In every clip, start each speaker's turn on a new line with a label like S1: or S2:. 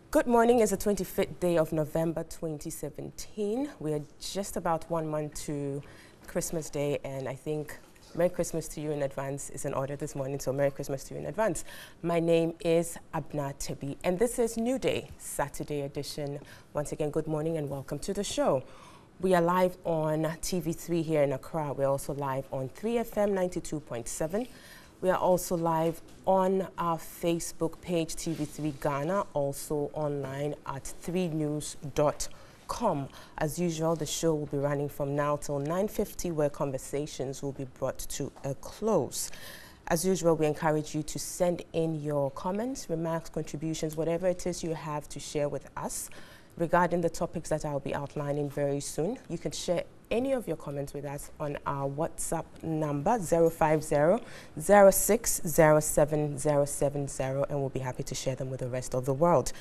S1: Good morning. It's the 25th day of November 2017. We are just about 1 month to Christmas Day, and I think Merry Christmas to you in advance is in order this morning, so Merry Christmas to you in advance. My name is Abna Tebi, and this is NewDay, Saturday edition. Once again, good morning and welcome to the show. We are live on TV3 here in Accra. We're also live on 3FM 92.7. We are also live on our Facebook page, TV3 Ghana, also online at 3news.com. As usual, the show will be running from now till 9:50, where conversations will be brought to a close. As usual, we encourage you to send in your comments, remarks, contributions, whatever it is you have to share with us regarding the topics that I'll be outlining very soon. You can share any of your comments with us on our WhatsApp number 050-0607-070, and we'll be happy to share them with the rest of the world.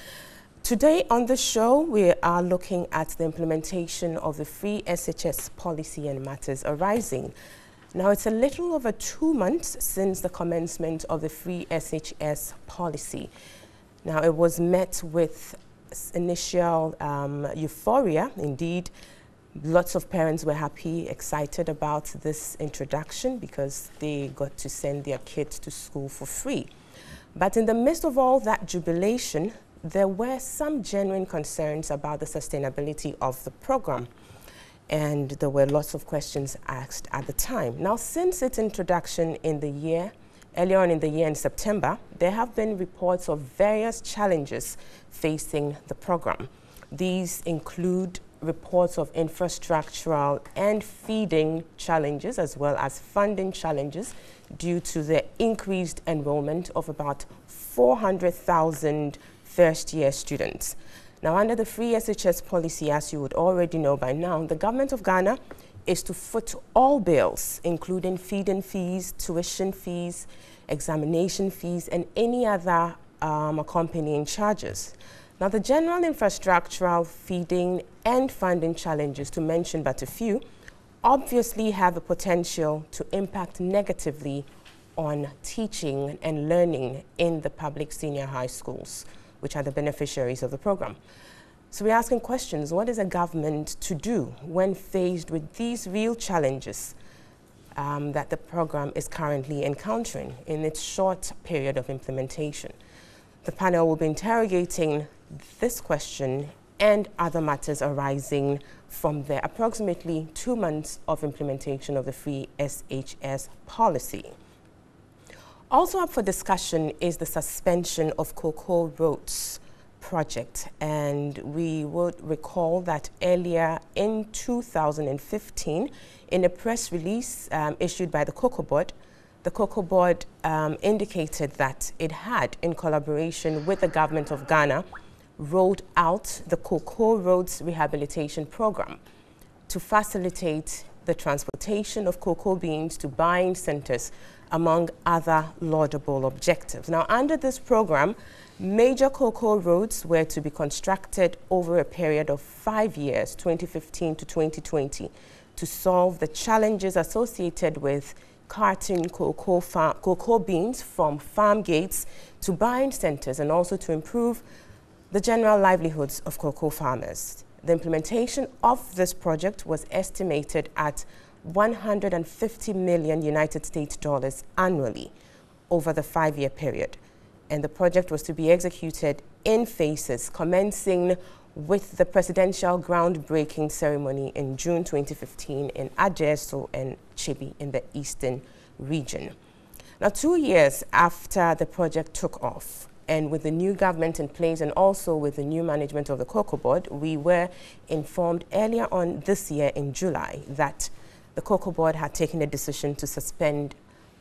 S1: Today on the show, we are looking at the implementation of the free SHS policy and matters arising. Now, it's a little over 2 months since the commencement of the free SHS policy. Now, it was met with initial euphoria. Indeed, lots of parents were happy, excited about this introduction because they got to send their kids to school for free. But in the midst of all that jubilation, there were some genuine concerns about the sustainability of the program. And there were lots of questions asked at the time. Now, since its introduction earlier on in the year in September, there have been reports of various challenges facing the program. These include reports of infrastructural and feeding challenges, as well as funding challenges due to the increased enrollment of about 400,000 first-year students. Now, under the free SHS policy, as you would already know by now, the government of Ghana is to foot all bills, including feeding fees, tuition fees, examination fees, and any other accompanying charges. Now, the general infrastructural, feeding, and funding challenges, to mention but a few, obviously have the potential to impact negatively on teaching and learning in the public senior high schools, which are the beneficiaries of the program. So we're asking questions: what is a government to do when faced with these real challenges that the program is currently encountering in its short period of implementation? The panel will be interrogating this question and other matters arising from the approximately 2 months of implementation of the free SHS policy. Also up for discussion is the suspension of Cocoa Roads project, and we would recall that earlier in 2015, in a press release issued by the Cocoa Board, indicated that it had, in collaboration with the government of Ghana, rolled out the Cocoa Roads Rehabilitation Program to facilitate the transportation of cocoa beans to buying centers, among other laudable objectives. Now, under this program, major cocoa roads were to be constructed over a period of 5 years, 2015 to 2020, to solve the challenges associated with carting cocoa beans from farm gates to buying centers, and also to improve the general livelihoods of cocoa farmers. The implementation of this project was estimated at 150 million United States dollars annually over the 5-year period. And the project was to be executed in phases, commencing with the presidential groundbreaking ceremony in June 2015 in Ajeso and Chibi in the eastern region. Now, 2 years after the project took off, and with the new government in place and also with the new management of the Cocoa Board, we were informed earlier on this year in July that the Cocoa Board had taken a decision to suspend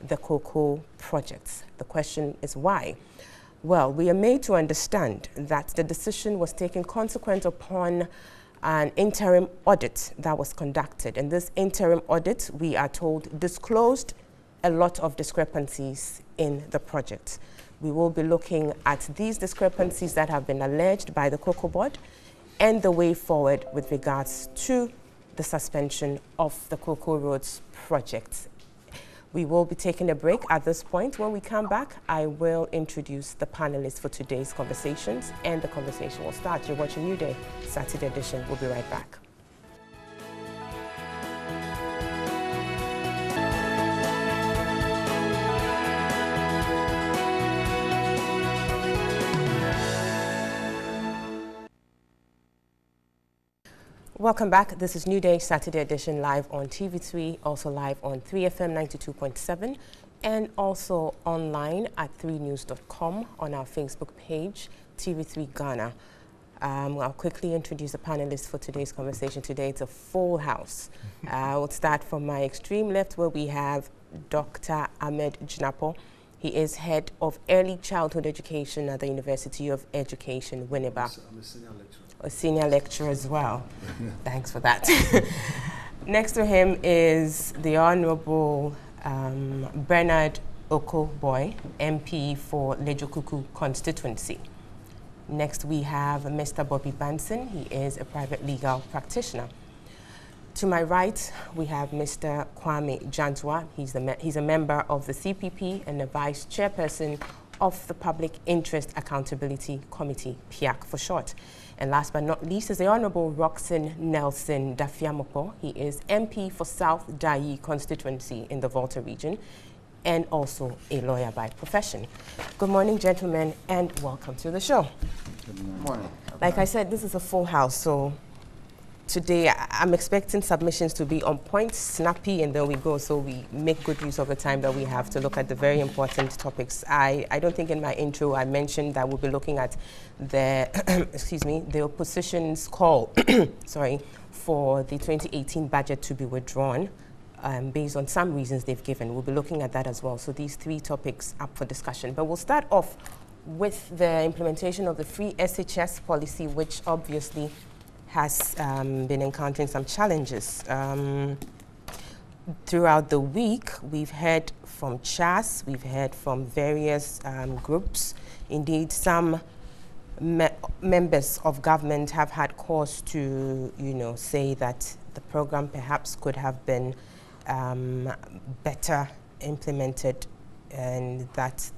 S1: the cocoa projects. The question is why? Well, we are made to understand that the decision was taken consequent upon an interim audit that was conducted. And this interim audit, we are told, disclosed a lot of discrepancies in the project. We will be looking at these discrepancies that have been alleged by the Cocoa Board and the way forward with regards to the suspension of the Cocoa Roads project. We will be taking a break at this point. When we come back, I will introduce the panelists for today's conversations, and the conversation will start. You're watching NewDay, Saturday edition. We'll be right back. Welcome back. This is NewDay, Saturday edition, live on TV3, also live on 3FM 92.7, and also online at 3news.com on our Facebook page, TV3 Ghana. I'll quickly introduce the panelists for today's conversation. Today it's a full house. We'll start from my extreme left, where we have Dr. Ahmed Jnapo. He is Head of Early Childhood Education at the University of Education, Winneba.
S2: I'm a senior lecturer.
S1: A senior lecturer as well. Thanks for that. Next to him is the Honorable Bernard Okoboy, MP for Lejokuku constituency. Next we have Mr. Bobby Banson. He is a private legal practitioner. To my right, we have Mr. Kwame Jantwa. He's a member of the CPP and the Vice Chairperson of the Public Interest Accountability Committee, PIAC for short. And last but not least is the Honorable Roxanne Nelson Dafiamopo. He is MP for South Dayi constituency in the Volta region, and also a lawyer by profession. Good morning, gentlemen, and welcome to the show.
S2: Good morning.
S1: Like I said, this is a full house, so today I'm expecting submissions to be on point, snappy, and there we go. So we make good use of the time that we have to look at the very important topics. I don't think in my intro I mentioned that we'll be looking at the the opposition's call sorry, for the 2018 budget to be withdrawn based on some reasons they've given. We'll be looking at that as well. So these three topics up for discussion. But we'll start off with the implementation of the free SHS policy, which obviously has been encountering some challenges. Throughout the week, we've heard from CHAS, we've heard from various groups. Indeed, some members of government have had cause to, say that the program perhaps could have been better implemented, and that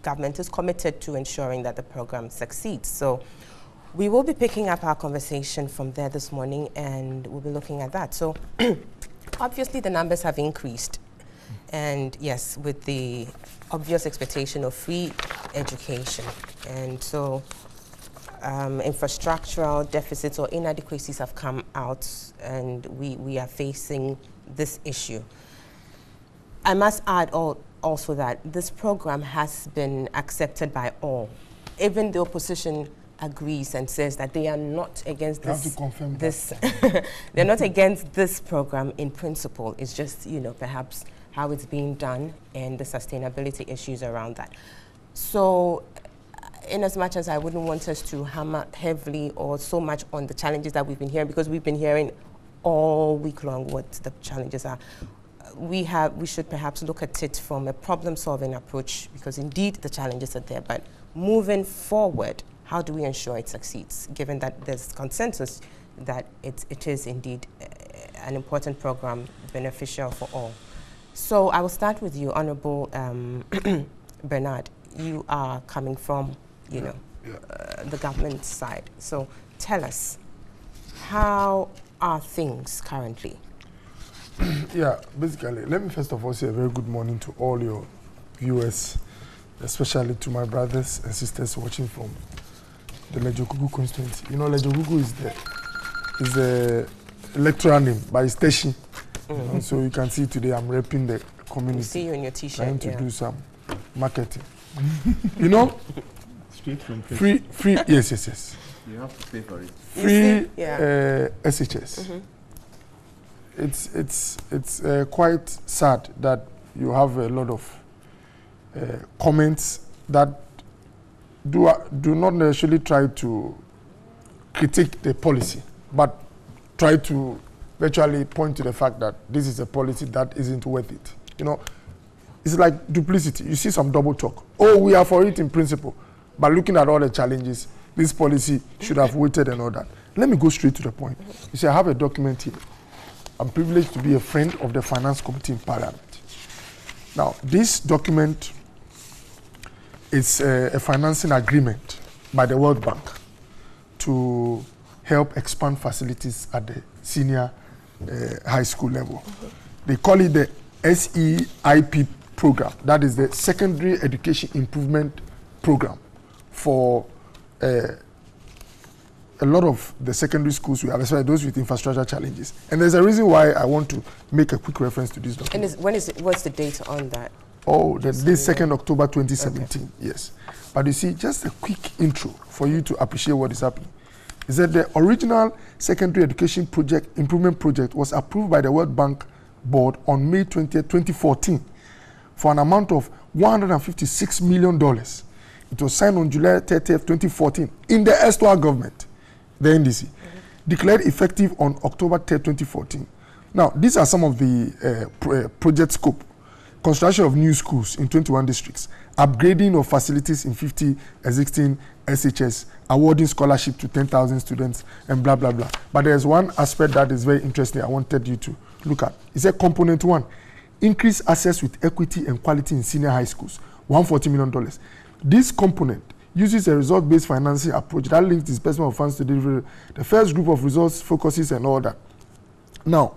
S1: government is committed to ensuring that the program succeeds. So we will be picking up our conversation from there this morning, and we'll be looking at that. So obviously the numbers have increased, and yes, with the obvious expectation of free education. And so infrastructural deficits or inadequacies have come out, and we are facing this issue. I must add also that this program has been accepted by all. Even the opposition agrees and says that they are not against this. They're not against this program in principle. It's just, perhaps how it's being done and the sustainability issues around that. So, in as much as I wouldn't want us to hammer heavily or so much on the challenges that we've been hearing, because we've been hearing all week long what the challenges are, we should perhaps look at it from a problem-solving approach, because indeed the challenges are there. But moving forward, how do we ensure it succeeds, given that there's consensus that it is indeed an important program, beneficial for all? So I will start with you, Honorable Bernard. You are coming from, the government side. So tell us, how are things currently?
S3: Yeah, basically, let me first of all say a very good morning to all your viewers, especially to my brothers and sisters watching from the Lejokuku constituency. Lejokuku is the electoral name by station. So you can see today I'm repping the community.
S1: We see you in your t-shirt.
S3: Trying to do some marketing.
S2: Straight from
S3: free, yes.
S2: You have to pay for it.
S3: Free SHS. It's quite sad that you have a lot of comments that do not necessarily try to critique the policy, but try to virtually point to the fact that this is a policy that isn't worth it. It's like duplicity. You see some double talk. Oh, we are for it in principle, but looking at all the challenges, this policy should have waited and all that. Let me go straight to the point. You see, I have a document here. I'm privileged to be a friend of the Finance Committee in Parliament. Now, this document is a financing agreement by the World Bank to help expand facilities at the senior high school level. They call it the SEIP program. That is the Secondary Education Improvement Program for a lot of the secondary schools we have, especially those with infrastructure challenges. And there's a reason why I want to make a quick reference to this document.
S1: And what's the date on that?
S3: Oh, this 2nd October 2017, okay. Yes. But you see, just a quick intro for you to appreciate what is happening. Is that the original secondary education improvement project was approved by the World Bank Board on May 20th, 2014 for an amount of $156 million. It was signed on July 30th, 2014 in the erstwhile government, the NDC, declared effective on October 3rd, 2014. Now, these are some of the project scope. Construction of new schools in 21 districts, upgrading of facilities in 50 existing SHS, awarding scholarship to 10,000 students, and blah, blah, blah. But there's one aspect that is very interesting I wanted you to look at. It's a component 1, increase access with equity and quality in senior high schools, $140 million. This component uses a result-based financing approach that links disbursement of funds to deliver the first group of results, focuses, and all that. Now,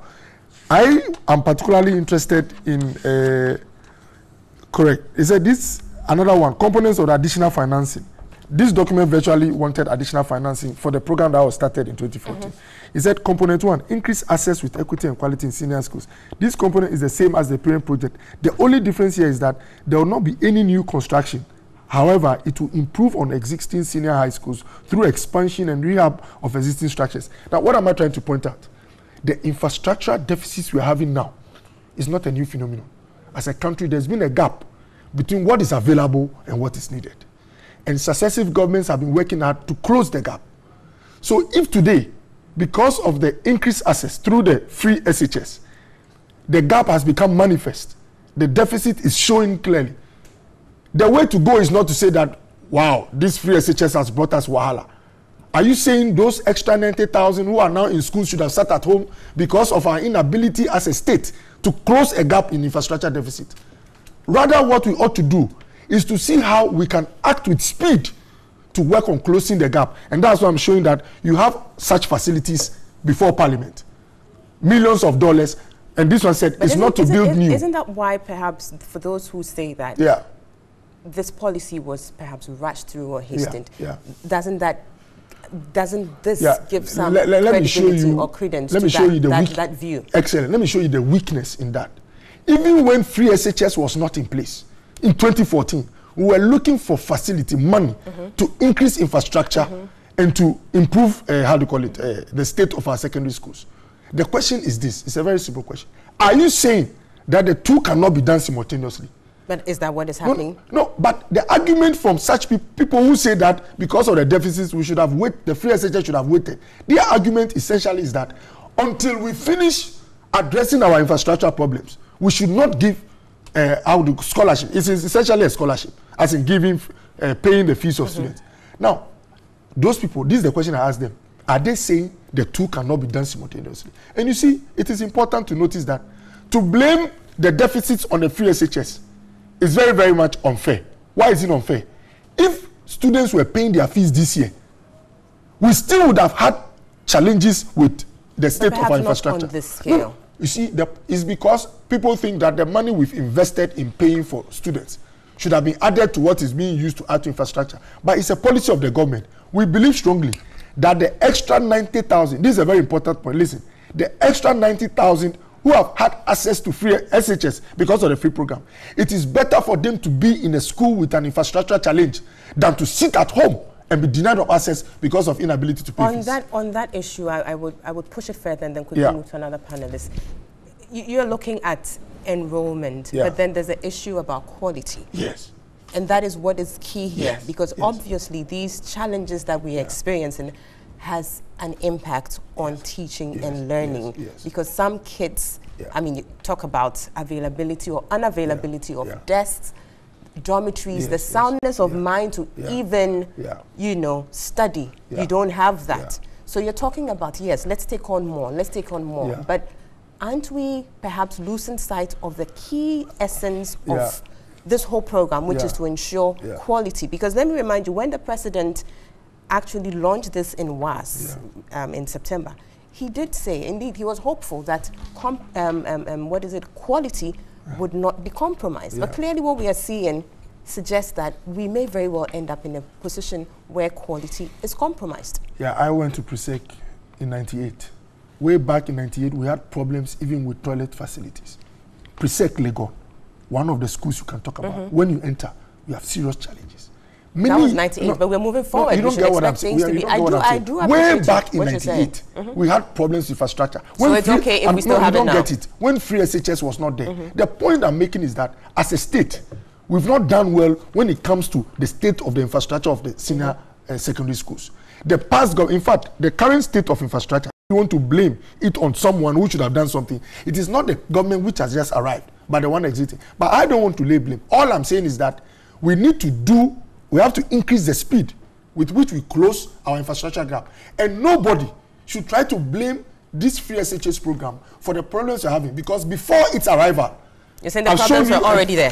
S3: I am particularly interested in, correct, is that this, another one, components of the additional financing. This document virtually wanted additional financing for the program that was started in 2014. It said component 1, increase access with equity and quality in senior schools. This component is the same as the parent project. The only difference here is that there will not be any new construction. However, it will improve on existing senior high schools through expansion and rehab of existing structures. Now, what am I trying to point out? The infrastructure deficits we're having now is not a new phenomenon. As a country, there's been a gap between what is available and what is needed. And successive governments have been working hard to close the gap. So if today, because of the increased access through the free SHS, the gap has become manifest, the deficit is showing clearly, the way to go is not to say that, wow, this free SHS has brought us wahala. Are you saying those extra 90,000 who are now in school should have sat at home because of our inability as a state to close a gap in infrastructure deficit? Rather, what we ought to do is to see how we can act with speed to work on closing the gap. And that's why I'm showing that you have such facilities before Parliament. Millions of dollars. And this one said it's not to build new.
S1: Isn't that why perhaps for those who say that this policy was perhaps rushed through or hastened, doesn't this give some credibility or credence to that view?
S3: Excellent. Let me show you the weakness in that. Even when free SHS was not in place, in 2014, we were looking for facility, money, to increase infrastructure and to improve, the state of our secondary schools. The question is this. It's a very simple question. Are you saying that the two cannot be done simultaneously?
S1: But is that what is happening?
S3: No, but the argument from such people who say that because of the deficits, we should have waited, the free SHS should have waited. Their argument essentially is that until we finish addressing our infrastructure problems, we should not give scholarship. It is essentially a scholarship, as in giving, paying the fees of students. Now, those people, this is the question I ask them. Are they saying the two cannot be done simultaneously? And you see, it is important to notice that to blame the deficits on the free SHS is very, very much unfair. Why is it unfair? If students were paying their fees this year, we still would have had challenges with the state of our infrastructure.
S1: Not on this scale.
S3: No, you see, it's because people think that the money we've invested in paying for students should have been added to what is being used to add to infrastructure. But it's a policy of the government. We believe strongly that the extra 90,000, this is a very important point, listen, the extra 90,000 who have had access to free SHS because of the free program, it is better for them to be in a school with an infrastructure challenge than to sit at home and be denied of access because of inability to pay fees.
S1: On that issue, I would push it further and then quickly move to another panelist. You're looking at enrollment, but then there's an issue about quality.
S3: Yes.
S1: And that is what is key here, because obviously these challenges that we are experiencing has an impact on teaching and learning. Because some kids, I mean, you talk about availability or unavailability of desks, dormitories, the soundness of mind to even, you know, study. You don't have that. So you're talking about, yes, let's take on more, but aren't we perhaps losing sight of the key essence of this whole program, which is to ensure quality? Because let me remind you, when the president actually launched this in WAS in September, he did say, indeed, he was hopeful that quality would not be compromised. But clearly what we are seeing suggests that we may very well end up in a position where quality is compromised. Yeah,
S3: I went to PRESEC in '98. Way back in '98, we had problems even with toilet facilities. PRESEC Legon, one of the schools you can talk about. When you enter, you have serious challenges.
S1: That was '98, but we're moving forward.
S3: You don't get what I'm saying.
S1: I do
S3: way back in '98, we had problems with infrastructure.
S1: So it's okay if we still have it now.
S3: You don't get it. When free SHS was not there. The point I'm making is that as a state, we've not done well when it comes to the state of the infrastructure of the senior secondary schools. The past government, in fact, the current state of infrastructure, you want to blame it on someone who should have done something. It is not the government which has just arrived, but the one exiting. But I don't want to lay blame. All I'm saying is that we have to increase the speed with which we close our infrastructure gap. And nobody should try to blame this free SHS program for the problems we're having, because before its arrival,
S1: you're saying the problems are already there.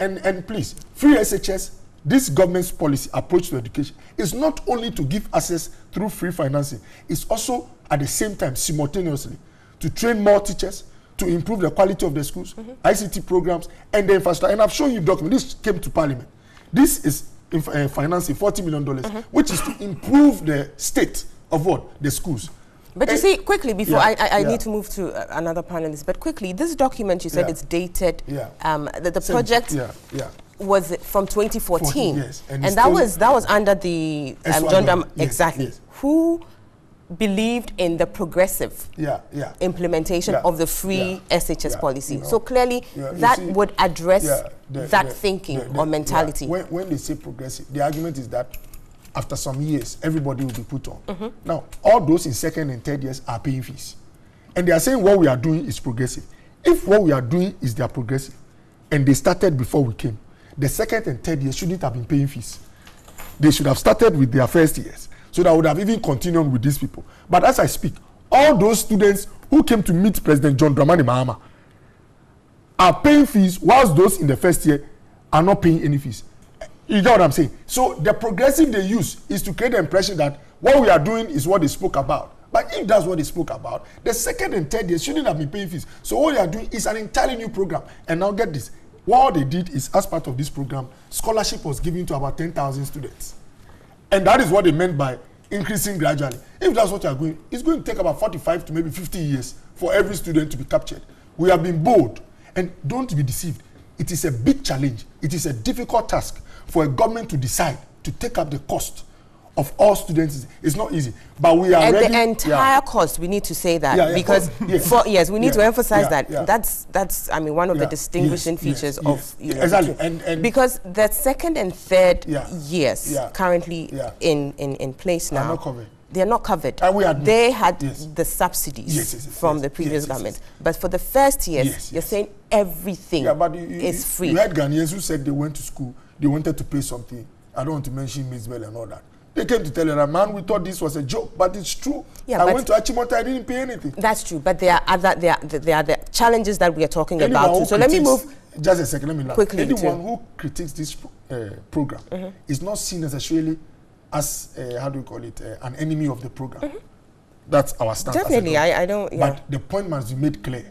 S3: And please, free SHS, this government's policy approach to education is not only to give access through free financing, it's also at the same time simultaneously to train more teachers, to improve the quality of the schools, ICT programs, and the infrastructure. And I've shown you documents. This came to Parliament. This is financing $40 million, which is to improve the state of what? The schools.
S1: But you see, quickly, before I need to move to another panelist, but quickly, this document, you said it's dated, the project was from 2014. And that was under the John Dram, who believed in the progressive implementation of the free SHS policy. So clearly, that would address that thinking or mentality.
S3: When they say progressive, the argument is that after some years, everybody will be put on. Now, all those in second and third years are paying fees. And they are saying what we are doing is progressive. If what we are doing is they are progressive, and they started before we came, the second and third years shouldn't have been paying fees. They should have started with their first years, so that I would have even continued with these people. But as I speak, all those students who came to meet President John Dramani Mahama are paying fees, whilst those in the first year are not paying any fees. You get what I'm saying? So the progressive they use is to create the impression that what we are doing is what they spoke about. But if that's what they spoke about, the second and third year shouldn't have been paying fees. So what they are doing is an entirely new program. And now get this. What they did is, as part of this program, scholarship was given to about 10,000 students. And that is what they meant by increasing gradually. If that's what you are going, it's going to take about 45 to maybe 50 years for every student to be captured. We have been bold. And don't be deceived. It is a big challenge. It is a difficult task for a government to decide to take up the cost of all students. It's not easy, but we are ready.
S1: The entire cost, we need to say that, because we need to emphasize that. That's I mean, one of the distinguishing features of
S3: exactly. And
S1: because the second and third years currently in place now, they are not covered. They had the subsidies from the previous government, but for the first years, you're saying everything is free.
S3: You had Ghanaians who said they went to school, they wanted to pay something. I don't want to mention Miss Bell and all that. They came to tell her, man, we thought this was a joke, but it's true. I went to Achimota, I didn't pay anything.
S1: That's true, but there are the challenges that we are talking about. So let me move.
S3: Just a second, let me
S1: quickly.
S3: Anyone who critiques this program is not seen necessarily as, how do you call it, an enemy of the program. That's our stance.
S1: Definitely, I don't.
S3: But the point must be made clear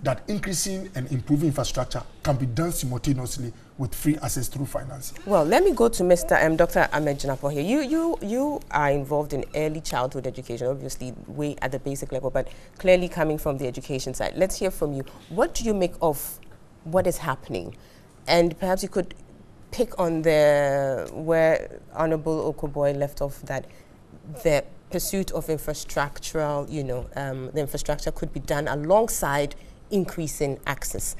S3: that increasing and improving infrastructure can be done simultaneously with free access through financing.
S1: Well, let me go to Dr. Ahmed Jinapor here. You are involved in early childhood education, obviously way at the basic level, but clearly coming from the education side. Let's hear from you. What do you make of what is happening? And perhaps you could pick on where Honorable Okoboy left off, that the pursuit of infrastructural, the infrastructure could be done alongside increasing access.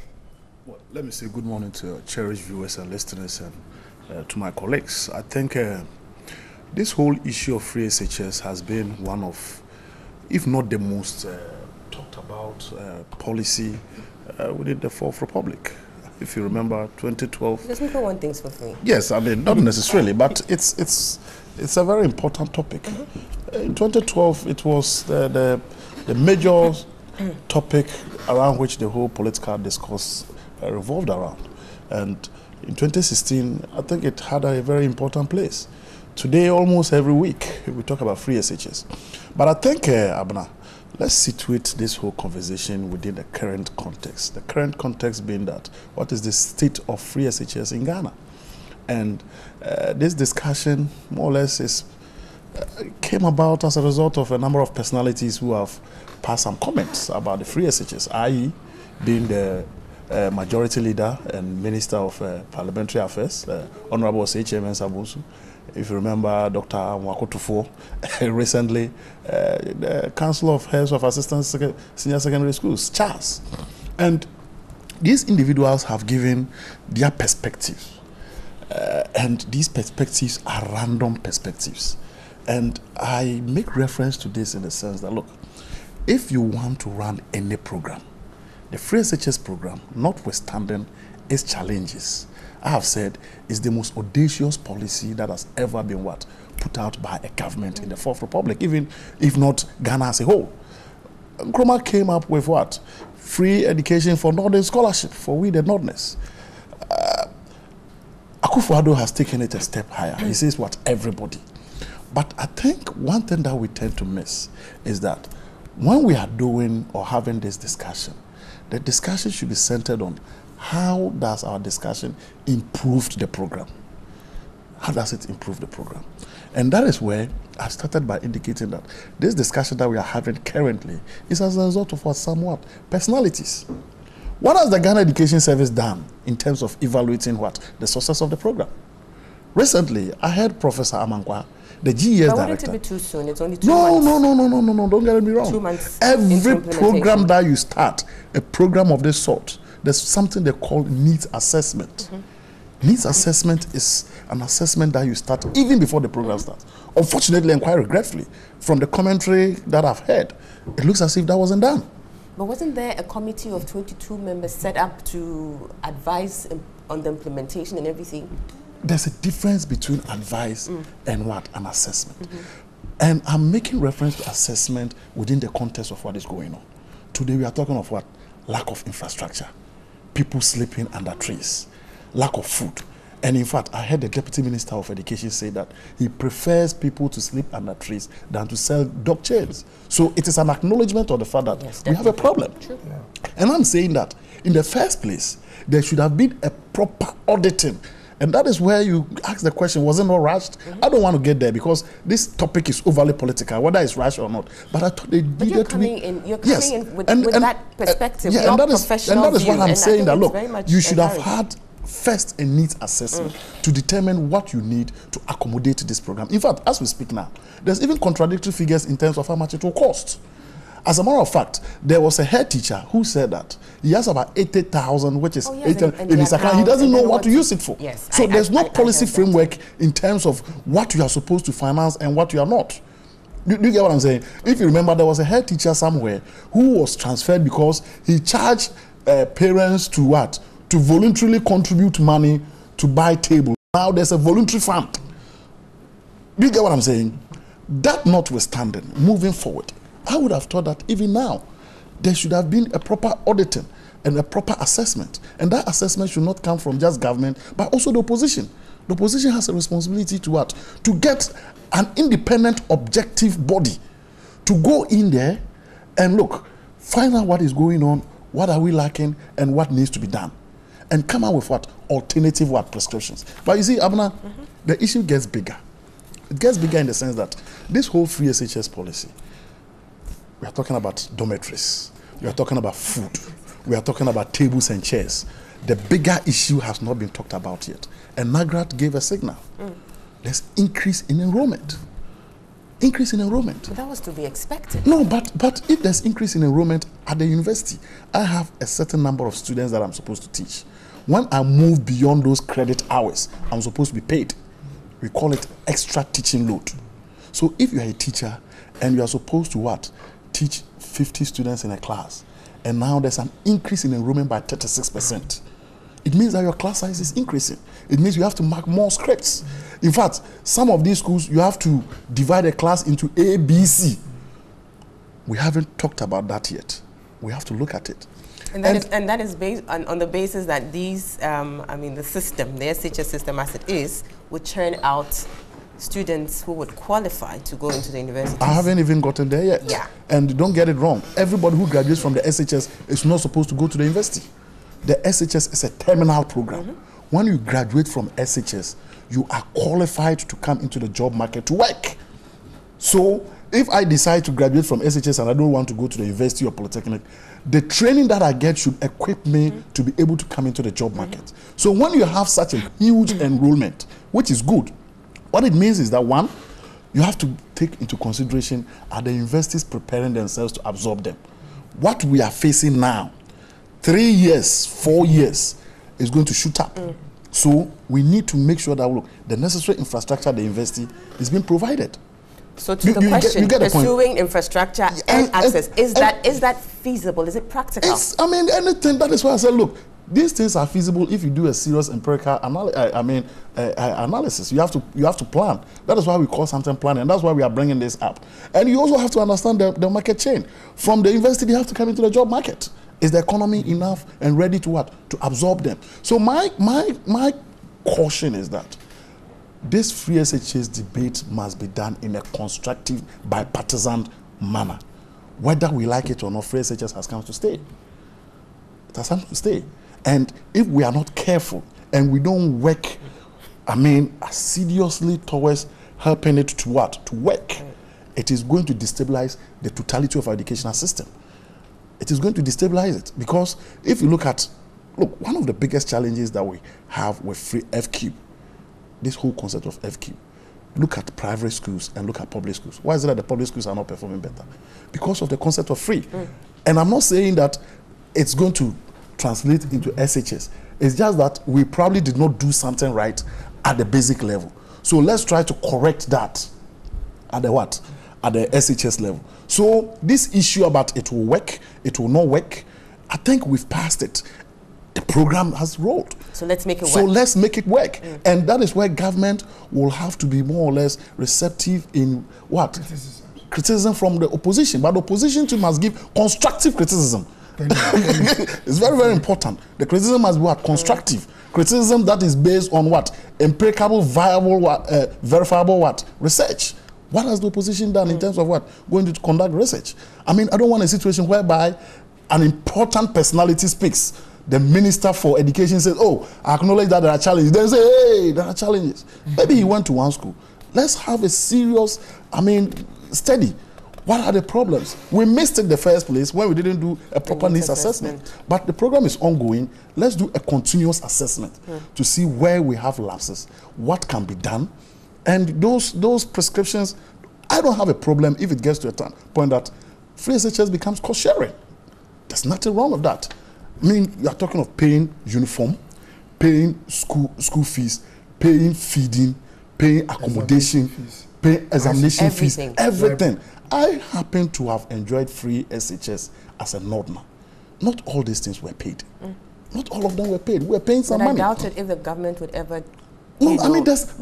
S2: Well, let me say good morning to cherished viewers and listeners, and to my colleagues. I think this whole issue of free SHS has been one of, if not the most talked about policy within the Fourth Republic. If you remember, 2012.
S1: Doesn't people want things for free?
S2: Yes, I mean not necessarily, but it's a very important topic. In 2012, it was the major topic around which the whole political discourse revolved around. And in 2016, I think it had a very important place. Today, almost every week, we talk about free SHS. But I think, Abna, let's situate this whole conversation within the current context. The current context being that, what is the state of free SHS in Ghana? And this discussion, more or less, came about as a result of a number of personalities who have passed some comments about the free SHS, i.e. being the majority leader and Minister of Parliamentary Affairs, Honorable H.M.N. Sabusu. If you remember, Dr. Mwakotufo, recently, the Council of Heads of Assistant Senior Secondary Schools, Charles. And these individuals have given their perspectives. And these perspectives are random perspectives. And I make reference to this in the sense that, look, if you want to run any program, the free SHS program, notwithstanding its challenges, I have said, is the most audacious policy that has ever been put out by a government in the Fourth Republic, even if not Ghana as a whole. Nkrumah came up with free education for Northern scholarship, for we the Northerners. Akufo-Addo has taken it a step higher. He says everybody. But I think one thing that we tend to miss is that when we are doing or having this discussion, the discussion should be centered on how does our discussion improve the program? How does it improve the program? And that is where I started by indicating that this discussion that we are having currently is as a result of somewhat personalities. What has the Ghana Education Service done in terms of evaluating the success of the program? Recently, I heard Professor Amankwa, the GES director.
S1: Wouldn't it be too soon? It's only 2 months.
S2: No, don't get me wrong.
S1: 2 months.
S2: Every program that you start, a program of this sort, there's something they call needs assessment. Needs assessment is an assessment that you start even before the program starts. Unfortunately, and quite regretfully, from the commentary that I've heard, it looks as if that wasn't done.
S1: But wasn't there a committee of 22 members set up to advise on the implementation and everything?
S2: There's a difference between advice and an assessment. And I'm making reference to assessment within the context of what is going on. Today we are talking of lack of infrastructure, people sleeping under trees, lack of food. And in fact, I heard the Deputy Minister of Education say that he prefers people to sleep under trees than to sell dog chains. So it is an acknowledgement of the fact that we have a problem.
S3: Yeah.
S2: And I'm saying that in the first place, there should have been a proper auditing. And that is where you ask the question, was it not rushed? I don't want to get there because this topic is overly political, whether it's rushed or not. But I thought they needed to be...
S1: You're coming in with that perspective,
S2: yeah,
S1: your
S2: and that
S1: professional
S2: is what I'm saying, that look, you should have
S1: encouraged.
S2: had first a needs assessment to determine what you need to accommodate this program. In fact, as we speak now, there's even contradictory figures in terms of how much it will cost. As a matter of fact, there was a head teacher who said that he has about 80,000, which is in his account. He doesn't know what to use it for.
S1: Yes,
S2: so there's no policy framework in terms of what you are supposed to finance and what you are not. Do you get what I'm saying? If you remember, there was a head teacher somewhere who was transferred because he charged parents to to voluntarily contribute money to buy tables. Now there's a voluntary fund. Do you get what I'm saying? That notwithstanding, moving forward, I would have thought that even now, there should have been a proper auditing and a proper assessment. And that assessment should not come from just government, but also the opposition. The opposition has a responsibility to to get an independent, objective body to go in there and look, find out what is going on, what are we lacking, and what needs to be done. And come out with alternative prescriptions. But you see, Abna, the issue gets bigger. It gets bigger in the sense that this whole free SHS policy, we are talking about dormitories, we are talking about food, we are talking about tables and chairs. The bigger issue has not been talked about yet. And Margaret gave a signal. There's increase in enrollment. Increase in enrollment.
S1: But that was to be expected.
S2: No, but if there's increase in enrollment at the university, I have a certain number of students that I'm supposed to teach. When I move beyond those credit hours, I'm supposed to be paid. We call it extra teaching load. So if you're a teacher and you are supposed to teach 50 students in a class, and now there's an increase in enrollment by 36%. It means that your class size is increasing. It means you have to mark more scripts. In fact, some of these schools, you have to divide a class into A, B, C. We haven't talked about that yet. we have to look at it.
S1: And that is based on the basis that these, the system, the SHS system as it is, would churn out students who would qualify to go into the university.
S2: I haven't even gotten there yet.
S1: Yeah.
S2: And don't get it wrong. Everybody who graduates from the SHS is not supposed to go to the university. The SHS is a terminal program. When you graduate from SHS, you are qualified to come into the job market to work. So if I decide to graduate from SHS and I don't want to go to the university or polytechnic, the training that I get should equip me to be able to come into the job market. So when you have such a huge enrollment, which is good, what it means is that, one, you have to take into consideration, are the universities preparing themselves to absorb them? What we are facing now, 3 years, 4 years, is going to shoot up. So we need to make sure that, look, the necessary infrastructure at the university is being provided.
S1: So to the question, pursuing infrastructure and access, is that feasible? Is it practical?
S2: Anything. That is why I said, look, these things are feasible if you do a serious empirical analysis. You have to plan. That is why we call something planning, and that's why we are bringing this up. And you also have to understand the market chain. From the university, they have to come into the job market. Is the economy enough and ready to what? To absorb them. So my caution is that this free SHS debate must be done in a constructive, bipartisan manner. Whether we like it or not, free SHS has come to stay. It has come to stay. And if we are not careful and we don't work, assiduously towards helping it to what? To work, it is going to destabilize the totality of our educational system. It is going to destabilize it, because if you look, one of the biggest challenges that we have with free FQ, this whole concept of FQ. Look at private schools and look at public schools. Why is it that the public schools are not performing better? Because of the concept of free. And I'm not saying that it's going to translate into SHS. It's just that we probably did not do something right at the basic level. So let's try to correct that at the what? At the SHS level. So this issue about it will work, it will not work, I think we've passed it. The program has rolled.
S1: So let's make it work.
S2: So let's make it work. And that is where government will have to be more or less receptive in what? Criticism from the opposition. But the opposition too must give constructive criticism. It's very, very important. The criticism must be what? Constructive. Criticism that is based on what? Empirical, viable, verifiable what? Research. What has the opposition done in terms of what? Going to conduct research. I don't want a situation whereby an important personality speaks. The Minister for Education says, oh, I acknowledge that there are challenges. They say, hey, there are challenges. Maybe he went to one school. Let's have a serious, study. What are the problems? We missed it the first place when we didn't do a proper needs assessment. But the program is ongoing. Let's do a continuous assessment to see where we have lapses, what can be done. And those prescriptions, I don't have a problem if it gets to a point that free SHS becomes cost sharing. There's nothing wrong with that. You are talking of paying uniform, paying school fees, paying feeding, paying accommodation, paying examination fees, everything. I happen to have enjoyed free SHS as a northerner. Not all these things were paid. Not all of them were paid. We were paying some money.
S1: I doubt it if the government would ever
S2: let's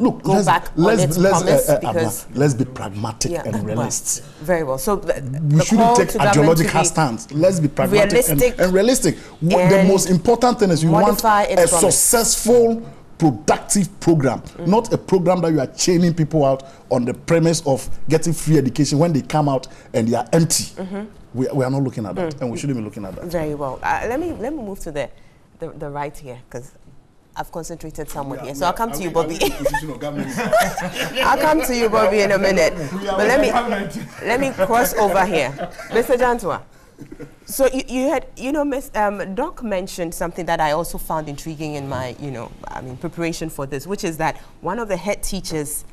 S2: be pragmatic and realistic.
S1: Very well. So
S2: we shouldn't take ideological stance. Let's be pragmatic and realistic. The most important thing is you want a successful, productive program, not a program that you are chaining people out on the premise of getting free education when they come out and they are empty. We are not looking at that, and we shouldn't be looking at that.
S1: Very well. Let me move to the right here, because I've concentrated somewhere here. So I'll come to you, Bobby. I'll come to you, Bobby, in a minute. But let me cross over here. Mr. Jantua. So you had, Miss Doc mentioned something that I also found intriguing in my, preparation for this, which is that one of the head teachers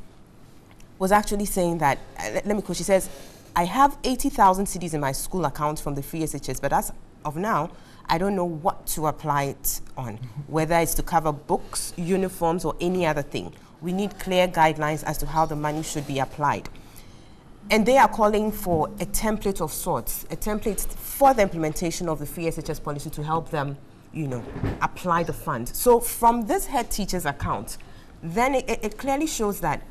S1: was actually saying that, let me quote, she says, I have 80,000 cedis in my school account from the free SHS, but as of now, I don't know what to apply it on, whether it's to cover books, uniforms, or any other thing. We need clear guidelines as to how the money should be applied. And they are calling for a template of sorts, a template for the implementation of the free SHS policy to help them, apply the fund. So from this head teacher's account, then it clearly shows that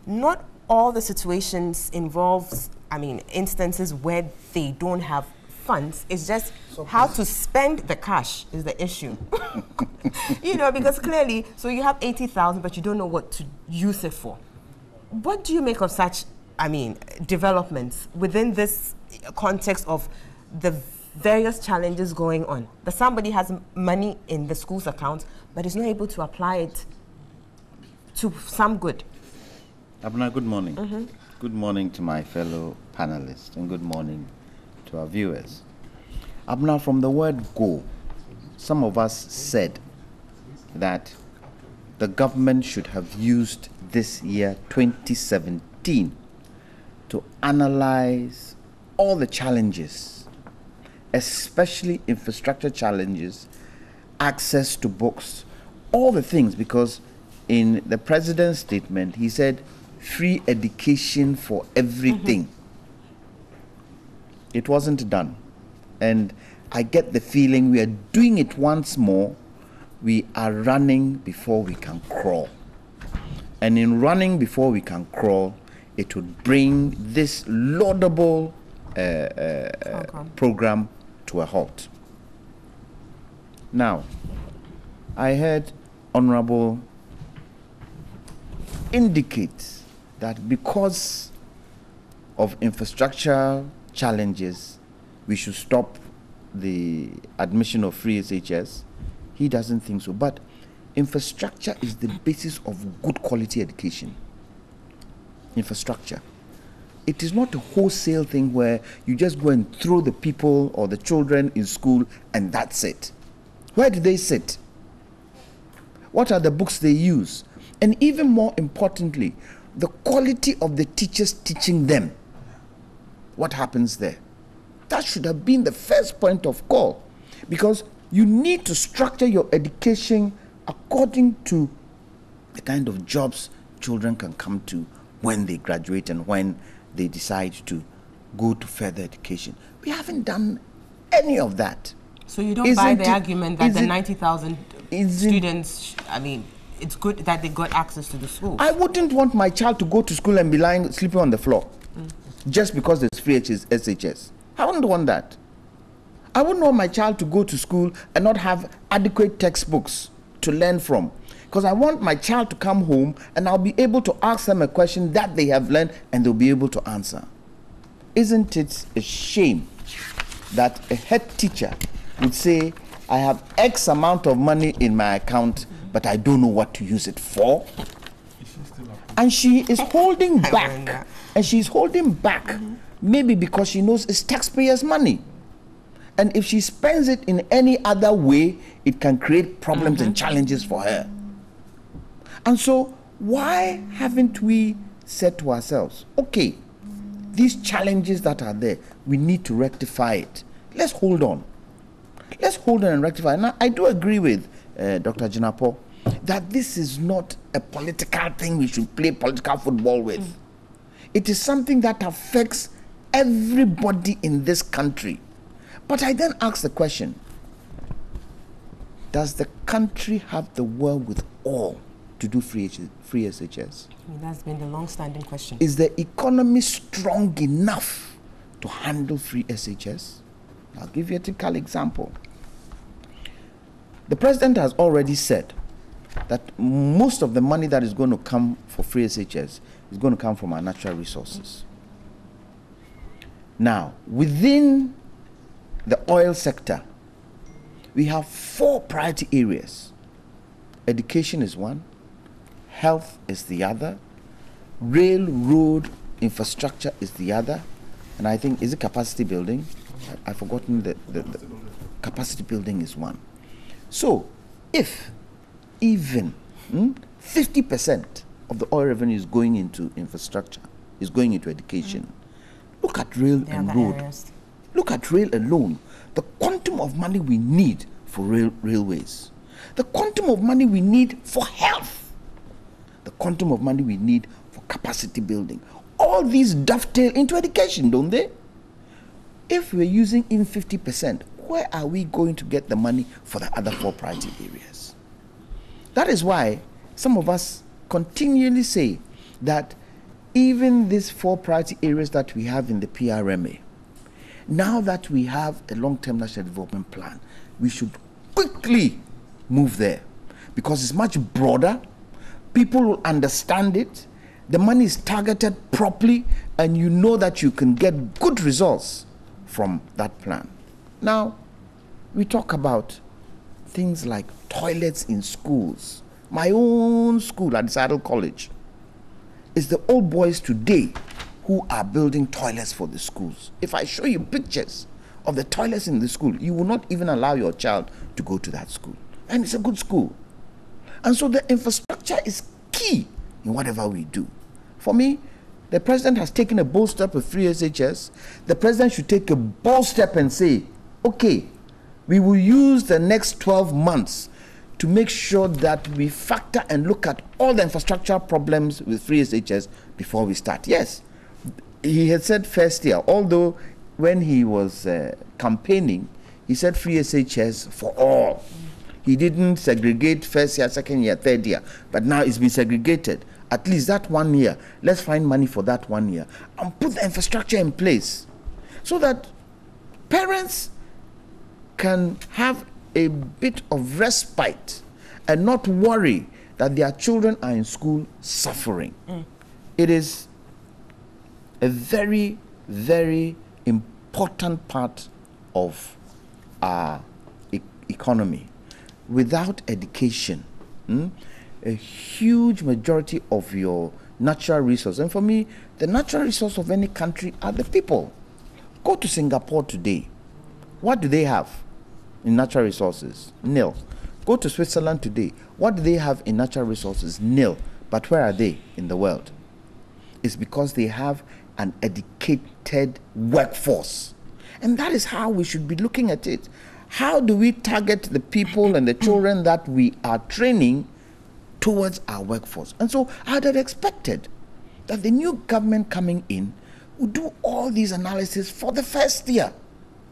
S1: not all the situations involves, instances where they don't have funds. It's just how to spend the cash is the issue. You know, because clearly, so you have 80,000, but you don't know what to use it for. What do you make of such, I mean, developments within this context of the various challenges going on? That somebody has money in the school's account, but is not able to apply it to some good.
S4: Abna, good morning. Good morning to my fellow panelists, and good morning to our viewers. Abna, from the word go, some of us said that the government should have used this year 2017 to analyze all the challenges, especially infrastructure challenges, access to books, all the things, because in the president's statement, he said free education for everything. It wasn't done. And I get the feeling we are doing it once more. We are running before we can crawl. And in running before we can crawl, it would bring this laudable program to a halt. Now, I heard Honorable indicate that because of infrastructure challenges, we should stop the admission of free SHS. He doesn't think so. But infrastructure is the basis of good quality education. Infrastructure. It is not a wholesale thing where you just go and throw the people or the children in school and that's it. Where do they sit? What are the books they use? And even more importantly, the quality of the teachers teaching them. What happens there? That should have been the first point of call, because you need to structure your education according to the kind of jobs children can come to when they graduate and when they decide to go to further education. We haven't done any of that.
S1: So you don't buy the argument that the 90,000 students, I mean, it's good that they got access to the school.
S4: I wouldn't want my child to go to school and be sleeping on the floor just because there's free SHS. I wouldn't want that. I wouldn't want my child to go to school and not have adequate textbooks to learn from. Because I want my child to come home and I'll be able to ask them a question that they have learned and they'll be able to answer. Isn't it a shame that a head teacher would say, I have X amount of money in my account, but I don't know what to use it for? And she is holding back. And she's holding back maybe because she knows it's taxpayers' money. And if she spends it in any other way, it can create problems and challenges for her. And so why haven't we said to ourselves, okay, these challenges that are there, we need to rectify it. Let's hold on. Let's hold on and rectify. Now, I do agree with Dr. Jinapo that this is not a political thing we should play political football with. It is something that affects everybody in this country. But I then ask the question, does the country have the wherewithal to do free SHS?
S1: I mean, that's been the long-standing question.
S4: Is the economy strong enough to handle free SHS? I'll give you a typical example. The president has already said that most of the money that is going to come for free SHS is going to come from our natural resources. Now, within the oil sector, we have 4 priority areas. Education is one, health is the other, railroad infrastructure is the other, and I think, is it capacity building? I've forgotten the capacity building is one. So, if even 50% of the oil revenue is going into infrastructure, is going into education, look at rail and road.
S1: Areas.
S4: Look at rail alone. The quantum of money we need for railways. The quantum of money we need for health. The quantum of money we need for capacity building. All these dovetail into education, don't they? If we're using in 50%, where are we going to get the money for the other 4 priority areas? That is why some of us continually say that even these 4 priority areas that we have in the PRMA, Now that we have a long-term national development plan, we should quickly move there because it's much broader. People will understand it. The money is targeted properly, and you know that you can get good results from that plan. Now, we talk about things like toilets in schools. My own school at Untitled College is the old boys today who are building toilets for the schools. If I show you pictures of the toilets in the school, you will not even allow your child to go to that school. And it's a good school. And so the infrastructure is key in whatever we do. For me, the president has taken a bold step with free SHS. The president should take a bold step and say, okay, we will use the next 12 months to make sure that we factor and look at all the infrastructural problems with free SHS before we start. Yes, he had said first year, although when he was campaigning, he said free SHS for all. He didn't segregate first year, second year, third year, but now it's been segregated. At least that 1 year, let's find money for that 1 year and put the infrastructure in place so that parents can have a bit of respite and not worry that their children are in school suffering. It is a very, very important part of our economy. Without education, a huge majority of your natural resource, and for me, the natural resource of any country are the people. Go to Singapore today. What do they have in natural resources? Nil. Go to Switzerland today. What do they have in natural resources? Nil. But where are they in the world? It's because they have an educated workforce. And that is how we should be looking at it. How do we target the people and the children that we are training towards our workforce? And so I had expected that the new government coming in would do all these analysis for the first year.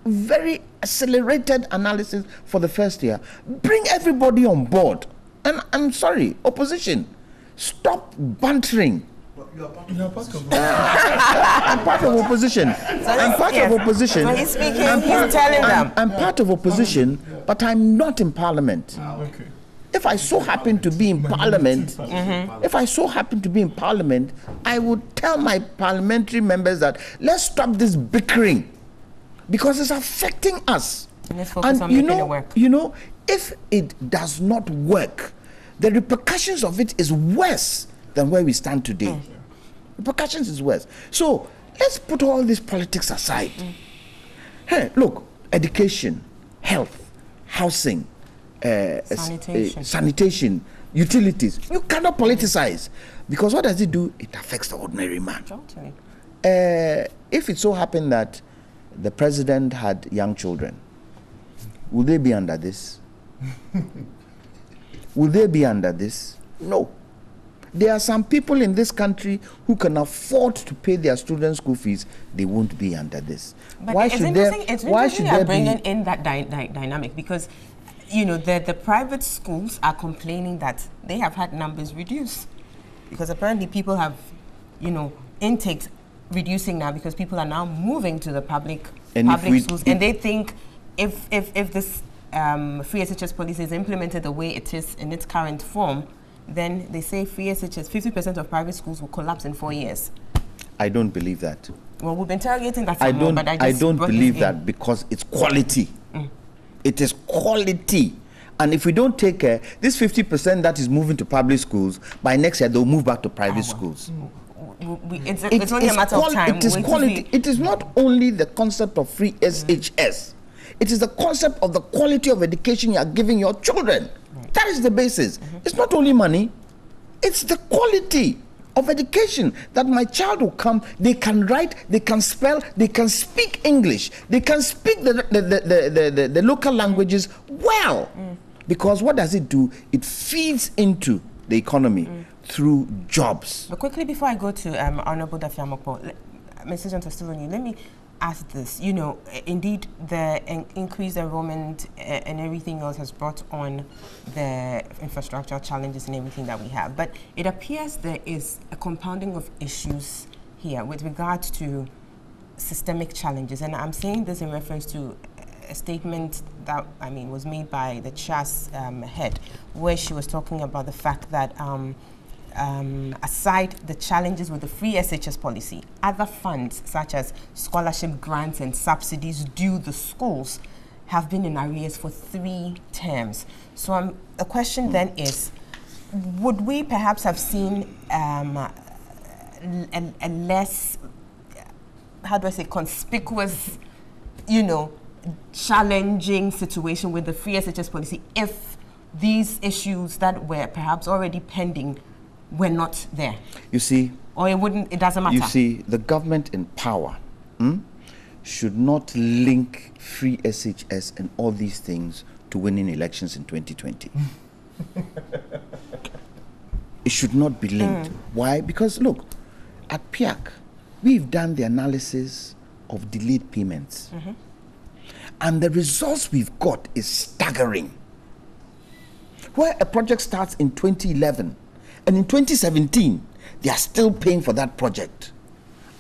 S4: Very accelerated analysis for the first year. Bring everybody on board. And I'm sorry, opposition, stop bantering.
S3: You are part of
S4: I'm part of opposition. I'm part of opposition.
S1: So he's speaking, he's telling them.
S4: I'm part of opposition, but I'm not in parliament.
S3: Okay.
S4: If I so happen to be in parliament, I would tell my parliamentary members that let's stop this bickering because it's affecting us.
S1: Let's focus on making it work.
S4: You know, if it does not work, the repercussions of it is worse than where we stand today. Repercussions is worse. So let's put all these politics aside. Hey, look, education, health, housing, sanitation, utilities. You cannot politicize because what does it do? It affects the ordinary man.
S1: Totally.
S4: If it so happened that the president had young children, will they be under this? Will they be under this? No. There are some people in this country who can afford to pay their students' school fees. They won't be under this.
S1: But
S4: why
S1: it's
S4: should
S1: they bringing in that dynamic? Because, you know, the private schools are complaining that they have had numbers reduced. Because apparently people have, you know, intakes reducing now because people are now moving to the public schools. And they think if this free SHS policy is implemented the way it is in its current form, then they say free SHS, 50% of private schools will collapse in 4 years.
S4: I don't believe that.
S1: Well, we've been targeting that some more, but
S4: I don't believe that because it's quality. It is quality. And if we don't take care, this 50% that is moving to public schools, by next year they'll move back to private schools.
S1: It's only a matter of time.
S4: It is quality. It is not only the concept of free SHS. It is the concept of the quality of education you are giving your children. That is the basis. It's not only money. It's the quality of education that my child will come, they can write, they can spell, they can speak English, they can speak the local languages well. Because what does it do? It feeds into the economy through jobs.
S1: But quickly, before I go to Honorable Dafiamokpo, Mr. Johnson, still on you, let me ask this. You know, indeed, the increased enrollment and everything else has brought on the infrastructural challenges and everything that we have. But it appears there is a compounding of issues here with regard to systemic challenges, and I'm saying this in reference to a statement that, I mean, was made by the CHAS head, where she was talking about the fact that aside the challenges with the free SHS policy, other funds such as scholarship grants and subsidies due the schools have been in arrears for 3 terms. So the question then is, would we perhaps have seen a less, how do I say, conspicuous, you know, challenging situation with the free SHS policy if these issues that were perhaps already pending were not there?
S4: You see,
S1: or it doesn't matter.
S4: You see, the government in power should not link free SHS and all these things to winning elections in 2020. It should not be linked. Why? Because look, at PIAC, we've done the analysis of delayed payments. And the results we've got is staggering. Where a project starts in 2011, and in 2017, they are still paying for that project.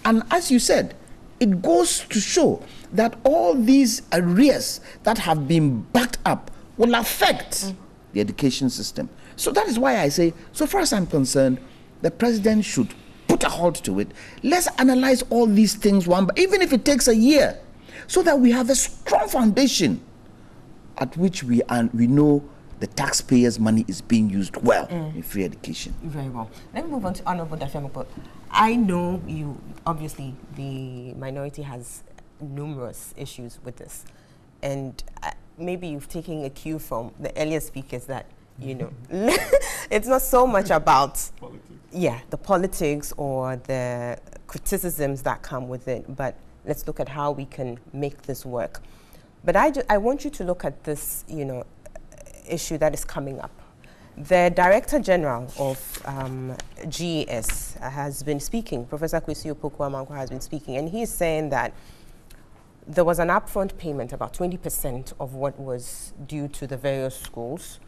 S4: And as you said, it goes to show that all these arrears that have been backed up will affect the education system. So that is why I say, so far as I'm concerned, the president should put a halt to it. Let's analyze all these things one by, even if it takes a year, so that we have a strong foundation at which we know the taxpayers' money is being used well in free education.
S1: Very well. Let me move on to Honorable Dafemoko. I know you, obviously, the minority has numerous issues with this. And maybe you've taken a cue from the earlier speakers that, you know, it's not so much about the politics or the criticisms that come with it, but let's look at how we can make this work. But I want you to look at this, you know, issue that is coming up. The Director General of GES has been speaking, Professor Kwesi Opoku-Amankwah has been speaking, and he's saying that there was an upfront payment, about 20% of what was due to the various schools,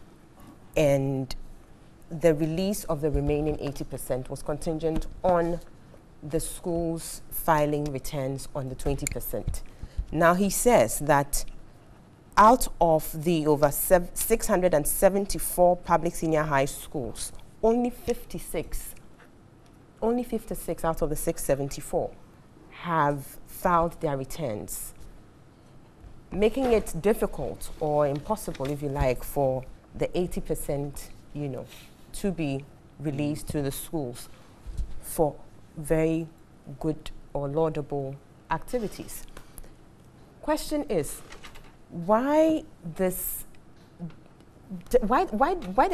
S1: and the release of the remaining 80% was contingent on the schools filing returns on the 20%. Now he says that out of the over 674 public senior high schools, only 56 out of the 674 have filed their returns, making it difficult or impossible, if you like, for the 80%, you know, to be released to the schools for very good or laudable activities. Question is, why the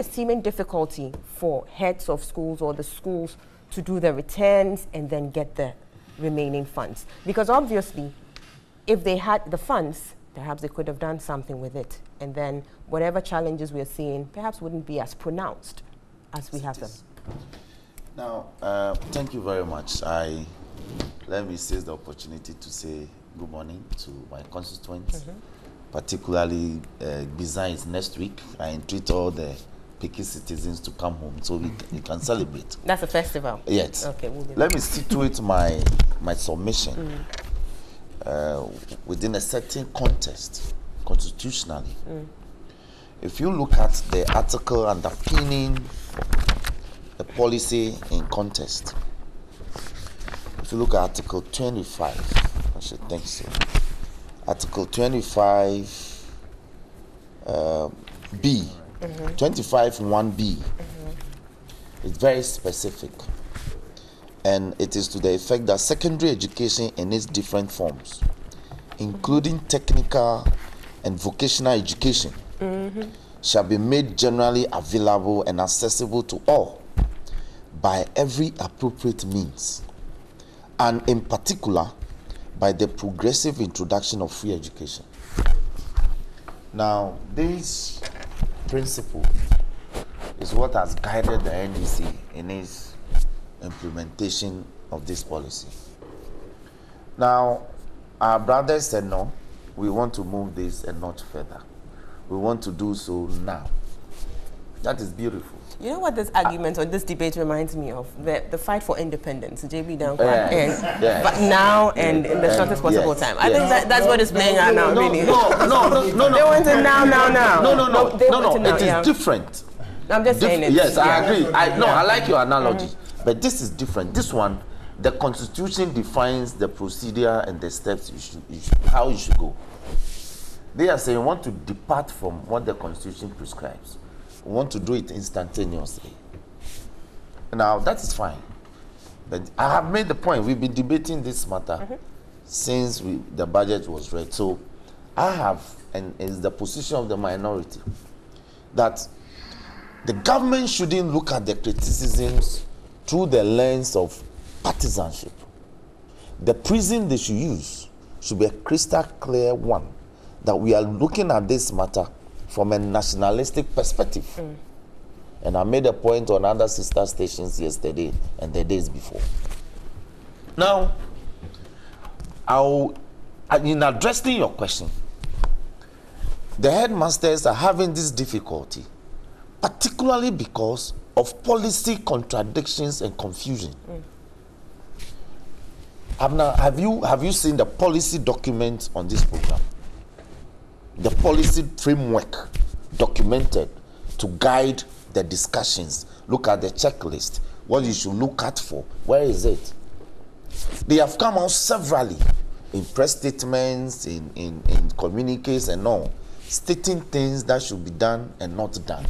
S1: seeming difficulty for heads of schools or the schools to do the returns and then get the remaining funds? Because obviously, if they had the funds, perhaps they could have done something with it, and then whatever challenges we're seeing perhaps wouldn't be as pronounced as we have them.
S5: Now, thank you very much. Let me seize the opportunity to say good morning to my constituents. Particularly, Bizan is next week. I entreat all the Peking citizens to come home so we can celebrate.
S1: That's a festival?
S5: Yes.
S1: Okay.
S5: Let me situate my submission within a certain context, constitutionally. If you look at the article underpinning the policy in contest, if you look at Article 25, I should think so. Article 25 B, 25(1)B, it's very specific, and it is to the effect that secondary education in its different forms, including technical and vocational education, shall be made generally available and accessible to all by every appropriate means, and in particular by the progressive introduction of free education. Now, this principle is what has guided the NDC in its implementation of this policy. Now, our brothers said no, we want to move this a notch further. We want to do so now. That is beautiful.
S1: You know what this argument or this debate reminds me of? The fight for independence, JB Dankwa,
S5: Yes,
S1: and
S5: yes.
S1: but now and in the shortest possible
S5: Yes,
S1: time. I
S5: yes.
S1: think that's what is playing out now, really.
S5: No.
S1: They want it now. They want it now,
S5: It is different.
S1: I'm just saying it.
S5: Yes, I agree. I like your analogy, but this is different. This one, the Constitution defines the procedure and the steps how you should go. They are saying, want to depart from what the Constitution prescribes. We want to do it instantaneously. Now, that is fine. But I have made the point. We've been debating this matter since the budget was read. So I have, and it's the position of the minority, that the government shouldn't look at the criticisms through the lens of partisanship. The prism they should use should be a crystal clear one, that we are looking at this matter from a nationalistic perspective. And I made a point on other sister stations yesterday and the days before. Now, in addressing your question, the headmasters are having this difficulty, particularly because of policy contradictions and confusion. Abna, have you seen the policy document on this program? The policy framework documented to guide the discussions. Look at the checklist, what you should look at for. Where is it? They have come out severally in press statements, in communiques and all, stating things that should be done and not done.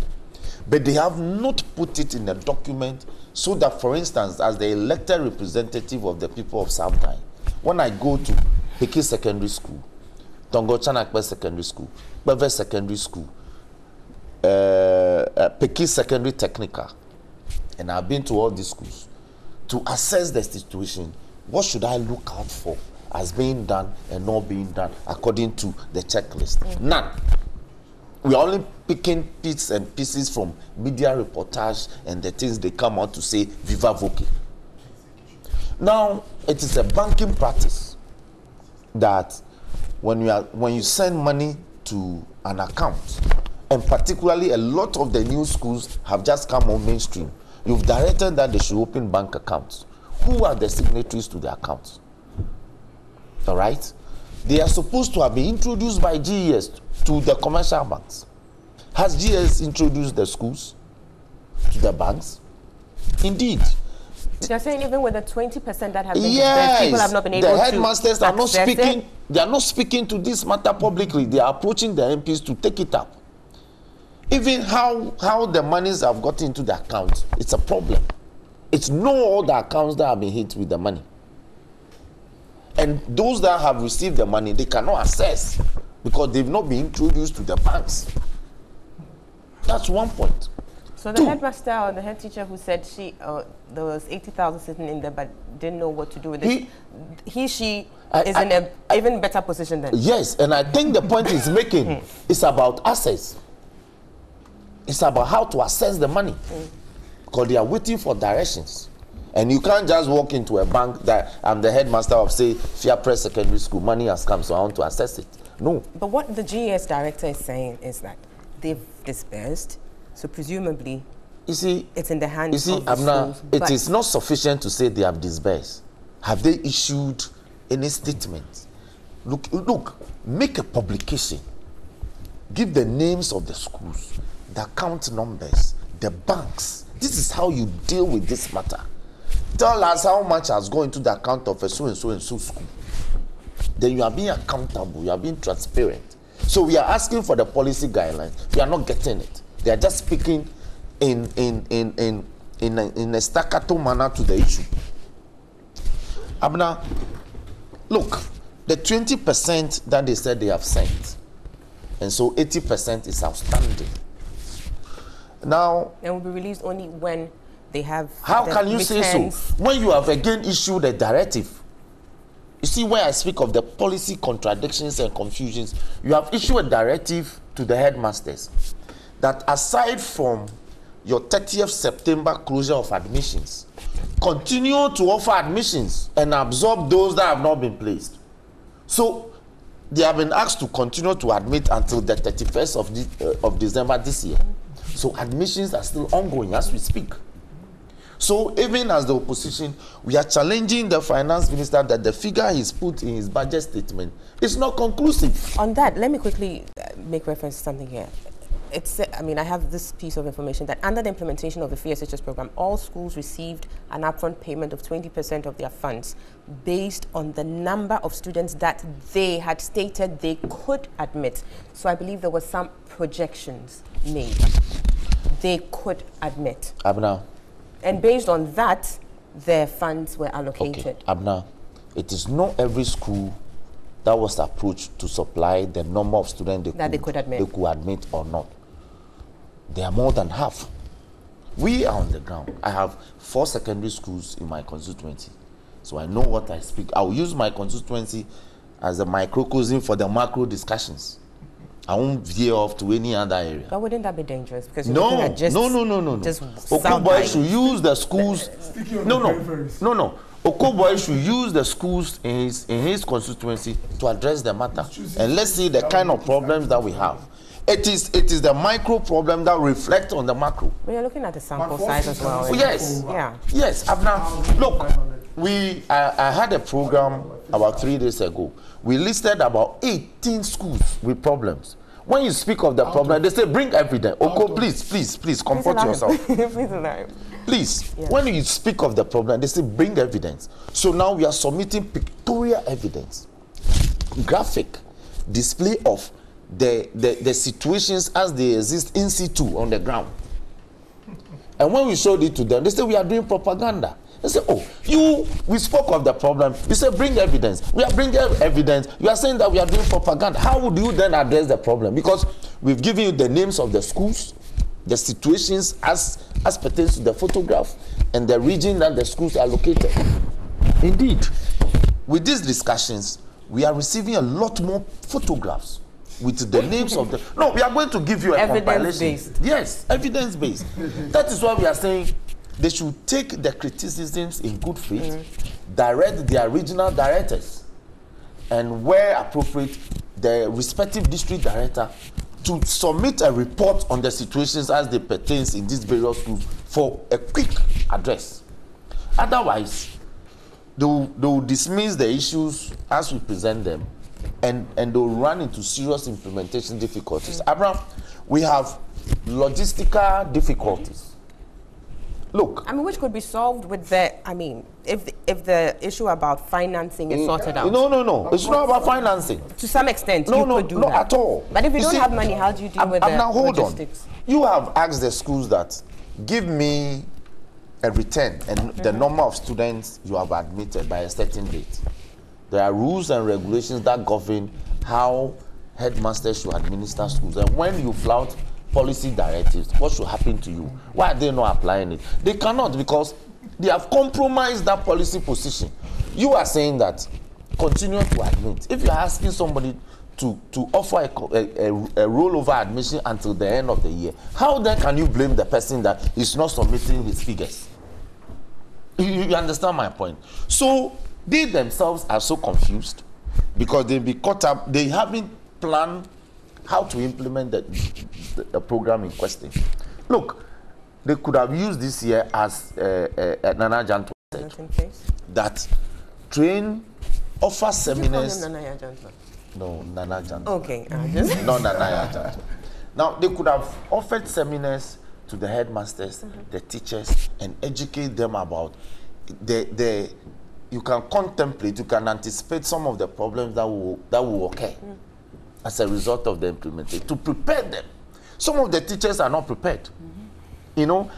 S5: But they have not put it in a document so that, for instance, as the elected representative of the people of Staurday, when I go to Peki Secondary School, Tongo Chanakwe Secondary School, Beve Secondary School, Peki Secondary Technical, and I've been to all these schools to assess the situation. What should I look out for as being done and not being done according to the checklist? None. We are only picking bits and pieces from media reportage and the things they come out to say viva voce. Now, it is a banking practice that when you send money to an account, and particularly a lot of the new schools have just come on mainstream, you've directed that they should open bank accounts. Who are the signatories to the accounts? All right? They are supposed to have been introduced by GES to the commercial banks. Has GES introduced the schools to the banks? Indeed.
S1: You're saying even with the 20% that have been
S5: yes,
S1: people have not been able
S5: the
S1: to
S5: headmasters are not speaking.
S1: it?
S5: They are not speaking to this matter publicly. They are approaching the MPs to take it up. Even how the monies have got into the accounts, it's a problem. It's not all the accounts that have been hit with the money. And those that have received the money, they cannot access because they've not been introduced to the banks. That's one point.
S1: So the headmaster or the head teacher who said there was 80,000 sitting in there but didn't know what to do with it, she is in an even better position than.
S5: Yes, and I think the point he's making is about access. It's about how to access the money. Because they are waiting for directions. And you can't just walk into a bank that I'm the headmaster of, say, Fair Press Secondary School, money has come, so I want to access it. No.
S1: But what the GES director is saying is that they've dispersed, so presumably it's in the hands of the schools.
S5: It is not sufficient to say they have dispersed. Have they issued any statement? Look, make a publication. Give the names of the schools, the account numbers, the banks. This is how you deal with this matter. Tell us how much has gone into the account of a so-and-so and so school. Then you are being accountable, you are being transparent. So we are asking for the policy guidelines. We are not getting it. They are just speaking in a staccato manner to the issue. Abna, look, the 20% that they said they have sent, and so 80% is outstanding. Now,
S1: and will be released only when they have.
S5: How can you say so when you have again issued a directive? You see, when I speak of the policy contradictions and confusions, you have issued a directive to the headmasters that aside from your 30th September closure of admissions, continue to offer admissions and absorb those that have not been placed. So they have been asked to continue to admit until the 31st of December this year. So admissions are still ongoing as we speak. So even as the opposition, we are challenging the finance minister that the figure he's put in his budget statement is not conclusive.
S1: On that, let me quickly make reference to something here. I have this piece of information that under the implementation of the free SHS program, all schools received an upfront payment of 20% of their funds based on the number of students that they had stated they could admit. So I believe there were some projections made. They could admit.
S5: Abna.
S1: And based on that, their funds were allocated.
S5: Okay. Abna, it is not every school that was approached to supply the number of students they could admit or not. They are more than half. We are on the ground. I have 4 secondary schools in my constituency, so I know what I speak. I will use my constituency as a microcosm for the macro discussions. I won't veer off to any other area.
S1: But wouldn't that be dangerous? Because
S5: No. Okoboy should use the schools. No. Okoboy should use the schools in his constituency to address the matter. And let's see the kind of problems that we have. It is the micro problem that reflects on the macro.
S1: But you're looking at the sample size as well.
S5: Yes.
S1: Yeah.
S5: Yes. Look, I had a program about 3 days ago. We listed about 18 schools with problems. When you speak of the problem, they say bring evidence. Oko, please, comfort yourself. Please, yes. When you speak of the problem, they say bring evidence. So now we are submitting pictorial evidence, graphic display of the situations as they exist in situ on the ground. And when we showed it to them, they say we are doing propaganda. They say, we spoke of the problem. You say bring evidence. We are bringing evidence. You are saying that we are doing propaganda. How would you then address the problem? Because we've given you the names of the schools, the situations as pertains to the photograph, and the region that the schools are located. Indeed, with these discussions, we are receiving a lot more photographs with the names of the... No, we are going to give you a compilation. Yes, evidence-based. That is why we are saying they should take the criticisms in good faith, direct their regional directors, and where appropriate, the respective district director to submit a report on the situations as they pertain in these various schools for a quick address. Otherwise, they will dismiss the issues as we present them, and they'll run into serious implementation difficulties. Abraham, we have logistical difficulties. Look,
S1: which could be solved with if the issue about financing is sorted out.
S5: No. It's not about financing.
S1: To some extent, you could do that.
S5: No, at all.
S1: But if you don't have money, how do you deal with the logistics?
S5: Hold on. You have asked the schools that give me a return and the number of students you have admitted by a certain date. There are rules and regulations that govern how headmasters should administer schools. And when you flout policy directives, what should happen to you? Why are they not applying it? They cannot, because they have compromised that policy position. You are saying that continue to admit. If you're asking somebody to offer a rollover admission until the end of the year, how then can you blame the person that is not submitting his figures? You understand my point? So they themselves are so confused because they'll be caught up. They haven't planned how to implement the program in question. Look, they could have used this year as Nana Janto said, that offer seminars.
S1: Nana Janto?
S5: No, Nana Janto.
S1: Okay.
S5: No, Nana Janto. Now, they could have offered seminars to the headmasters, the teachers, and educate them about you can contemplate, you can anticipate some of the problems that will occur as a result of the implementation, to prepare them. Some of the teachers are not prepared.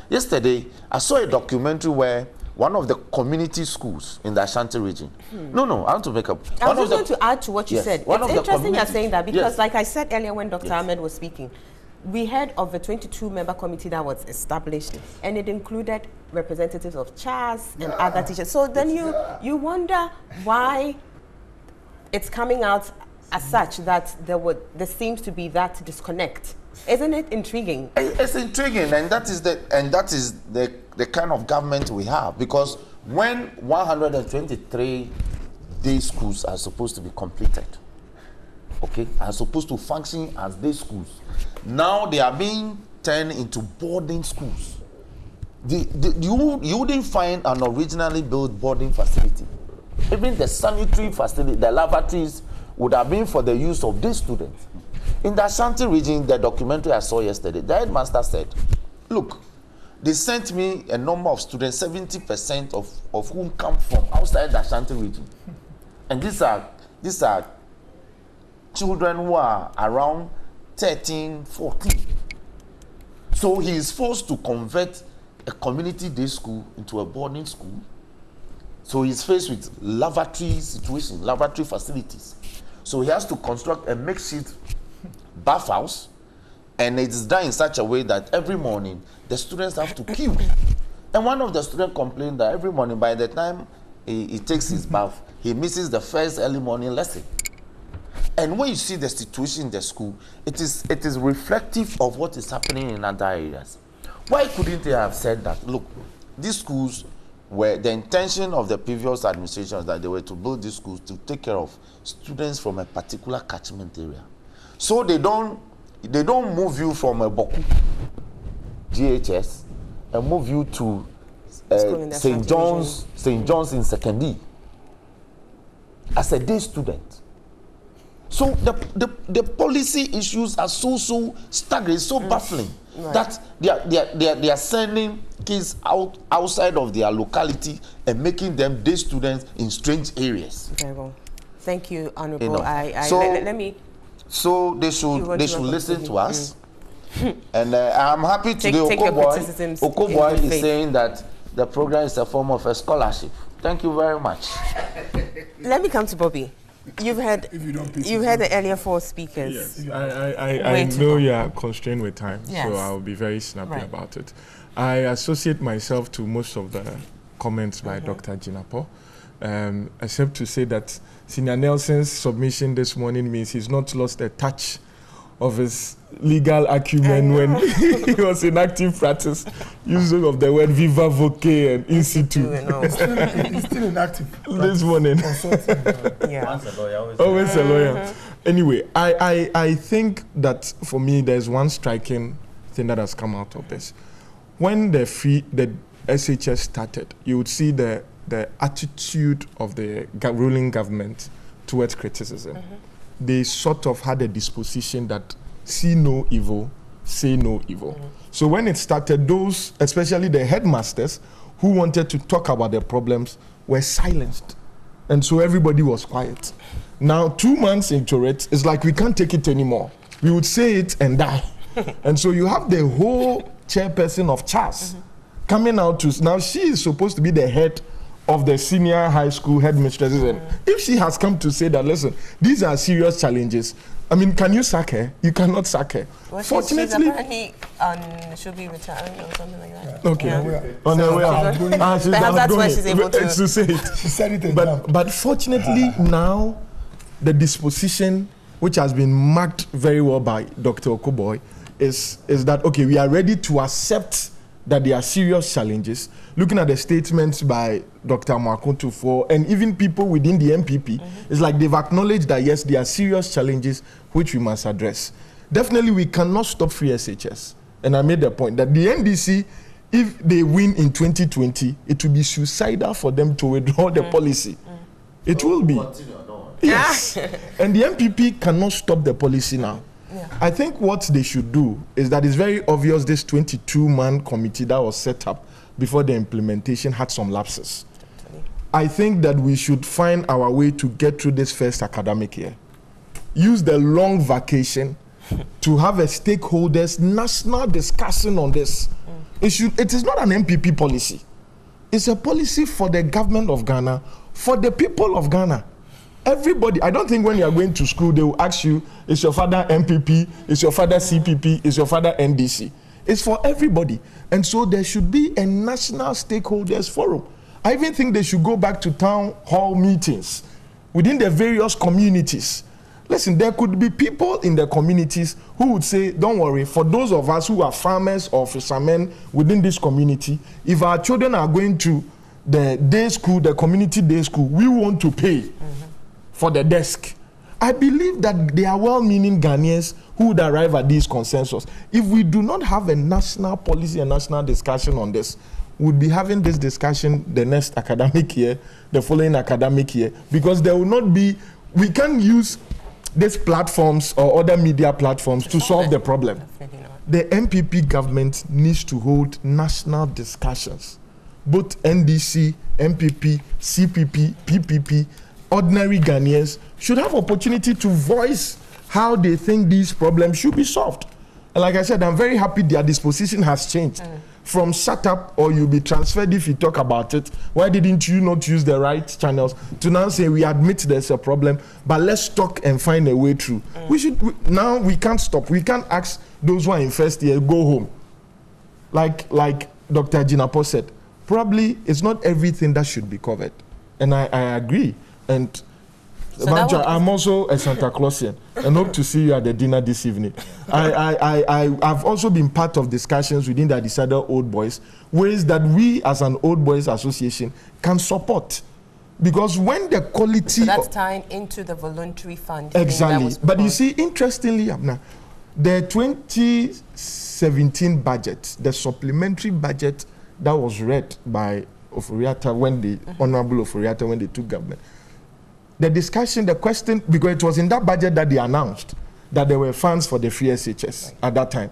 S5: Yesterday, I saw a documentary where one of the community schools in the Ashanti region. No, I want to make up.
S1: I was just going to add to what you said. It's interesting you're saying that because, like I said earlier when Dr. Ahmed was speaking, we heard of a 22-member committee that was established, and it included representatives of CHAS and other teachers. So then you wonder why it's coming out as such that there seems to be that disconnect. Isn't it intriguing?
S5: It's intriguing, and that is the kind of government we have, because when 123 day schools are supposed to be completed, are supposed to function as day schools, now they are being turned into boarding schools. You wouldn't find an originally built boarding facility. Even the sanitary facility, the lavatories, would have been for the use of these students. In the Ashanti region, the documentary I saw yesterday, the headmaster said, look, they sent me a number of students, 70% of whom come from outside the Ashanti region. And these are children who are around 13, 14. So he is forced to convert a community day school into a boarding school. So he's faced with lavatory situation, lavatory facilities. So he has to construct a makeshift bathhouse, and it is done in such a way that every morning the students have to queue. And one of the students complained that every morning, by the time he takes his bath, he misses the first early morning lesson. And when you see the situation in the school, it is reflective of what is happening in other areas. Why couldn't they have said that, look, these schools were, the intention of the previous administration that they were to build these schools to take care of students from a particular catchment area. So they don't move you from a Boku GHS and move you to St. John's in Sekondi as a day student. So the policy issues are so staggering, so baffling, right, that they are sending kids outside of their locality and making them day students in strange areas.
S1: Very well. Thank you, Honorable.
S5: Let me. So they should listen to us. And I'm happy today. Okoboy is saying that the program is a form of a scholarship. Thank you very much.
S1: Let me come to Bobby. You've heard the earlier four speakers.
S6: Yes, I know you are constrained with time, yes, so I'll be very snappy about it. I associate myself to most of the comments by Dr. Jinapo, except to say that Senior Nelson's submission this morning means he's not lost a touch of his legal acumen when he was in active practice, using of the word viva voce and in situ.
S3: He's still in active
S6: this morning.
S1: Yeah.
S6: Always a lawyer. Anyway, I think that for me there's one striking thing that has come out of this. When the SHS started, you would see the attitude of the ruling government towards criticism. They sort of had a disposition that see no evil, say no evil. So when it started, those, especially the headmasters who wanted to talk about their problems, were silenced. And so everybody was quiet. Now, 2 months into it, it's like we can't take it anymore. We would say it and die. And so you have the whole chairperson of CHAS coming out to, now she is supposed to be the head of the senior high school headmistresses. And if she has come to say that, listen, these are serious challenges, I mean, can you sack her? You cannot sack her.
S1: Well,
S6: fortunately,
S1: she's apparently she'll be retiring or something like that.
S6: Okay.
S1: Yeah.
S6: On her way out.
S1: Perhaps that's why she's able
S6: to say it.
S3: She said it.
S6: But fortunately now, the disposition, which has been marked very well by Dr. Okoboy, is that, okay, we are ready to accept that there are serious challenges. Looking at the statements by Dr. Mwakontufo and even people within the MPP, it's like they've acknowledged that, yes, there are serious challenges which we must address. Definitely, we cannot stop free SHS. And I made the point that the NDC, if they win in 2020, it will be suicidal for them to withdraw the policy. It will be. Yes. And the MPP cannot stop the policy now. Yeah. I think what they should do is that it's very obvious this 22-man committee that was set up before the implementation had some lapses. I think that we should find our way to get through this first academic year. Use the long vacation to have a stakeholders national discussion on this. It is not an MPP policy. It's a policy for the government of Ghana, for the people of Ghana. Everybody, I don't think when you are going to school, they will ask you, is your father MPP, is your father CPP, is your father NDC? It's for everybody. And so there should be a national stakeholders forum. I even think they should go back to town hall meetings within the various communities. Listen, there could be people in the communities who would say, don't worry, for those of us who are farmers or fishermen within this community, if our children are going to the day school, the community day school, we want to pay for the desk. I believe that they are well-meaning Ghanaians who would arrive at this consensus. If we do not have a national policy and national discussion on this, we'll be having this discussion the next academic year, the following academic year, because there will not be, we can't use these platforms or other media platforms to solve the problem. The MPP government needs to hold national discussions. Both NDC, MPP, CPP, PPP, ordinary Ghanaians should have opportunity to voice how they think these problems should be solved. And like I said, I'm very happy their disposition has changed. From shut up or you'll be transferred if you talk about it. Why didn't you not use the right channels to now say we admit there's a problem, but let's talk and find a way through. Now we can't stop. We can't ask those who are in first year, go home. Like Dr. Jinapo said, probably it's not everything that should be covered. And I agree. And so I'm also a Santa Clausian and hope to see you at the dinner this evening. I've also been part of discussions within the Decided Old Boys, ways that we as an Old Boys Association can support. Because when the quality... So
S1: that's tying into the voluntary fund.
S6: Exactly. But you see, interestingly, Abna, the 2017 budget, the supplementary budget that was read by Oforiatta when the Honorable Oforiatta when they took government, the discussion, the question, because it was in that budget that they announced that there were funds for the free SHS at that time.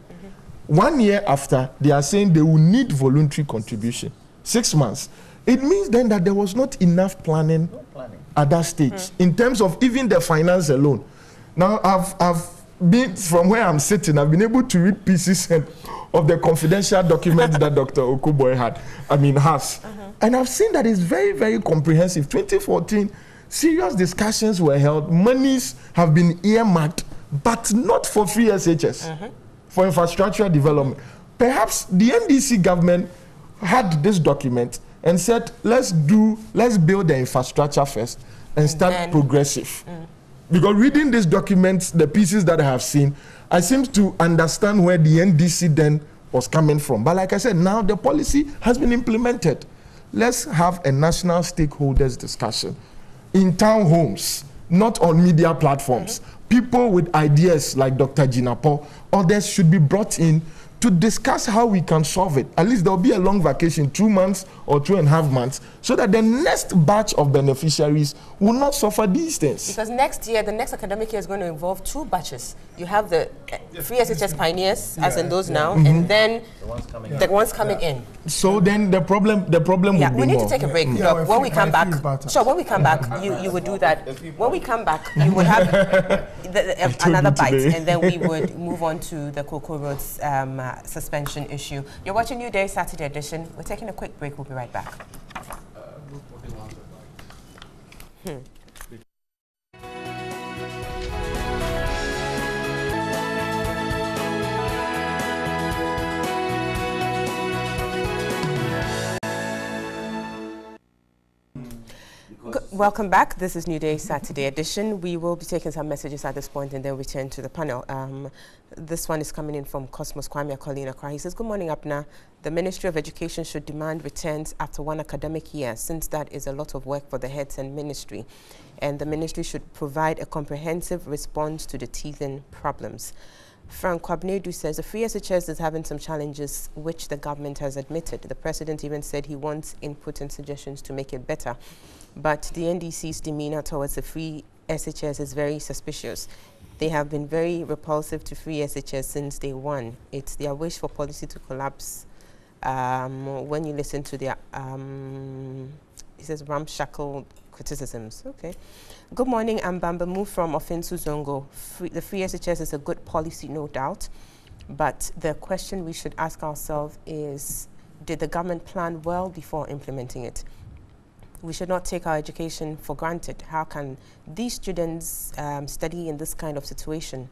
S6: 1 year after, they are saying they will need voluntary contribution. 6 months. It means then that there was not enough planning at that stage in terms of even the finance alone. Now, I've been, from where I'm sitting, I've been able to read pieces of the confidential documents that Dr. Okuboy has. And I've seen that it's very, very comprehensive. 2014, serious discussions were held. Monies have been earmarked, but not for free SHS, for infrastructure development. Perhaps the NDC government had this document and said, let's build the infrastructure first and start progressive. Because reading these documents, the pieces that I have seen, I seem to understand where the NDC then was coming from. But like I said, now the policy has been implemented. Let's have a national stakeholders discussion in town homes, not on media platforms. People with ideas like Dr. Jinapo, others should be brought in to discuss how we can solve it. At least there'll be a long vacation, 2 months or 2.5 months, so that the next batch of beneficiaries will not suffer these things.
S1: Because next year, the next academic year is going to involve 2 batches. You have the free SHS pioneers, as in those now, and then the ones coming in.
S6: So then the problem would be
S1: we need
S6: more.
S1: to take a break. When we come back, when we come back, you would do that. When we come back, you would have another bite, and then we would move on to the Cocoa Roads suspension issue. You're watching NewDay Saturday Edition. We're taking a quick break. We'll be right back. Welcome back. This is NewDay Saturday Edition. We will be taking some messages at this point and then return to the panel. This one is coming in from Cosmos Kwame Akolina Kra. He says, good morning, Abna. The Ministry of Education should demand returns after 1 academic year, since that is a lot of work for the heads and ministry. And the ministry should provide a comprehensive response to the teething problems. Frank Kwabnedu says the free SHS is having some challenges which the government has admitted. The president even said he wants input and suggestions to make it better. But the NDC's demeanor towards the free SHS is very suspicious. They have been very repulsive to free SHS since day one. It's their wish for policy to collapse. When you listen to their, he says, ramshackle criticisms. Okay. Good morning, I'm Bambamu from Offensu Zongo. The free SHS is a good policy, no doubt. But the question we should ask ourselves is, did the government plan well before implementing it? We should not take our education for granted. How can these students study in this kind of situation?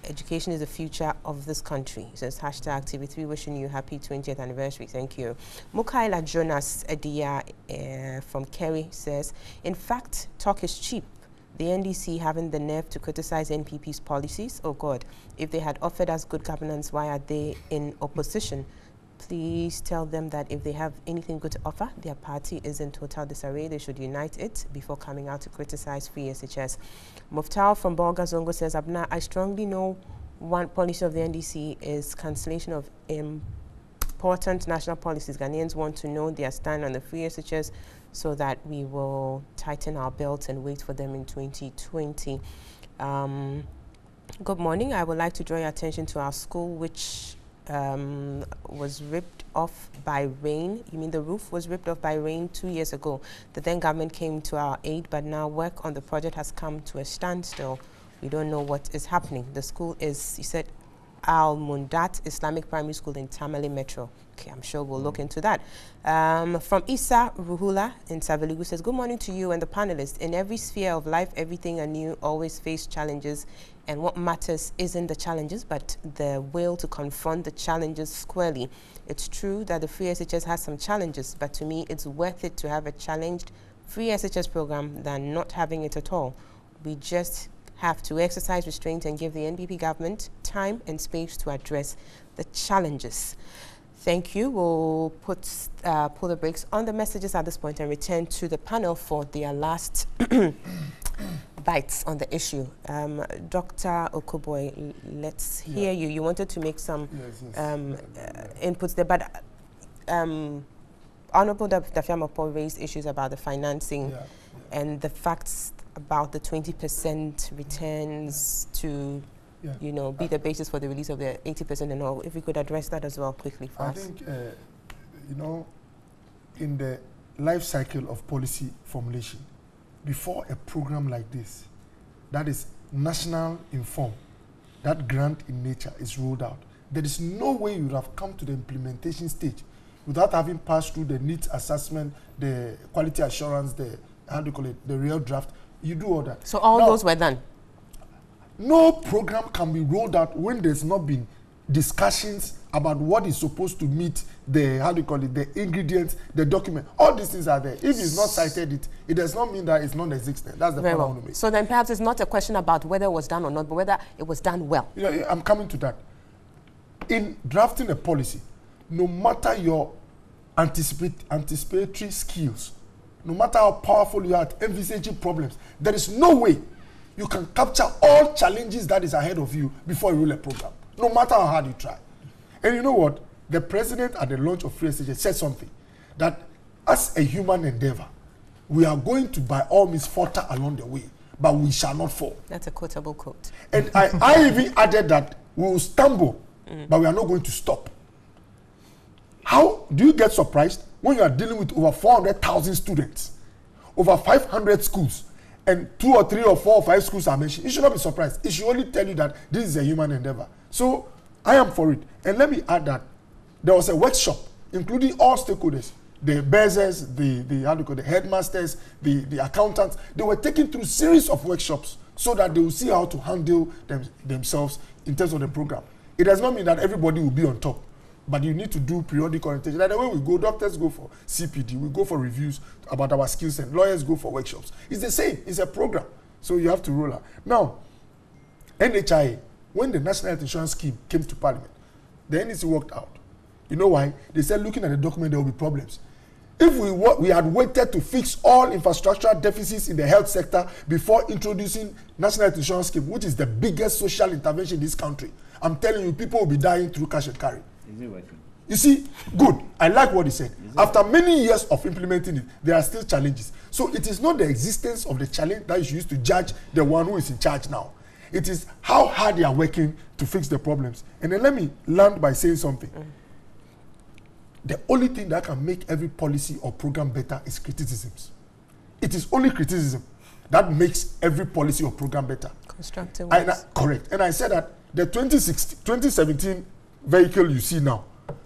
S1: Education is the future of this country. It says hashtag TV3 wishing you happy 20th anniversary. Thank you. Mukaila Jonas Edia from Kerry says, in fact, talk is cheap. The NDC having the nerve to criticize NPP's policies? Oh God, if they had offered us good governance, why are they in opposition Please tell them that if they have anything good to offer, their party is in total disarray. They should unite it before coming out to criticize free SHS. Muftal from Bolga Zongo says, Abna, I strongly know one policy of the NDC is cancellation of important national policies. Ghanaians want to know their stand on the free SHS so that we will tighten our belts and wait for them in 2020. Good morning. I would like to draw your attention to our school, which was ripped off by rain. You mean the roof was ripped off by rain 2 years ago? The then government came to our aid, but now work on the project has come to a standstill. We don't know what is happening. The school is, you said, Al Mundat Islamic Primary School in Tamale Metro. Okay, I'm sure we'll look into that. From Isa Ruhula in Savaligu says, good morning to you and the panelists. In every sphere of life, everything anew always face challenges. And what matters isn't the challenges, but the will to confront the challenges squarely. It's true that the free SHS has some challenges, but to me, it's worth it to have a challenged free SHS program than not having it at all. We just have to exercise restraint and give the NPP government time and space to address the challenges. Thank you. We'll pull the brakes on the messages at this point and return to the panel for their last bites on the issue. Dr. Okuboy, let's hear you. You wanted to make some inputs there, but Honorable Dafiamopo raised issues about the financing and the facts about the 20% returns to, you know, be the basis for the release of the 80% and all. If we could address that as well quickly for us.
S3: I think, you know, in the life cycle of policy formulation, before a program like this, that is national informed, that grant in nature is rolled out, there is no way you would have come to the implementation stage without having passed through the needs assessment, the quality assurance, the, how do you call it, the real draft. You do all that.
S1: So all those were done?
S3: No program can be rolled out when there's not been discussions about what is supposed to meet the, how do you call it, the ingredients, the document. All these things are there. If it's not cited, it does not mean that it's non-existent. That's the point I want to make.
S1: So then perhaps it's not a question about whether it was done or not, but whether it was done well.
S3: Yeah, I'm coming to that. In drafting a policy, no matter your anticipatory skills, no matter how powerful you are at envisaging problems, there is no way you can capture all challenges that is ahead of you before you roll a program, no matter how hard you try. And you know what? The president at the launch of Free SHS said something, that as a human endeavor, we are going to by all means falter along the way, but we shall not fall.
S1: That's a quotable quote.
S3: And I even added that we will stumble, but we are not going to stop. How do you get surprised when you are dealing with over 400,000 students, over 500 schools, and 2 or 3 or 4 or 5 schools are mentioned? You should not be surprised. It should only tell you that this is a human endeavor. So I am for it. And let me add that there was a workshop, including all stakeholders, the bearers, the headmasters, the accountants. They were taken through a series of workshops so that they will see how to handle themselves in terms of the program. It does not mean that everybody will be on top, but you need to do periodic orientation. Like the way we go, doctors go for CPD, we go for reviews about our skills, and lawyers go for workshops. It's the same. It's a program. So you have to roll out. Now, NHIA, when the National Health Insurance Scheme came to Parliament, the NDC worked out. You know why? They said, looking at the document, there will be problems. If we had waited to fix all infrastructural deficits in the health sector before introducing National Health Insurance Scheme, which is the biggest social intervention in this country, I'm telling you, people will be dying through cash and carry.
S7: Is it working?
S3: You see, good. I like what he said. After many years of implementing it, there are still challenges. So it is not the existence of the challenge that you should use to judge the one who is in charge now. It is how hard they are working to fix the problems. And then let me land by saying something. The only thing that can make every policy or program better is criticisms. It is only criticism that makes every policy or program better.
S1: Constructive.
S3: Correct. And I said that the 2017 vehicle you see now,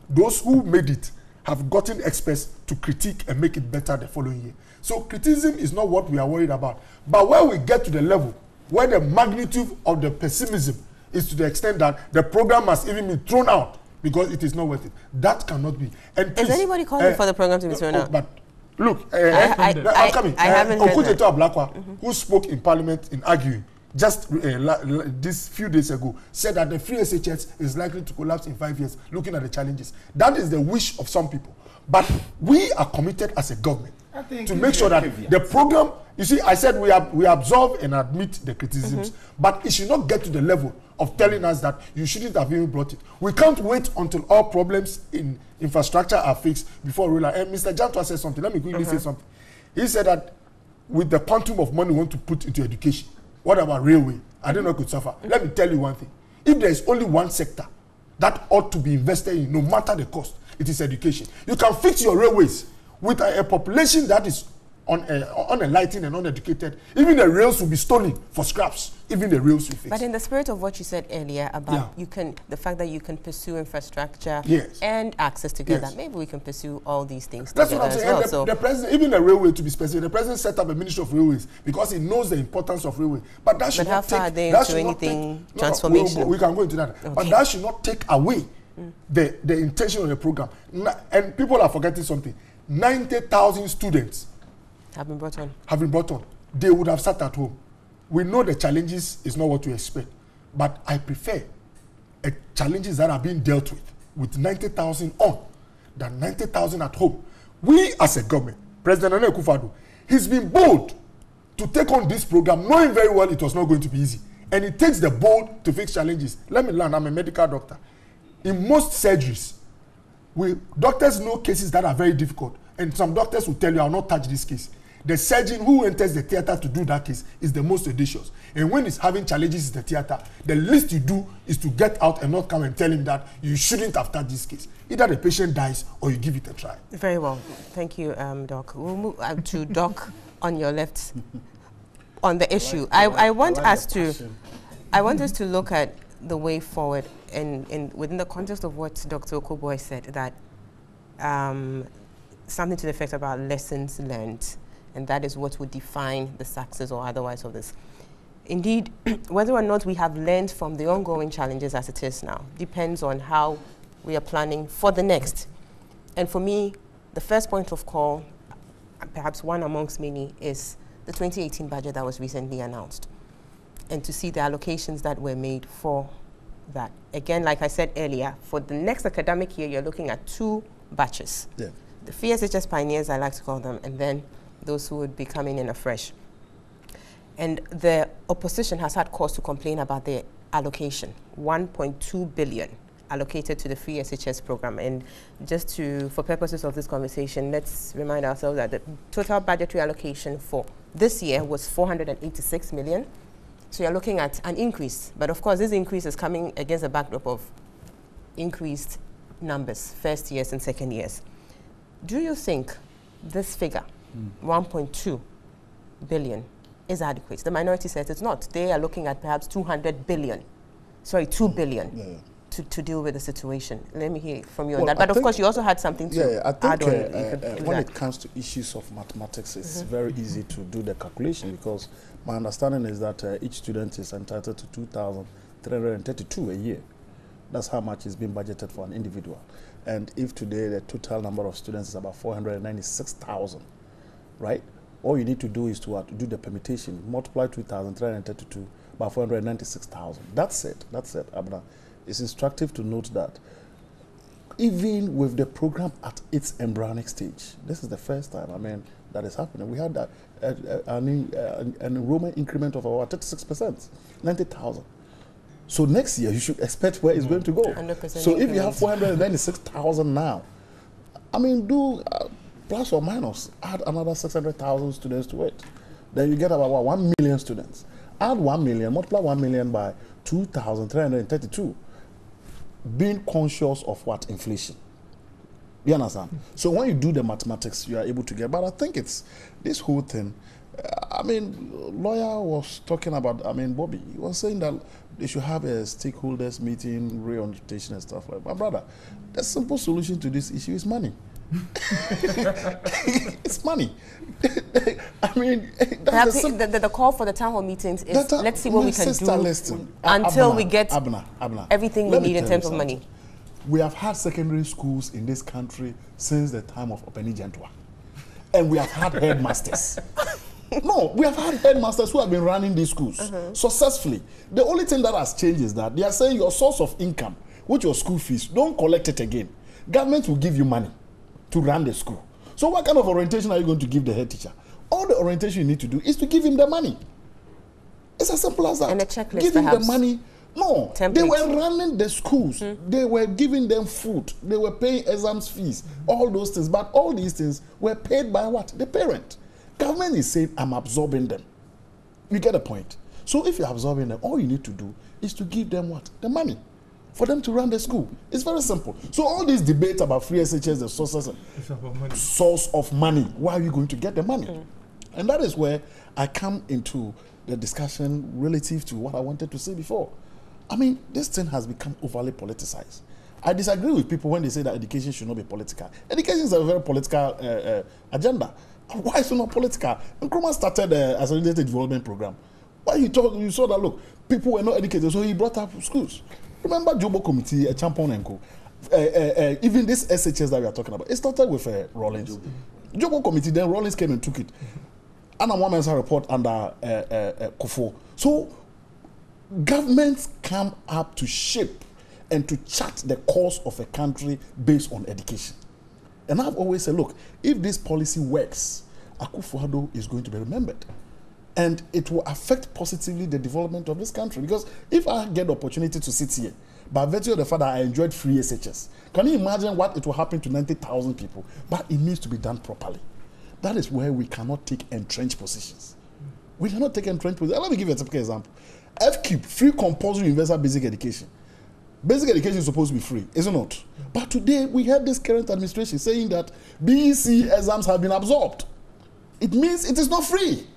S3: those who made it have gotten experts to critique and make it better the following year. So criticism is not what we are worried about. But when we get to the level where the magnitude of the pessimism is to the extent that the program must even be thrown out because it is not worth it, that cannot be. And please,
S1: is anybody calling for the program to be thrown out?
S3: But look,
S1: I'm coming. I haven't heard that.
S3: Blakwa, who spoke in Parliament in arguing, just this few days ago, said that the free SHS is likely to collapse in 5 years, looking at the challenges. That is the wish of some people. But we are committed as a government to make sure that the program, you see, I said we absorb and admit the criticisms, but it should not get to the level of telling us that you shouldn't have even brought it. We can't wait until all problems in infrastructure are fixed before we like. And Mr. Jantua said something. Let me quickly say something. He said that with the quantum of money we want to put into education, what about railway? I don't know if it could suffer. Let me tell you one thing. If there is only one sector that ought to be invested in, no matter the cost, it is education. You can fix your railways with a population that is unenlightened and uneducated. Even the rails will be stolen for scraps. Even the rails will fix.
S1: But in the spirit of what you said earlier about the fact that you can pursue infrastructure and access together, maybe we can pursue all these things
S3: That's
S1: together
S3: what I'm
S1: as
S3: saying.
S1: well.
S3: The president, even the railway to be specific, the president set up a ministry of railways because he knows the importance of railway. But that should
S1: how
S3: not
S1: far are
S3: take,
S1: they
S3: that
S1: into
S3: should not
S1: anything
S3: take,
S1: transformational?
S3: We can go into that. Okay. But that should not take away the intention of the program. And people are forgetting something. 90,000 students
S1: have been brought on.
S3: They would have sat at home. We know the challenges is not what we expect, but I prefer challenges that are being dealt with 90,000 on than 90,000 at home. We as a government, President Nana Akufo-Addo, he's been bold to take on this program, knowing very well it was not going to be easy. And it takes the bold to fix challenges. Let me learn, I'm a medical doctor. In most surgeries, doctors know cases that are very difficult, and some doctors will tell you, I'll not touch this case. The surgeon who enters the theater to do that case is the most audacious. And when he's having challenges in the theater, the least you do is to get out and not come and tell him that you shouldn't have touched this case. Either the patient dies or you give it a try.
S1: Very well. Thank you, Doc. We'll move to Doc on your left on the issue. I want us to look at the way forward and within the context of what Dr. Okoboy said, that something to the effect about lessons learned, and that is what would define the success or otherwise of this. Indeed, whether or not we have learned from the ongoing challenges as it is now depends on how we are planning for the next. And for me, the first point of call, perhaps one amongst many, is the 2018 budget that was recently announced, and to see the allocations that were made for that. Again, like I said earlier, for the next academic year, you're looking at 2 batches.
S2: Yeah.
S1: The free SHS pioneers, I like to call them, and then those who would be coming in afresh. And the opposition has had cause to complain about the allocation, 1.2 billion allocated to the free SHS program. And just for purposes of this conversation, let's remind ourselves that the total budgetary allocation for this year was 486 million. So you're looking at an increase. But of course, this increase is coming against a backdrop of increased numbers, first years and second years. Do you think this figure, 1.2 billion, is adequate? The minority says it's not. They are looking at perhaps 2 billion to deal with the situation. Let me hear from you on that. But of course, you also had something to add on.
S2: When it comes to issues of mathematics, it's very easy to do the calculation, because my understanding is that each student is entitled to 2,332 a year. That's how much is being budgeted for an individual. And if today the total number of students is about 496,000, right? All you need to do is to do the permutation, multiply 2,332 by 496,000. That's it, Abna. It's instructive to note that even with the program at its embryonic stage, this is the first time, that is happening. We had that an enrollment increment of about 36%, 90,000. So next year, you should expect where it's going to go. So if you have 496,000 now, do plus or minus, add another 600,000 students to it. Then you get about 1 million students. Add 1 million, multiply 1 million by 2,332. Being conscious of what? Inflation. You understand? So when you do the mathematics, you are able to get, but I think it's this whole thing. Lawyer was talking about, Bobby, he was saying that they should have a stakeholders meeting, reorientation and stuff like that. My brother, the simple solution to this issue is money. It's money.
S1: The call for the town hall meetings is let's see what we can do until we get everything we need in terms of money.
S2: We have had secondary schools in this country since the time of Openi Gentwa. And we have had headmasters. No, we have had headmasters who have been running these schools successfully. The only thing that has changed is that they are saying your source of income, which your school fees, don't collect it again. Government will give you money to run the school. So what kind of orientation are you going to give the head teacher? All the orientation you need to do is to give him the money. It's as simple as that.
S1: And a checklist,
S2: give him the
S1: perhaps.
S2: money. No,
S1: Template.
S2: they were running the schools. They were giving them food. They were paying exams fees. All those things. But all these things were paid by what? The parent. Government is saying, I'm absorbing them. You get the point? So if you're absorbing them, all you need to do is to give them what? The money. For them to run the school. It's very simple. So all these debates about free SHS, the source of money, where are you going to get the money? And that is where I come into the discussion relative to what I wanted to say before. I mean, this thing has become overly politicized. I disagree with people when they say that education should not be political. Education is a very political agenda. Why is it not political? Nkrumah started the Accelerated Development Program. Why you saw that, look, people were not educated, so he brought up schools. Remember Jobo Committee, Champon and Co. Even this SHS that we are talking about, it started with Rollins. Jobo Committee, then Rollins came and took it. And a woman's report under Kufo. So governments come up to shape and to chart the course of a country based on education. And I've always said, look, if this policy works, Akufo-Addo is going to be remembered. And it will affect positively the development of this country. Because if I get the opportunity to sit here, by virtue of the fact that I enjoyed free SHS, can you imagine what it will happen to 90,000 people? But it needs to be done properly. That is where we cannot take entrenched positions. We cannot take entrenched positions. Let me give you a typical example. FCUB, free compulsory universal basic education. Basic education is supposed to be free, is it not? But today we have this current administration saying that BEC exams have been absorbed. It means it is not free.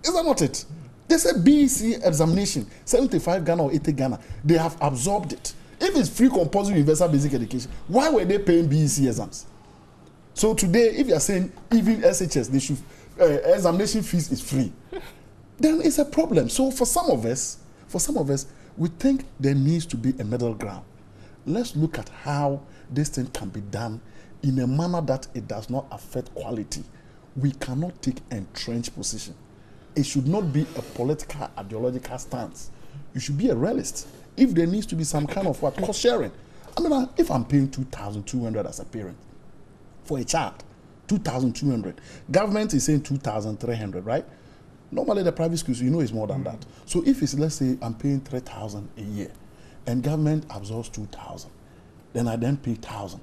S2: Is that not it? They said BEC examination, 75 Ghana or 80 Ghana, they have absorbed it. If it's free compulsory universal basic education, why were they paying BEC exams? So today, if you are saying even SHS, they should examination fees is free, then it's a problem. So for some of us, we think there needs to be a middle ground. Let's look at how this thing can be done in a manner that it does not affect quality. We cannot take entrenched position. It should not be a political, ideological stance. You should be a realist. If there needs to be some kind of cost sharing. I mean, if I'm paying 2,200 as a parent for a child, 2,200. Government is saying 2,300, right? Normally the private schools, it's more than that. So if it's, let's say, I'm paying 3,000 a year, and government absorbs 2,000, then I then pay 1,000.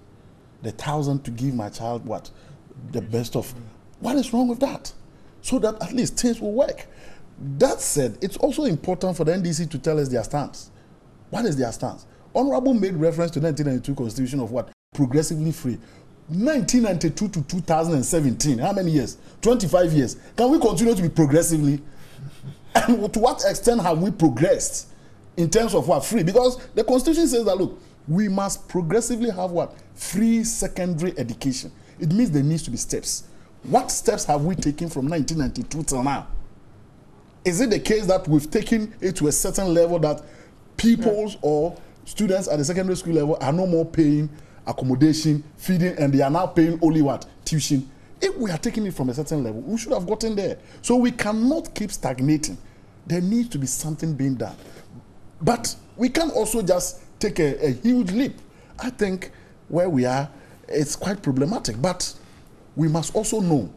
S2: The 1,000 to give my child what? The best of. What is wrong with that? So that at least things will work. That said, it's also important for the NDC to tell us their stance. What is their stance? Honorable made reference to 1992 Constitution of what? Progressively free. 1992 to 2017, how many years? 25 years. Can we continue to be progressively? And to what extent have we progressed in terms of what? Free. Because the Constitution says that, look, we must progressively have what? Free secondary education. It means there needs to be steps. What steps have we taken from 1992 till now? Is it the case that we've taken it to a certain level that pupils or students at the secondary school level are no more paying accommodation, feeding, and they are now paying only what? Tuition. If we are taking it from a certain level, we should have gotten there. So we cannot keep stagnating. There needs to be something being done. But we can also just take a huge leap. I think where we are, it's quite problematic. But we must also know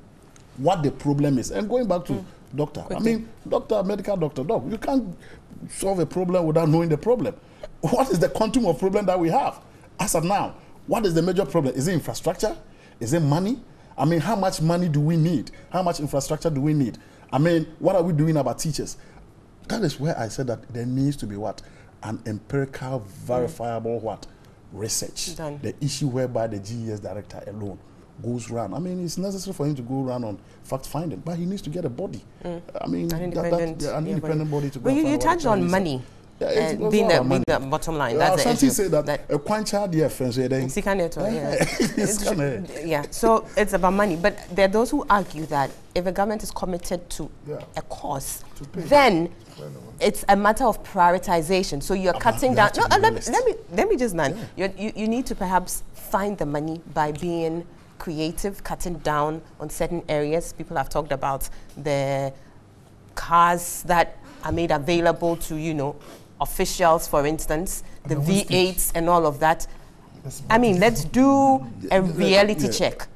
S2: what the problem is. And going back to doctor, medical doctor, you can't solve a problem without knowing the problem. What is the quantum of problem that we have? As of now, what is the major problem? Is it infrastructure? Is it money? I mean, how much money do we need? How much infrastructure do we need? I mean, what are we doing about teachers? That is where I said that there needs to be what? An empirical, verifiable what? Research.
S1: Done.
S2: The issue whereby the GES director alone goes around. I mean, it's necessary for him to go around on fact-finding, but he needs to get a body. I mean,
S1: an independent
S2: body to go.
S1: But you touched on money. Being the bottom line. That's the issue.
S2: Say that a quancha difference.
S1: Yeah. So it's about money. But there are those who argue that if a government is committed to a cause, then it's a matter of prioritization. So you're cutting down. No, let me just, man. You need to perhaps find the money by being creative, cutting down on certain areas. People have talked about the cars that are made available to, you know, officials, for instance, the V8s and all of that. I mean, let's do a reality check.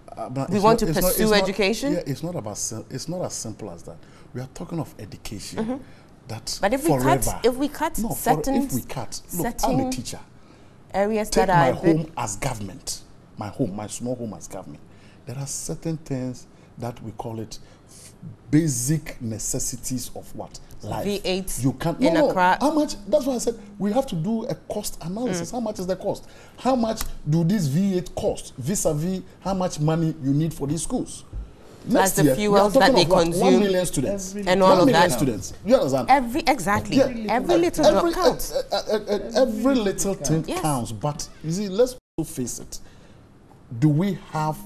S1: We want to pursue education.
S2: Yeah, it's not as simple as that. We are talking of education. That
S1: but if we cut certain
S2: look, I'm a teacher.
S1: Areas
S2: Take
S1: that
S2: my
S1: are
S2: home as government, my small home as government. There are certain things that we call it basic necessities of what? Life.
S1: V8
S2: you can't
S1: in Accra.
S2: How much? That's why I said we have to do a cost analysis. How much is the cost? How much do these V8 cost vis-a-vis how much money you need for these schools?
S1: That's the fuels that they consume.
S2: 1 million students
S1: and all of that.
S2: Students. You understand?
S1: Every little drop counts.
S2: Every little thing counts. But you see, let's face it. Do we have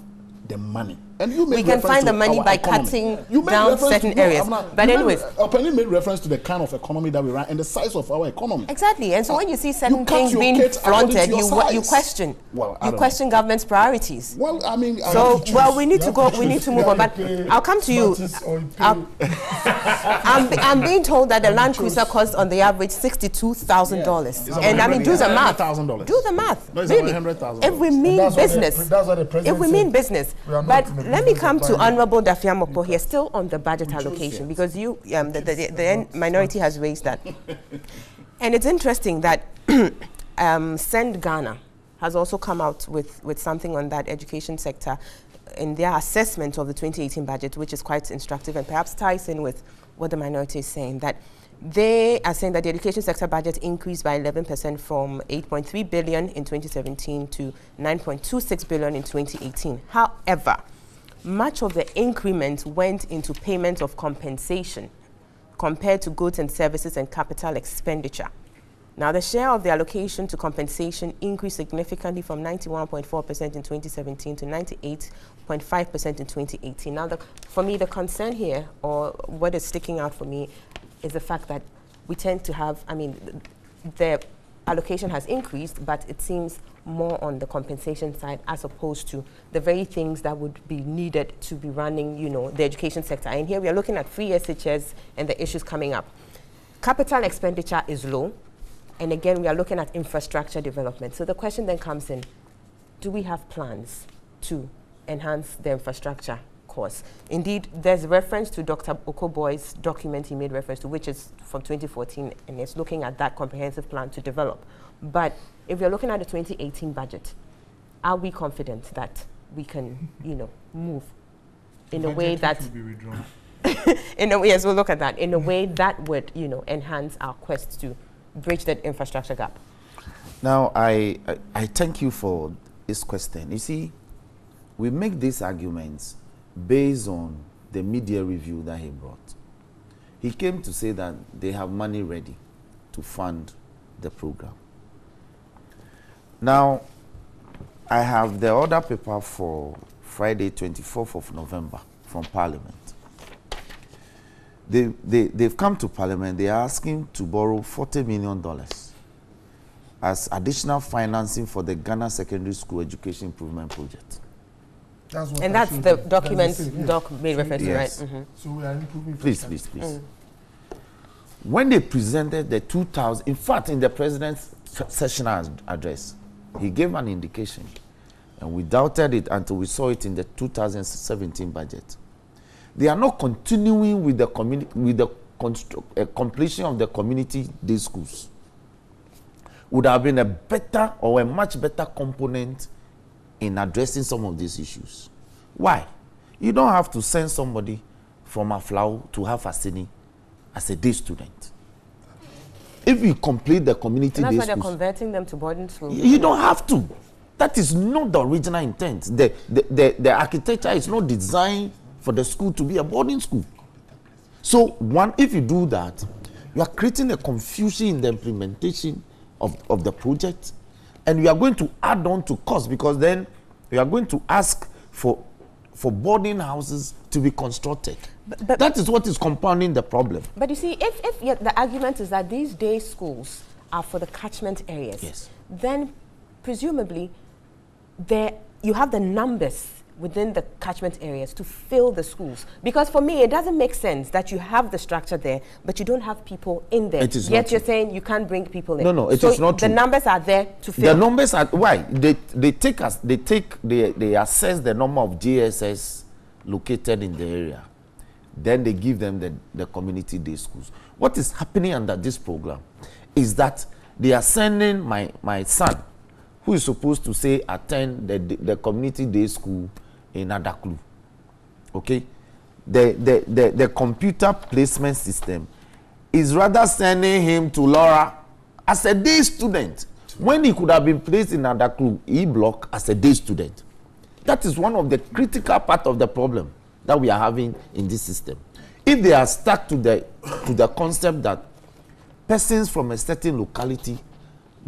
S2: the money? And
S1: we can find the money by cutting down certain areas. But anyways,
S2: Penny made reference to the kind of economy that we run and the size of our economy.
S1: Exactly. And so when you see certain things being flaunted, you question. You question government's priorities.
S2: Well, I mean,
S1: we need to go. We need to move on. But I'll come to you. I'm being told that the Land Cruiser costs on the average $62,000. And I mean, do the math. Do the math. Really. If we mean business, but let me come to Honorable Dafiamopo here, still on the budget allocation, because the minority has raised that. And it's interesting that Send Ghana has also come out with something on that education sector in their assessment of the 2018 budget, which is quite instructive and perhaps ties in with what the minority is saying, that they are saying that the education sector budget increased by 11% from 8.3 billion in 2017 to 9.26 billion in 2018. However, much of the increment went into payment of compensation compared to goods and services and capital expenditure. Now, the share of the allocation to compensation increased significantly from 91.4% in 2017 to 98.5% in 2018. Now, for me, the concern here, or what is sticking out for me, is the fact that we tend to have, I mean, the allocation has increased, but it seems more on the compensation side as opposed to the very things that would be needed to be running, you know, the education sector. And here we are looking at free SHS and the issues coming up. Capital expenditure is low. And again, we are looking at infrastructure development. So the question then comes in, do we have plans to enhance the infrastructure course? Indeed, there's reference to Dr. Okoboy's document he made reference to, which is from 2014, and it's looking at that comprehensive plan to develop. But if you're looking at the 2018 budget, are we confident that we can, you know, move in a way that in a way, yes, we'll look at that, in a way that would, you know, enhance our quest to bridge that infrastructure gap?
S5: Now, I thank you for this question. You see, we make these arguments based on the media review that he brought. He came to say that they have money ready to fund the program. Now, I have the order paper for Friday, 24th of November from Parliament. They've come to Parliament, they're asking to borrow $40 million as additional financing for the Ghana Secondary School Education Improvement Project.
S1: That's the document Doc made reference to, right?
S3: Mm-hmm. So we are improving.
S5: Please. When they presented the 2000, in fact, in the president's sessional address, he gave an indication, and we doubted it until we saw it in the 2017 budget. They are not continuing with the completion of the community day schools. Would have been a better or a much better component in addressing some of these issues. Why? You don't have to send somebody from Aflau to have Asini as a day student. If you complete the community day schools,
S1: that's why they're converting them to boarding schools.
S5: You don't have to. That is not the original intent. The architecture is not designed for the school to be a boarding school. So, if you do that, you are creating a confusion in the implementation of the project, and you are going to add on to cost, because then you are going to ask for boarding houses to be constructed. But that is what is compounding the problem.
S1: But you see, if the argument is that these day schools are for the catchment areas,
S5: yes,
S1: then presumably you have the numbers within the catchment areas to fill the schools? Because for me, it doesn't make sense that you have the structure there, but you don't have people in there.
S5: It is
S1: Yet
S5: not
S1: you're
S5: true.
S1: saying you can't bring people in.
S5: No, it
S1: so
S5: is not
S1: the
S5: true.
S1: numbers are there to fill.
S5: The numbers are why they assess the number of JSS located in the area. Then they give them the community day schools. What is happening under this program is that they are sending my son, who is supposed to say attend the community day school in Adaklu. Okay, the computer placement system is rather sending him to Laura as a day student when he could have been placed in Adaklu E block as a day student. That is one of the critical part of the problem that we are having in this system. If they are stuck to the concept that persons from a certain locality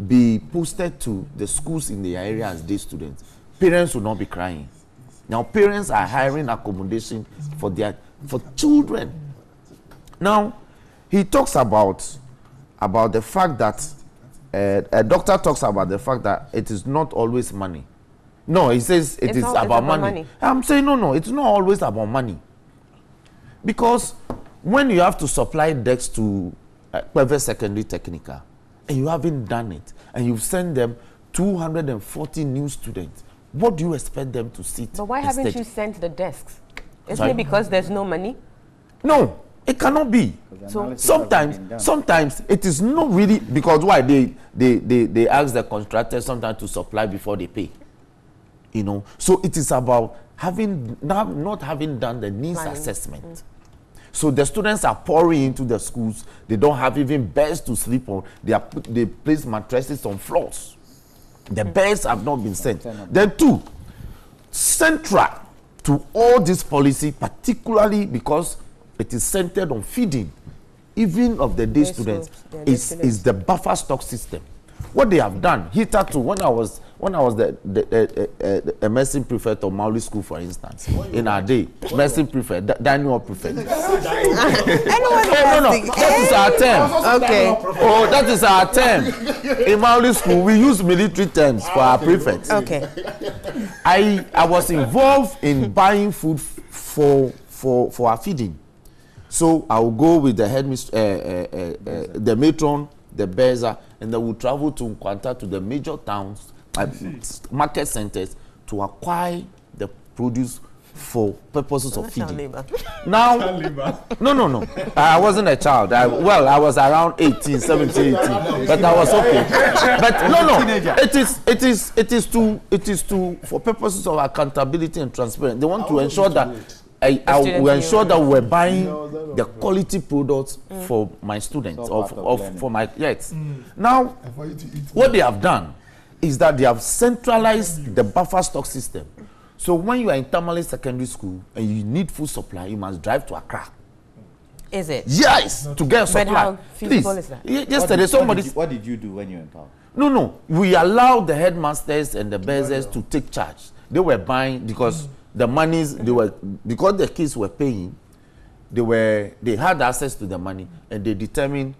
S5: be posted to the schools in the area as day students, parents will not be crying. Now parents are hiring accommodation for children. Now he talks about the fact that a doctor talks about the fact that it is not always money. No, he says it's about money. I'm saying no, it's not always about money. Because when you have to supply decks to private secondary technical, and you haven't done it, and you've sent them 240 new students, what do you expect them to sit?
S1: But why haven't you sent the desks? Isn't
S5: Sorry?
S1: it because there's no money?
S5: No, it cannot be.
S1: So
S5: Sometimes it is not really because why they ask the contractor sometimes to supply before they pay. You know, so it is about not having done the needs assessment. So the students are pouring into the schools. They don't have even beds to sleep on. They place mattresses on floors. The beds have not been sent. Then two, central to all this policy, particularly because it is centered on feeding, even of the day students, is the buffer stock system. What they have done, hitherto, when I was the medicine prefect of Mauli School, for instance, in our day, medicine prefect, Daniel prefect. No, that is our term.
S1: Okay.
S5: Oh, that is our term. In Mauli School, we use military terms for our prefects.
S1: Okay.
S5: I was involved in buying food for our feeding. So I will go with the headmistress, the matron, the Beza, and they will travel to Nkwanta, to the major towns, market centers, to acquire the produce for purposes of feeding. Now, no. I wasn't a child. I was around 18, 17, 18, but I was okay. But no, it is to for purposes of accountability and transparency. They want to ensure that I will ensure that we're buying the quality products for my students for my Now, what they have done is that they have centralized the buffer stock system. So when you are in Tamale Secondary School and you need food supply, you must drive to Accra.
S1: Is it?
S5: Yes, to get supply.
S1: But how feasible is that?
S5: Yesterday,
S7: What did you do when you were in power?
S5: No. We allowed the headmasters and the bezers to take charge. They were buying because the monies because the kids were paying. They had access to the money and they determined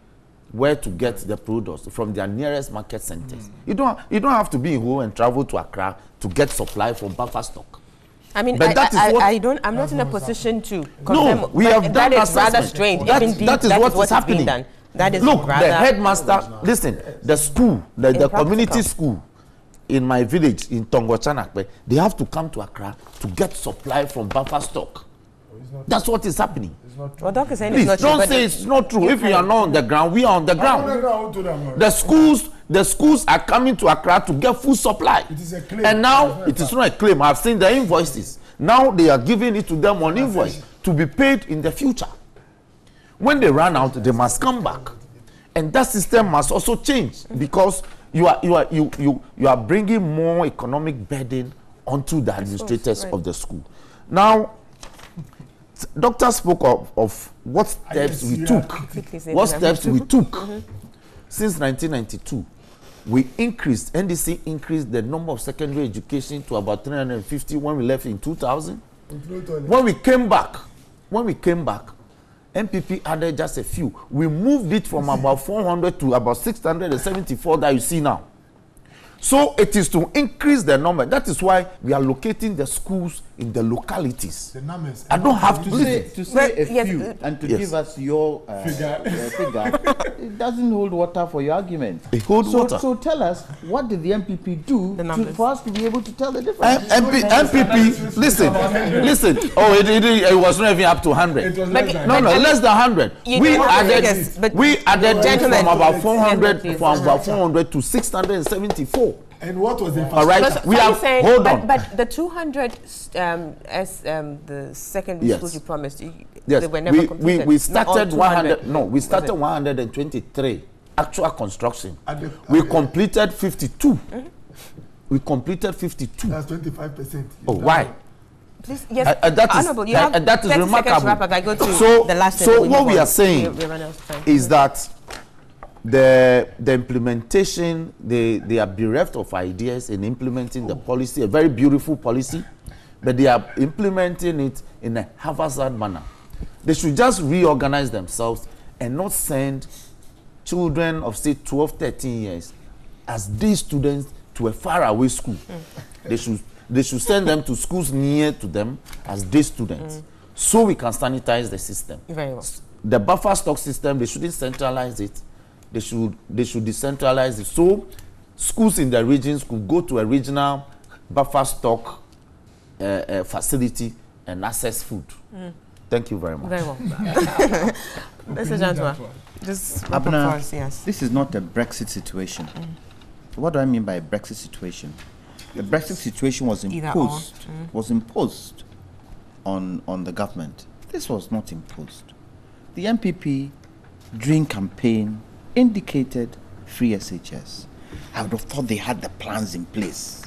S5: where to get the products from their nearest market centers. You don't have to be in Ho and travel to Accra to get supply from buffer stock.
S1: I mean,
S5: But
S1: I'm not in a position to confirm.
S5: No, we have done
S1: that is rather
S5: assessment.
S1: strange.
S5: That is what is
S1: being
S5: happening.
S1: done. That is
S5: Look,
S1: rather
S5: the headmaster, listen, the school, the community school in my village in Tongochanakpe, they have to come to Accra to get supply from buffer stock. That's what is happening.
S1: Well, Doc is saying
S5: Please,
S1: it's not true.
S5: don't say it's not true. If you are not on the ground, we are on the ground. The schools are coming to Accra to get food supply.
S3: It is a claim.
S5: And now it is not a claim. I've seen the invoices. Now they are giving it to them on invoice to be paid in the future. When they run out, they must come back. And that system must also change because you are bringing more economic burden onto the administrators of the school. Now, Doctor spoke of what steps we took. What steps we took since 1992. We increased, NDC increased the number of secondary education to about 350 when we left in 2000. When we came back, MPP added just a few. We moved it from about 400 to about 674 that you see now. So it is to increase the number. That is why we are locating the schools in the localities.
S3: The numbers.
S5: I don't have to
S4: say a
S1: yes,
S4: few and to
S5: yes.
S4: give us your figure. It doesn't hold water for your argument.
S5: It holds water.
S4: So tell us, what did the MPP do for us to be able to tell the difference?
S5: MPP, listen. Oh, it was not even up to 100. Less than 100. We added from about 400 to 674.
S3: And what was the
S5: all right,
S1: so
S5: we have
S1: saying,
S5: hold on.
S1: But the 200 as the secondary
S5: Yes.
S1: schools you promised,
S5: Yes,
S1: they were never completed.
S5: we started
S1: Not all
S5: 100. No, we
S1: Was
S5: started
S1: it?
S5: 123 actual construction. We completed 52. We completed 52.
S3: That's 25%.
S5: Oh, why?
S1: Please, yes,
S5: That is,
S1: Honorable, you have
S5: that is
S1: 30
S5: remarkable.
S1: seconds wrap up. I go to
S5: So,
S1: the last
S5: so what we are saying
S1: we run out of time.
S5: is that the implementation, they are bereft of ideas in implementing the policy, a very beautiful policy, but they are implementing it in a haphazard manner. They should just reorganize themselves and not send children of say 12, 13 years as day students to a faraway school. They should send them to schools near to them as day students, so we can sanitize the system.
S1: Very well.
S5: The buffer stock system, they shouldn't centralize it. They should decentralize it. So schools in the regions could go to a regional buffer stock facility and access food. Thank you very much.
S1: Very well. Mr. Jantua, just wrap up for us, yes.
S4: This is not a Brexit situation. What do I mean by a Brexit situation? The Brexit situation was imposed on the government. This was not imposed. The MPP during campaign indicated free SHS. I would have thought they had the plans in place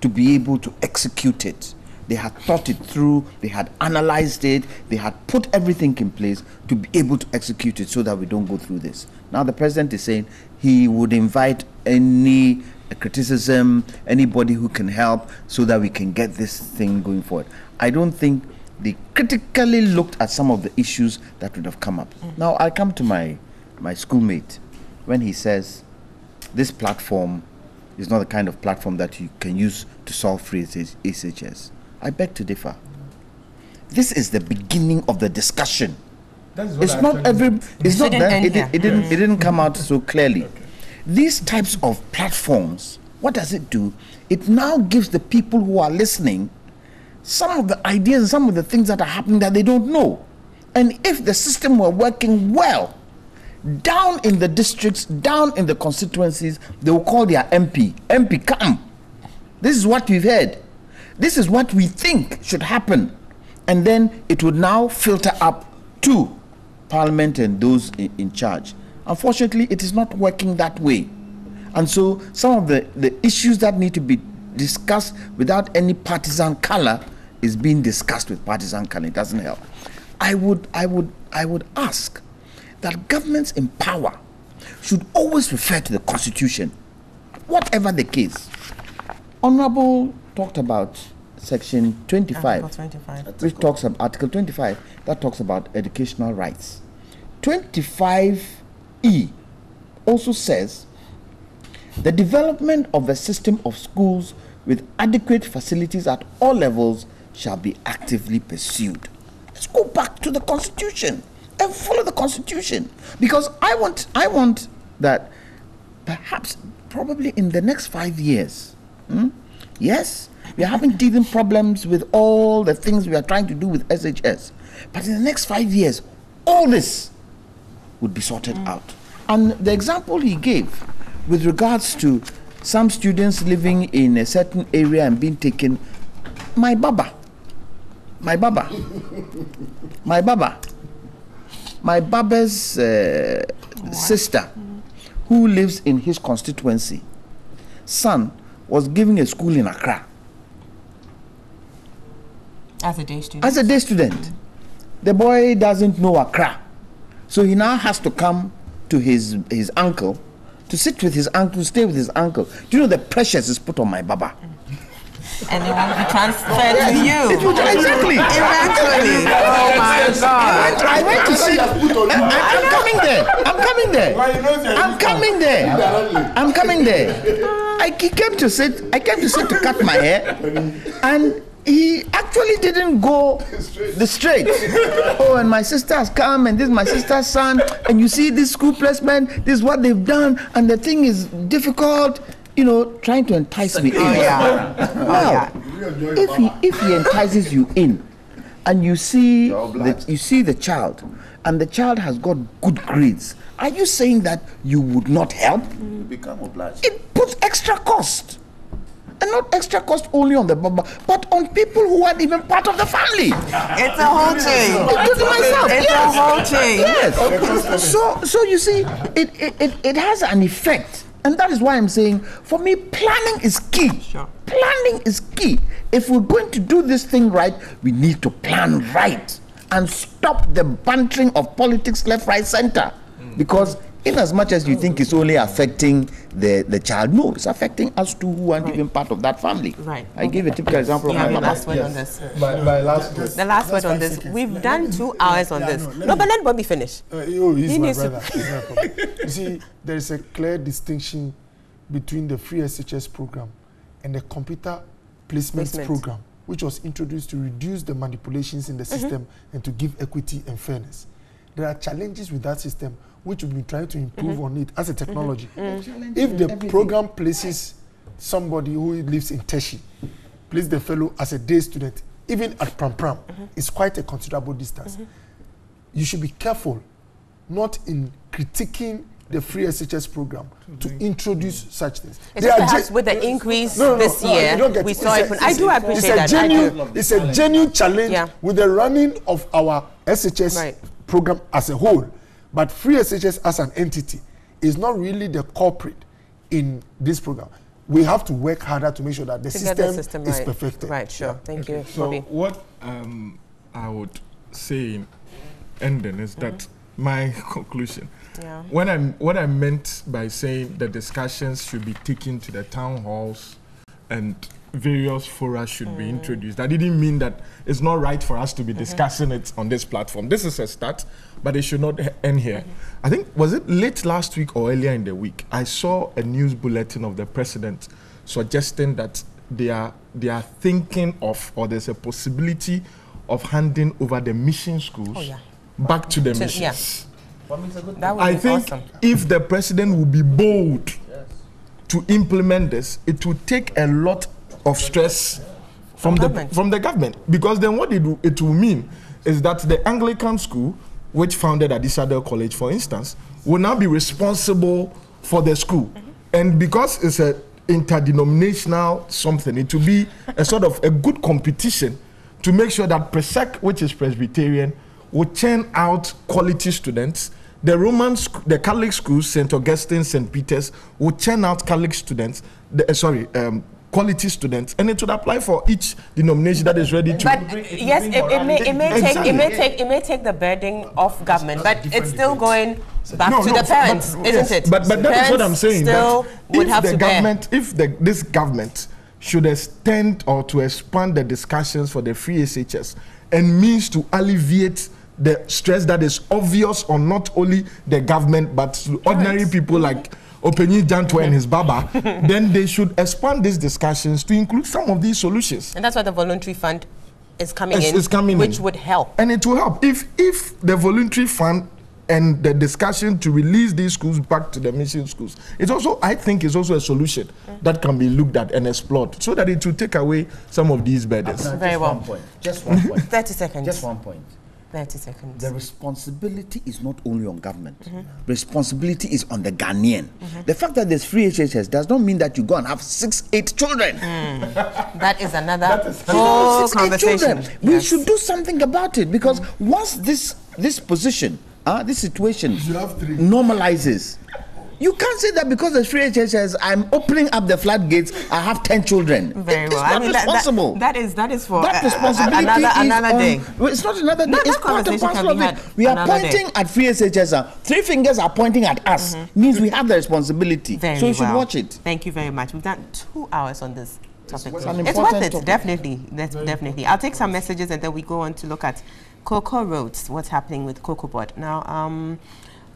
S4: to be able to execute it. They had thought it through, they had analyzed it, they had put everything in place to be able to execute it so that we don't go through this. Now the president is saying he would invite any criticism, anybody who can help so that we can get this thing going forward. I don't think they critically looked at some of the issues that would have come up. Now I come to my schoolmate when he says this platform is not the kind of platform that you can use to solve free SHS. I beg to differ. This is the beginning of the discussion. It didn't come out so clearly. Okay. These types of platforms, what does it do? It now gives the people who are listening some of the ideas and some of the things that are happening that they don't know. And if the system were working well, down in the districts, down in the constituencies, they will call their MP. MP, come. This is what we've heard. This is what we think should happen. And then it would now filter up to Parliament and those in charge. Unfortunately, it is not working that way. And so some of the issues that need to be discussed without any partisan color is being discussed with partisan color. It doesn't help. I would ask that governments in power should always refer to the Constitution, whatever the case. Honorable talked about Section 25,
S1: Article 25.
S4: which talks about Article 25, that talks about educational rights. 25E also says the development of a system of schools with adequate facilities at all levels shall be actively pursued. Let's go back to the Constitution and follow the Constitution, because I want that perhaps probably in the next 5 years, yes, we are having teething problems with all the things we are trying to do with SHS, but in the next 5 years all this would be sorted out. And the example he gave with regards to some students living in a certain area and being taken, my baba's sister who lives in his constituency, son was given a school in Accra
S1: As a day student.
S4: as a day student. The boy doesn't know Accra, so he now has to come to his uncle, to sit with his uncle, stay with his uncle. Do you know the pressures is put on my baba?
S1: And it will be transferred to you.
S4: It will, exactly.
S1: Eventually. Oh my God.
S4: I went to see. I'm coming there. I came to sit to cut my hair, and he actually didn't go the straight. Oh, and my sister has come, and this is my sister's son, and you see this school placement, this is what they've done, and the thing is difficult, you know, trying to entice me in. Now, if he entices you in, and you see the child, and the child has got good grades, are you saying that you would not help?
S5: You become obliged.
S4: It puts extra cost. And not extra cost only on the baba, but on people who aren't even part of the family.
S1: It's a whole thing.
S4: It's
S1: a whole thing.
S4: Yes. So you see, it has an effect. And that is why I'm saying, for me, planning is key.
S1: Sure.
S4: Planning is key. If we're going to do this thing right, we need to plan right and stop the bantering of politics left, right, center. Because in as much as you think it's only affecting the child, no, it's affecting us too who aren't even part of that family.
S1: Right.
S4: I give a typical example of my mother.
S1: Last word on this.
S6: My last word.
S1: The last word on this. We've done 2 hours on this. No, but let Bobby finish.
S3: He's my brother. He's my problem. You see, there is a clear distinction between the free SHS program and the computer placement program, which was introduced to reduce the manipulations in the system and to give equity and fairness. There are challenges with that system which we've been trying to improve on it as a technology. If the program places somebody who lives in Teshi, place the fellow as a day student, even at Pram, it's quite a considerable distance. You should be careful not in critiquing the free SHS program to introduce such things.
S1: It's perhaps with the increase this year, we saw it. I do appreciate that.
S3: It's a genuine challenge with the running of our SHS program as a whole. But free SHS as an entity is not really the culprit in this program. We have to work harder to make sure that the system is perfected.
S1: Right, sure. Thank you.
S6: So
S1: Bobby.
S6: what I would say in ending is that my conclusion, what I meant by saying the discussions should be taken to the town halls and various fora should be introduced. I didn't mean that it's not right for us to be discussing it on this platform. This is a start, but it should not end here. I think, was it late last week or earlier in the week, I saw a news bulletin of the president suggesting that they are thinking of, or there's a possibility of handing over the mission schools back to the missions. I think if the president will be bold to implement this, it will take a lot of stress from the government, because then what it will mean is that the Anglican school, which founded at Isadel College, for instance, will now be responsible for the school, and because it's a interdenominational something, it will be a sort of a good competition to make sure that Presec, which is Presbyterian, will churn out quality students. The Catholic schools, St. Augustine, St. Peter's, will churn out Catholic students, quality students, and it would apply for each denomination that is ready to.
S1: But yes, it may take the burden off government, but it's still going back to the parents, isn't it?
S6: But that is what I'm saying.
S1: Still would have to bear.
S6: If this government should extend or to expand the discussions for the free SHS and means to alleviate the stress that is obvious on not only the government but ordinary people like Openyi Jantwe and his Baba, then they should expand these discussions to include some of these solutions.
S1: And that's why the voluntary fund is coming in, which would help.
S6: And it will help. If the voluntary fund and the discussion to release these schools back to the mission schools, it's also, I think, is also a solution that can be looked at and explored so that it will take away some of these burdens.
S1: Very well.
S4: Just one point.
S1: 30 seconds.
S4: Just one point.
S1: 30 seconds.
S4: The responsibility is not only on government. Responsibility is on the Ghanaian. The fact that there's free HHS does not mean that you go and have 6-8 children.
S1: That is another whole conversation.
S4: We should do something about it, because once this position, this situation normalizes, you can't say that because the free HHS, I'm opening up the floodgates, I have 10 children.
S1: Very well.
S4: It's not responsible.
S1: That is for
S4: that responsibility
S1: another day.
S4: It's not another day.
S1: No,
S4: it's part and parcel of it. We are pointing at free SHS. 3 fingers are pointing at us. Means we have the responsibility. So you should watch it.
S1: Thank you very much. We've done 2 hours on this topic.
S4: It's
S1: worth it. Definitely. Definitely. I'll take some messages and then we go on to look at Cocoa Roads. What's happening with Cocoa Board now?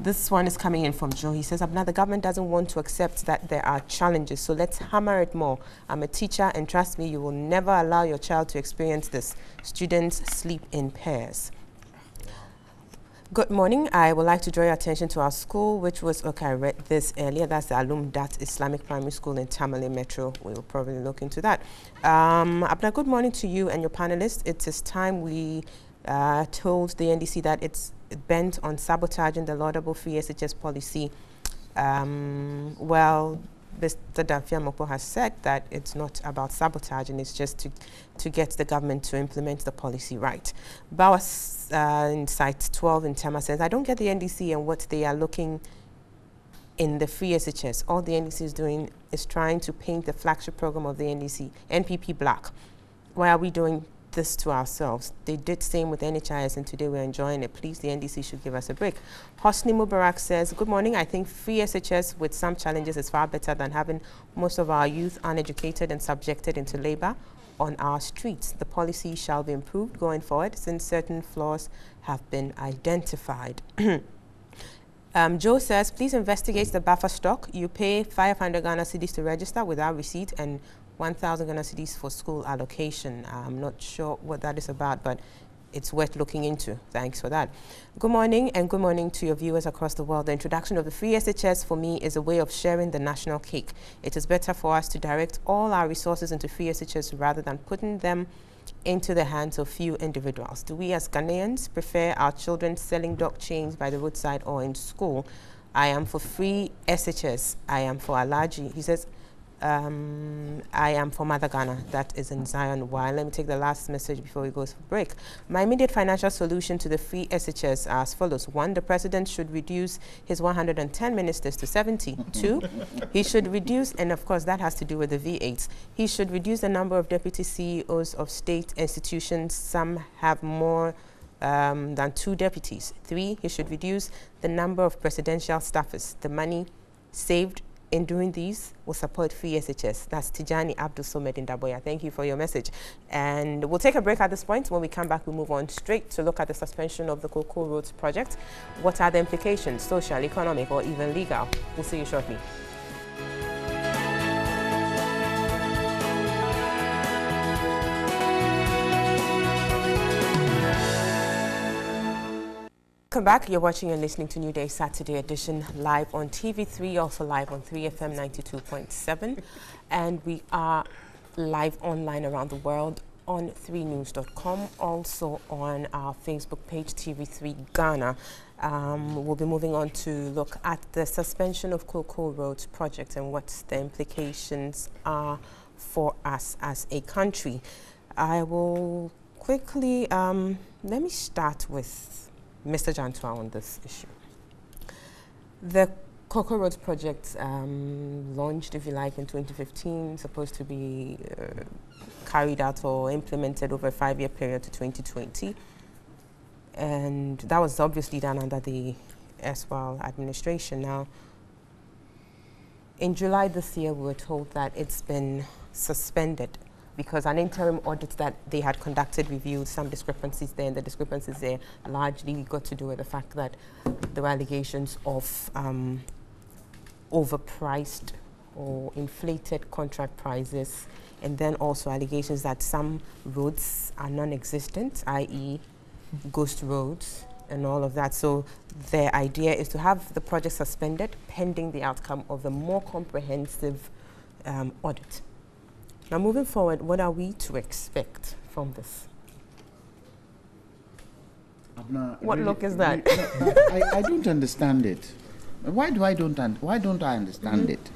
S1: This one is coming in from Joe. He says, Abna, the government doesn't want to accept that there are challenges, so let's hammer it more. I'm a teacher, and trust me, you will never allow your child to experience this. Students sleep in pairs. Good morning. I would like to draw your attention to our school, which was, okay, I read this earlier. That's the Alum-Dat Islamic Primary School in Tamale Metro. We will probably look into that. Abna, good morning to you and your panelists. It is time we told the NDC that it's bent on sabotaging the laudable free SHS policy. Well, Mr. Damfia Mokpo has said that it's not about sabotaging, it's just to get the government to implement the policy right. Bawas in Site 12 in Tema says, I don't get the NDC and what they are looking in the free SHS. All the NDC is doing is trying to paint the flagship program of the NPP black. Why are we doing this to ourselves? They did same with NHIS and today we're enjoying it. Please, the NDC should give us a break. Hosni Mubarak says, good morning. I think free SHS with some challenges is far better than having most of our youth uneducated and subjected into labor on our streets. The policy shall be improved going forward since certain flaws have been identified. Joe says, please investigate the buffer stock. You pay 500 Ghana cedis to register without receipt and 1,000 Ghana cedis for school allocation. I'm not sure what that is about, but it's worth looking into. Thanks for that. Good morning, and good morning to your viewers across the world. The introduction of the free SHS for me is a way of sharing the national cake. It is better for us to direct all our resources into free SHS rather than putting them into the hands of few individuals. Do we as Ghanaians prefer our children selling dog chains by the roadside or in school? I am for free SHS. I am for Alaji. He says, I am for Mother Ghana. That is in Zion. Why? Let me take the last message before we go for break. My immediate financial solution to the free SHS are as follows. 1, the president should reduce his 110 ministers to 70. 2, he should reduce, and of course that has to do with the V8s, he should reduce the number of deputy CEOs of state institutions. Some have more than 2 deputies. 3, he should reduce the number of presidential staffers. The money saved in doing these will support free SHS. That's Tijani Abdul Somed in Daboya. Thank you for your message. And we'll take a break at this point. When we come back, we'll move on straight to look at the suspension of the Cocoa Roads project. What are the implications, social, economic, or even legal? We'll see you shortly. Welcome back. You're watching and listening to NewDay Saturday Edition live on TV3, also live on 3FM 92.7. And we are live online around the world on 3news.com, also on our Facebook page, TV3 Ghana. We'll be moving on to look at the suspension of Cocoa Roads project and what the implications are for us as a country. I will quickly, let me start with Mr. Jantua on this issue. The Cocoa Roads project launched, if you like, in 2015, supposed to be carried out or implemented over a 5-year period to 2020. And that was obviously done under the Eswal administration. Now, in July this year, we were told that it's been suspended because an interim audit that they had conducted revealed some discrepancies there, and the discrepancies there largely got to do with the fact that there were allegations of overpriced or inflated contract prices, and then also allegations that some roads are non-existent, i.e. ghost roads and all of that. So their idea is to have the project suspended pending the outcome of a more comprehensive audit. Now, moving forward, what are we to expect from this? What really, look is that?
S4: I don't understand it. Why don't I understand it?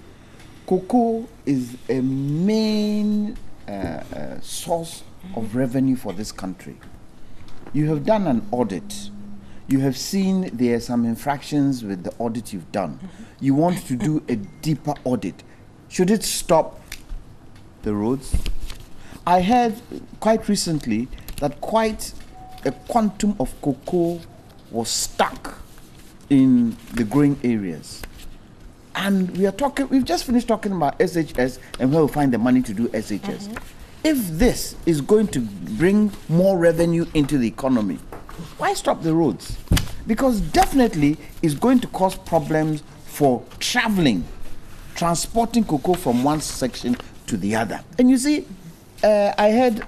S4: Cocoa is a main source of revenue for this country. You have done an audit. You have seen there are some infractions with the audit you've done. You want to do a deeper audit. Should it stop the roads? I heard quite recently that quite a quantum of cocoa was stuck in the growing areas. And we've just finished talking about SHS and where we'll find the money to do SHS. If this is going to bring more revenue into the economy, why stop the roads? because definitely it's going to cause problems for transporting cocoa from one section to the other. And you see, I heard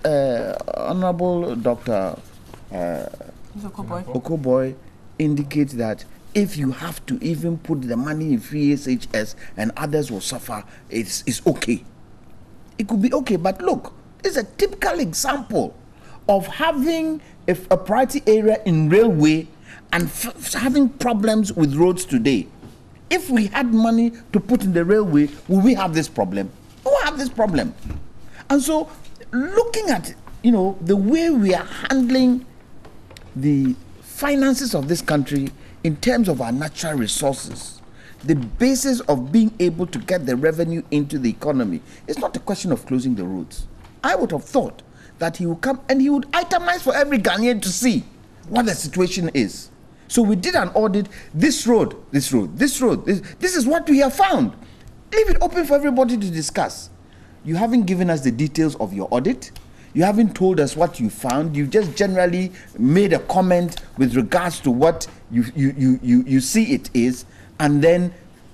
S4: Honorable Dr. Okoboy indicate that if you have to even put the money in free SHS and others will suffer, it's okay. It could be okay, but look, this is a typical example of having a priority area in railway and having problems with roads today. If we had money to put in the railway, will we have this problem? We won't have this problem. And so, looking at, the way we are handling the finances of this country in terms of our natural resources, the basis of being able to get the revenue into the economy, it's not a question of closing the roads. I would have thought that he would come and he would itemize for every Ghanaian to see what the situation is. So we did an audit, this road, this is what we have found. Leave it open for everybody to discuss. You haven't given us the details of your audit. You haven't told us what you found. You just generally made a comment with regards to what you see it is, and then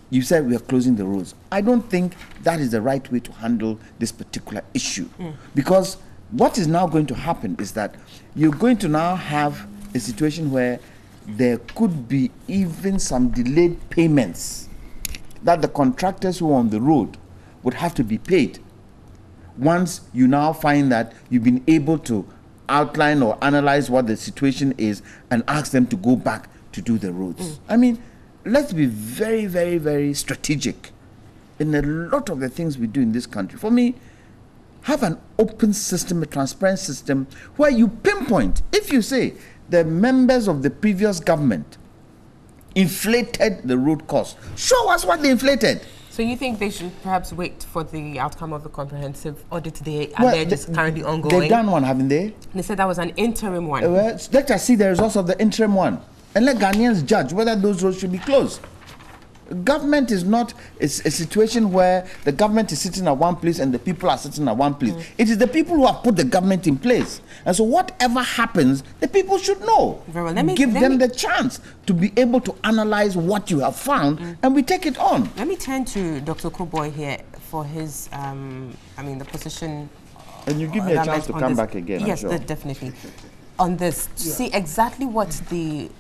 S4: you said we are closing the roads. I don't think that is the right way to handle this particular issue. Because what is now going to happen is that you're going to now have a situation where there could be even some delayed payments that the contractors who are on the road would have to be paid once you now find that you've been able to outline or analyze what the situation is and ask them to go back to do the roads. I mean, let's be very, very, very strategic in a lot of the things we do in this country. For me, have an open system, a transparent system, where you pinpoint, if you say the members of the previous government inflated the road cost, show us what they inflated.
S1: So you think they should perhaps wait for the outcome of the comprehensive audit? They're just currently ongoing.
S4: They've done one, haven't they?
S1: They said that was an interim one.
S4: Well, let us see the results of the interim one. And let Ghanaians judge whether those roads should be closed. Government is not a situation where the government is sitting at one place and the people are sitting at one place. It is the people who have put the government in place. And so whatever happens, the people should know. Very well. Give them the chance to be able to analyze what you have found, and we take it on.
S1: Let me turn to Dr. Okoboy here for his, the position.
S4: And you give me a chance to come back again.
S1: Yes,
S4: sure.
S1: Definitely. On this, to see exactly what the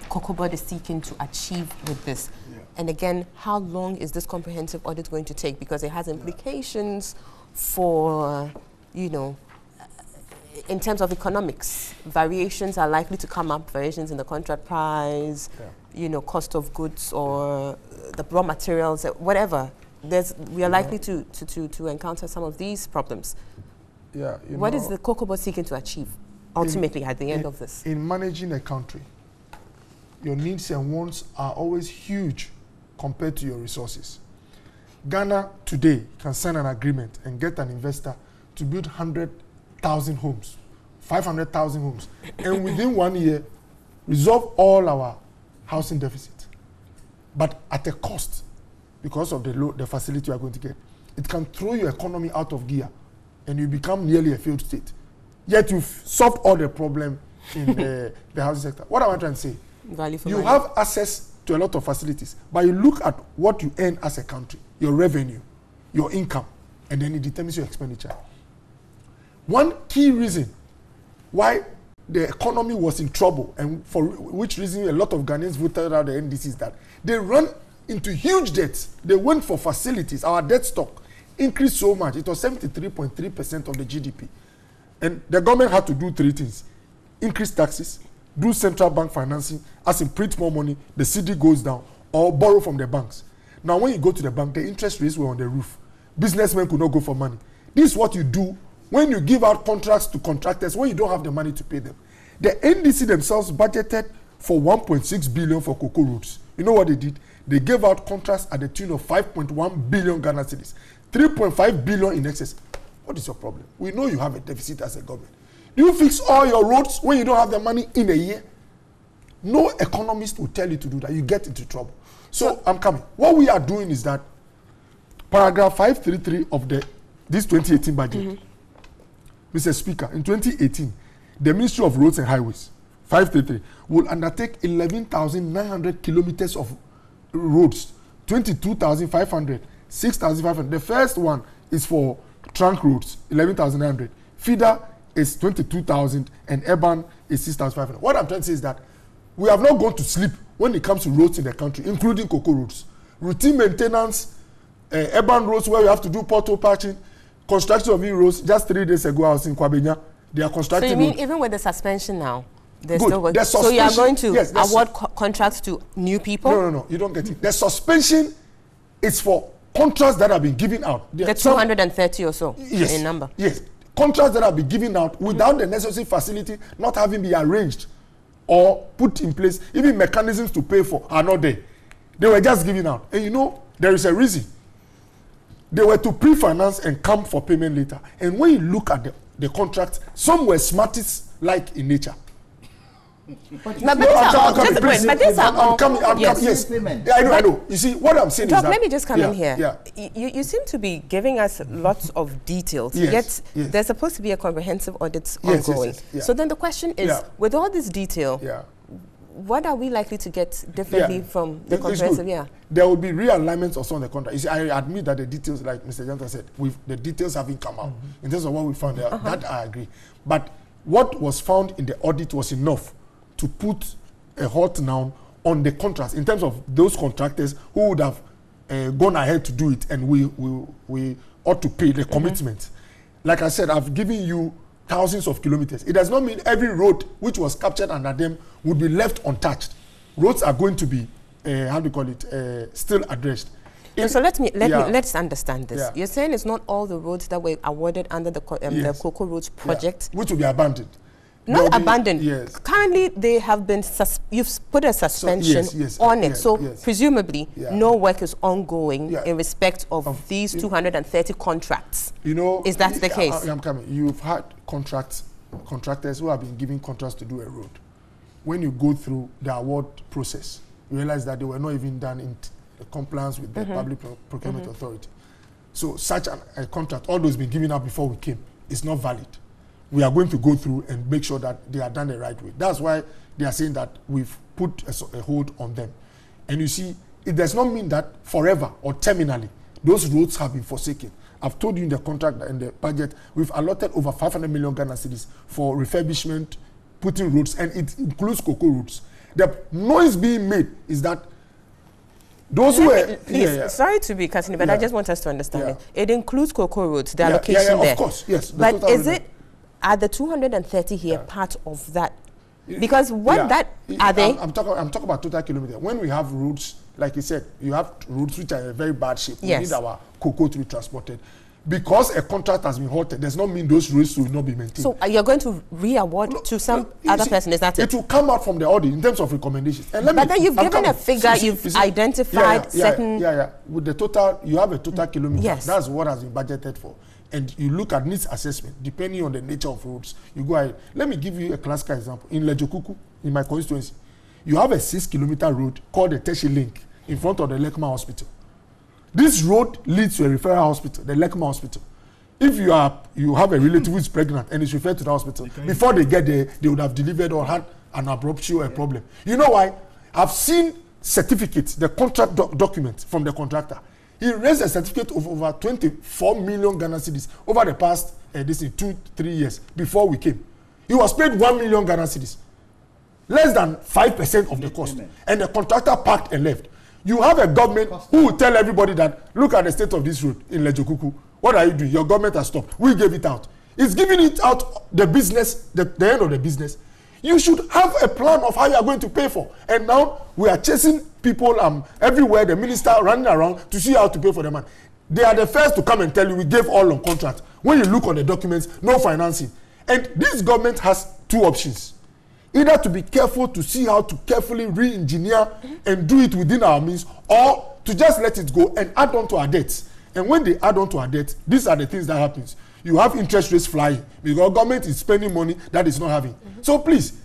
S1: Cocoa Board is seeking to achieve with this. And again, how long is this comprehensive audit going to take? Because it has implications for, in terms of economics. Variations are likely to come up, variations in the contract price, cost of goods or the raw materials, whatever. We are likely to encounter some of these problems. What is the Cocoa Board seeking to achieve ultimately at the end of this?
S3: In managing a country, your needs and wants are always huge compared to your resources. Ghana today can sign an agreement and get an investor to build 100,000 homes, 500,000 homes, and within 1 year, resolve all our housing deficit. But at a cost, because of the facility you are going to get, it can throw your economy out of gear and you become nearly a failed state. Yet you've solved all the problem in the housing sector. What am I trying to say? You have access to a lot of facilities, but you look at what you earn as a country, your revenue, your income, and then it determines your expenditure. One key reason why the economy was in trouble, and for which reason a lot of Ghanaians voted out the NDC, is that they run into huge debts. They went for facilities. Our debt stock increased so much. It was 73.3% of the GDP. And the government had to do three things: increase taxes, do central bank financing, as in print more money, the CD goes down, or borrow from the banks. Now, when you go to the bank, the interest rates were on the roof. Businessmen could not go for money. This is what you do when you give out contracts to contractors when you don't have the money to pay them. The NDC themselves budgeted for 1.6 billion for cocoa roads. You know what they did? They gave out contracts at the tune of 5.1 billion Ghana cedis, 3.5 billion in excess. What is your problem? We know you have a deficit as a government. Do you fix all your roads when you don't have the money in a year? No economist will tell you to do that. You get into trouble. So I'm coming. What we are doing is that paragraph 533 of this 2018 budget, Mr. Speaker, in 2018, the Ministry of Roads and Highways 533 will undertake 11,900 kilometers of roads, 22,500, 6,500. The first one is for trunk roads, 11,900. Feeder is 22,000 and urban is 6,500. What I'm trying to say is that we have not gone to sleep when it comes to roads in the country, including cocoa roads. Routine maintenance, urban roads where we have to do pothole patching, construction of new roads. Just 3 days ago, I was in Kwabenya. They are constructing.
S1: So you mean
S3: roads.
S1: even with the suspension now, they're
S3: Good.
S1: still working? So you are going to award contracts to new people?
S3: No, you don't get it. The suspension is for contracts that have been given out.
S1: The 230 or so in number?
S3: Yes. Contracts that have been given out without the necessary facility not having been arranged or put in place, even mechanisms to pay for are not there. They were just given out. And you know, there is a reason. They were to pre-finance and come for payment later. And when you look at the contracts, some were smartest-like in nature.
S1: But these are all.
S3: Yes. I know. You see, what I'm saying is that.
S1: Let me just come in here.
S3: Yeah.
S1: You seem to be giving us lots of details, yet there's supposed to be a comprehensive audit ongoing.
S3: Yes.
S1: So then the question is, with all this detail, what are we likely to get differently from the comprehensive?
S3: There will be realignments of some of the contract. You see, I admit that the details, like Mr. Janta said, the details haven't come out in terms of what we found there. That I agree. But what was found in the audit was enough to put a halt now on the contracts in terms of those contractors who would have gone ahead to do it, and we ought to pay the commitment. Like I said, I've given you thousands of kilometers. It does not mean every road which was captured under them would be left untouched. Roads are going to be, still addressed.
S1: So let's understand this. You're saying it's not all the roads that were awarded under the Cocoa Roads project,
S3: which will be abandoned.
S1: Not abandoned. Currently, they have been. You've put a suspension on it. So presumably, no work is ongoing in respect of these 230 contracts.
S3: You know,
S1: is that the case?
S3: I'm coming. You've had contractors who have been given contracts to do a road. When you go through the award process, you realize that they were not even done in compliance with the Public Procurement Authority. So such a contract, all those been given out before we came, is not valid. We are going to go through and make sure that they are done the right way. That's why they are saying that we've put a hold on them. And you see, it does not mean that forever or terminally those roads have been forsaken. I've told you in the contract and the budget, we've allotted over 500 million Ghana cedis for refurbishment, putting roads, and it includes cocoa roads. The noise being made is that those who were...
S1: Please, sorry to be cutting, but I just want us to understand it. It includes cocoa roads, the allocation there.
S3: Of course, yes.
S1: But is it... Are the 230 here part of that? Because are they?
S3: I'm talking about total kilometer. When we have roads, like you said, you have roads which are in a very bad shape. We need our cocoa to be transported. Because a contract has been halted, does not mean those roads will not be maintained. So
S1: you're going to re-award to some other person, is that it?
S3: It will come out from the audit in terms of recommendations. And
S1: but then you've given a figure, you've identified certain...
S3: With the total, you have a total kilometer. Yes. That's what has been budgeted for. And you look at needs assessment, depending on the nature of roads, you go ahead. Let me give you a classical example. In Lejokuku, in my constituency, you have a 6-kilometer road called the Teshi Link in front of the Lekma Hospital. This road leads to a referral hospital, the Lekma Hospital. If you have a relative who is pregnant and is referred to the hospital, before they get there, they would have delivered or had an abruptio or a problem. You know why? I've seen certificates, the contract documents from the contractor. He raised a certificate of over 24 million Ghana cedis over the past 2-3 years before we came. He was paid 1 million Ghana cedis, less than 5% of the cost, and the contractor packed and left. You have a government who will tell everybody that, look at the state of this road in Lejokuku. What are you doing? Your government has stopped. We gave it out. It's giving it out the business, the end of the business. You should have a plan of how you are going to pay for. And now we are chasing people everywhere, the minister running around to see how to pay for the money. They are the first to come and tell you we gave all on contract. When you look on the documents, no financing. And this government has two options. Either to be careful to see how to carefully re-engineer and do it within our means, or to just let it go and add on to our debts. And when they add on to our debts, these are the things that happens. You have interest rates flying because government is spending money that is not having. So please,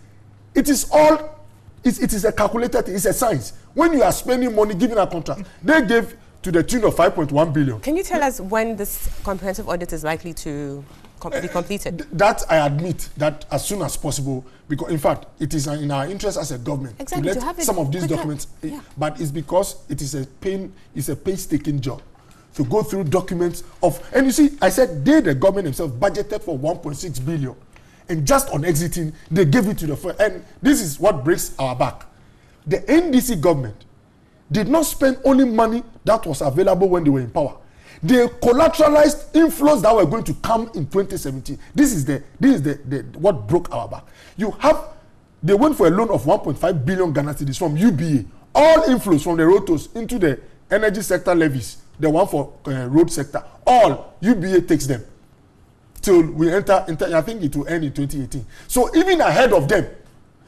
S3: it is a calculated thing. It's a science. When you are spending money, giving a contract, they gave to the tune of 5.1 billion.
S1: Can you tell us when this comprehensive audit is likely to be completed?
S3: That I admit that as soon as possible, because in fact it is in our interest as a government to let some of these documents, but it's because it is a painstaking job to go through documents of, and you see, I said the government themselves budgeted for 1.6 billion, and just on exiting they gave it to the firm, and this is what breaks our back. The NDC government did not spend only money that was available when they were in power. They collateralized inflows that were going to come in 2017. This is what broke our back. They went for a loan of 1.5 billion Ghana cedis from UBA. All inflows from the rotos into the energy sector levies, the one for road sector, all UBA takes them till we enter. I think it will end in 2018. So even ahead of them,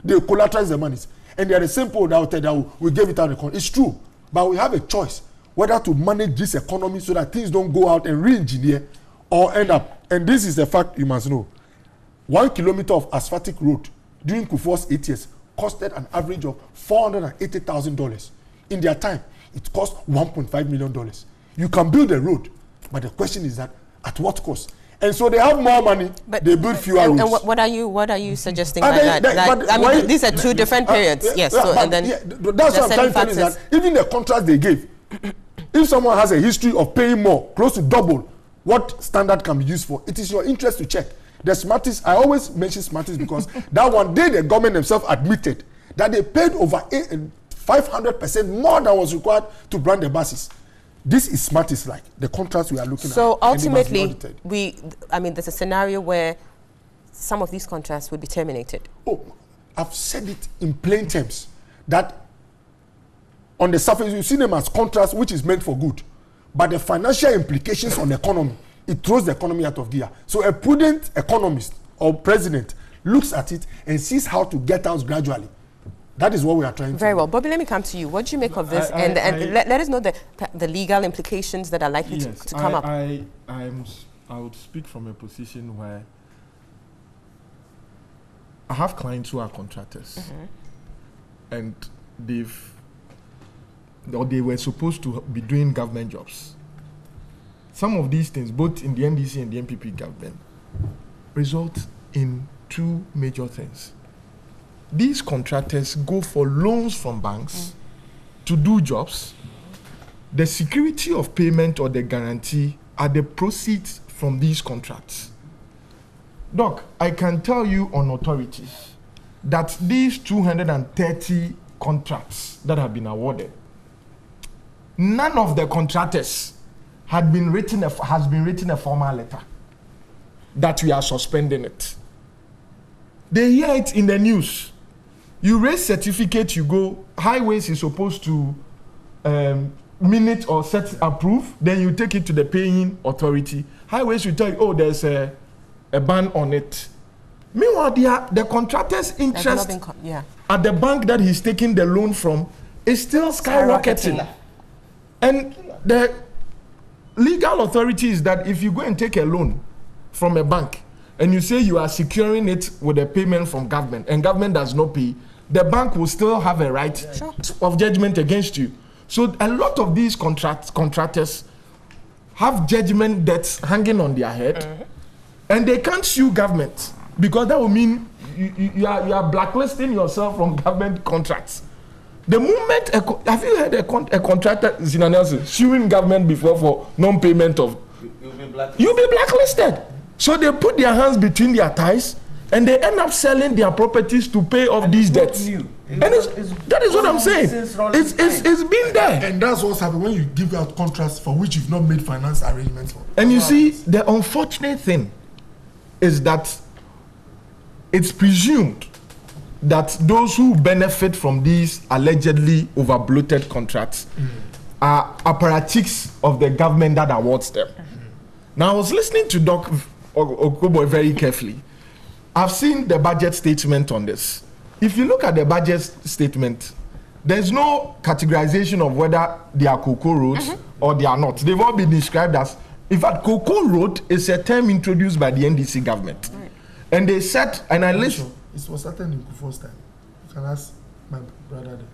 S3: they collateralize the monies. And they are the same people that we gave it out of the country. It's true. But we have a choice whether to manage this economy so that things don't go out and re-engineer or end up. And this is the fact you must know. 1 kilometer of asphaltic road during Kufuor's 8 years costed an average of $480,000. In their time, it cost $1.5 million. You can build a road, but the question is that at what cost? And so they have more money, but they build fewer roads.
S1: And what are you suggesting by that? I mean, these are two different periods. Yes. So and then
S3: that's what I'm trying to tell you, is that even the contracts they gave, if someone has a history of paying more, close to double what standard can be used for, it is your interest to check. The Smarties, I always mention Smarties because that one day the government themselves admitted that they paid over 500% more than was required to brand the buses. This is Smarties like the contracts we are looking at.
S1: So ultimately, there's a scenario where some of these contracts will be terminated.
S3: Oh, I've said it in plain terms that on the surface you see them as contracts which is meant for good, but the financial implications on the economy, it throws the economy out of gear. So a prudent economist or president looks at it and sees how to get out gradually. That is what we are trying to do.
S1: Very well. Bobby, let me come to you. What do you make of this? Let us know the legal implications that are likely to come up.
S6: I would speak from a position where I have clients who are contractors, and they were supposed to be doing government jobs. Some of these things, both in the NDC and the NPP government, result in two major things. These contractors go for loans from banks to do jobs. The security of payment or the guarantee are the proceeds from these contracts. Doc, I can tell you on authority that these 230 contracts that have been awarded, none of the contractors has been written a formal letter that we are suspending it. They hear it in the news. You raise certificate, you go, highways is supposed to minute or set approve, then you take it to the paying authority. Highways will tell you, oh, there's a ban on it. Meanwhile, the contractor's interest at the bank that he's taking the loan from is still skyrocketing. And the legal authority is that if you go and take a loan from a bank and you say you are securing it with a payment from government and government does not pay, the bank will still have a right of judgment against you. So a lot of these contractors have judgment debts hanging on their head, and they can't sue government because that will mean you are blacklisting yourself from government contracts. The moment have you heard a contractor, Zina Nelson, suing government before for non-payment of? You'll be blacklisted. So they put their hands between their thighs and they end up selling their properties to pay off these debts. And that is what I'm saying. It's been there.
S3: And that's what's happened when you give out contracts for which you've not made finance arrangements for.
S6: And you see, the unfortunate thing is that it's presumed that those who benefit from these allegedly over-bloated contracts are apparatchiks of the government that awards them. Now, I was listening to Doc Okuboy very carefully. I've seen the budget statement on this. If you look at the budget statement, there's no categorization of whether they are cocoa roads or they are not. They've all been described as, in fact, cocoa road is a term introduced by the NDC government. And they said, and I listen.
S3: It was certain in Kufuor's time. You can ask my brother there.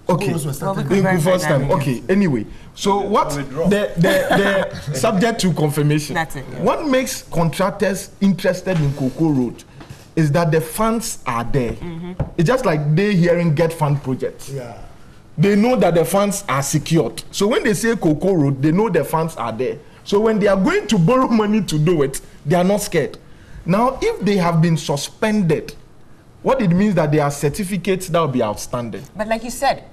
S6: Okay. First time. Okay. Anyway, so what the subject to confirmation.
S1: That's it. Yeah.
S6: What makes contractors interested in Cocoa Road is that the funds are there. It's just like they hearing get fund projects.
S3: Yeah.
S6: They know that the funds are secured. So when they say Cocoa Road, they know the funds are there. So when they are going to borrow money to do it, they are not scared. Now, if they have been suspended, what it means that there are certificates that will be outstanding.
S1: But like you said,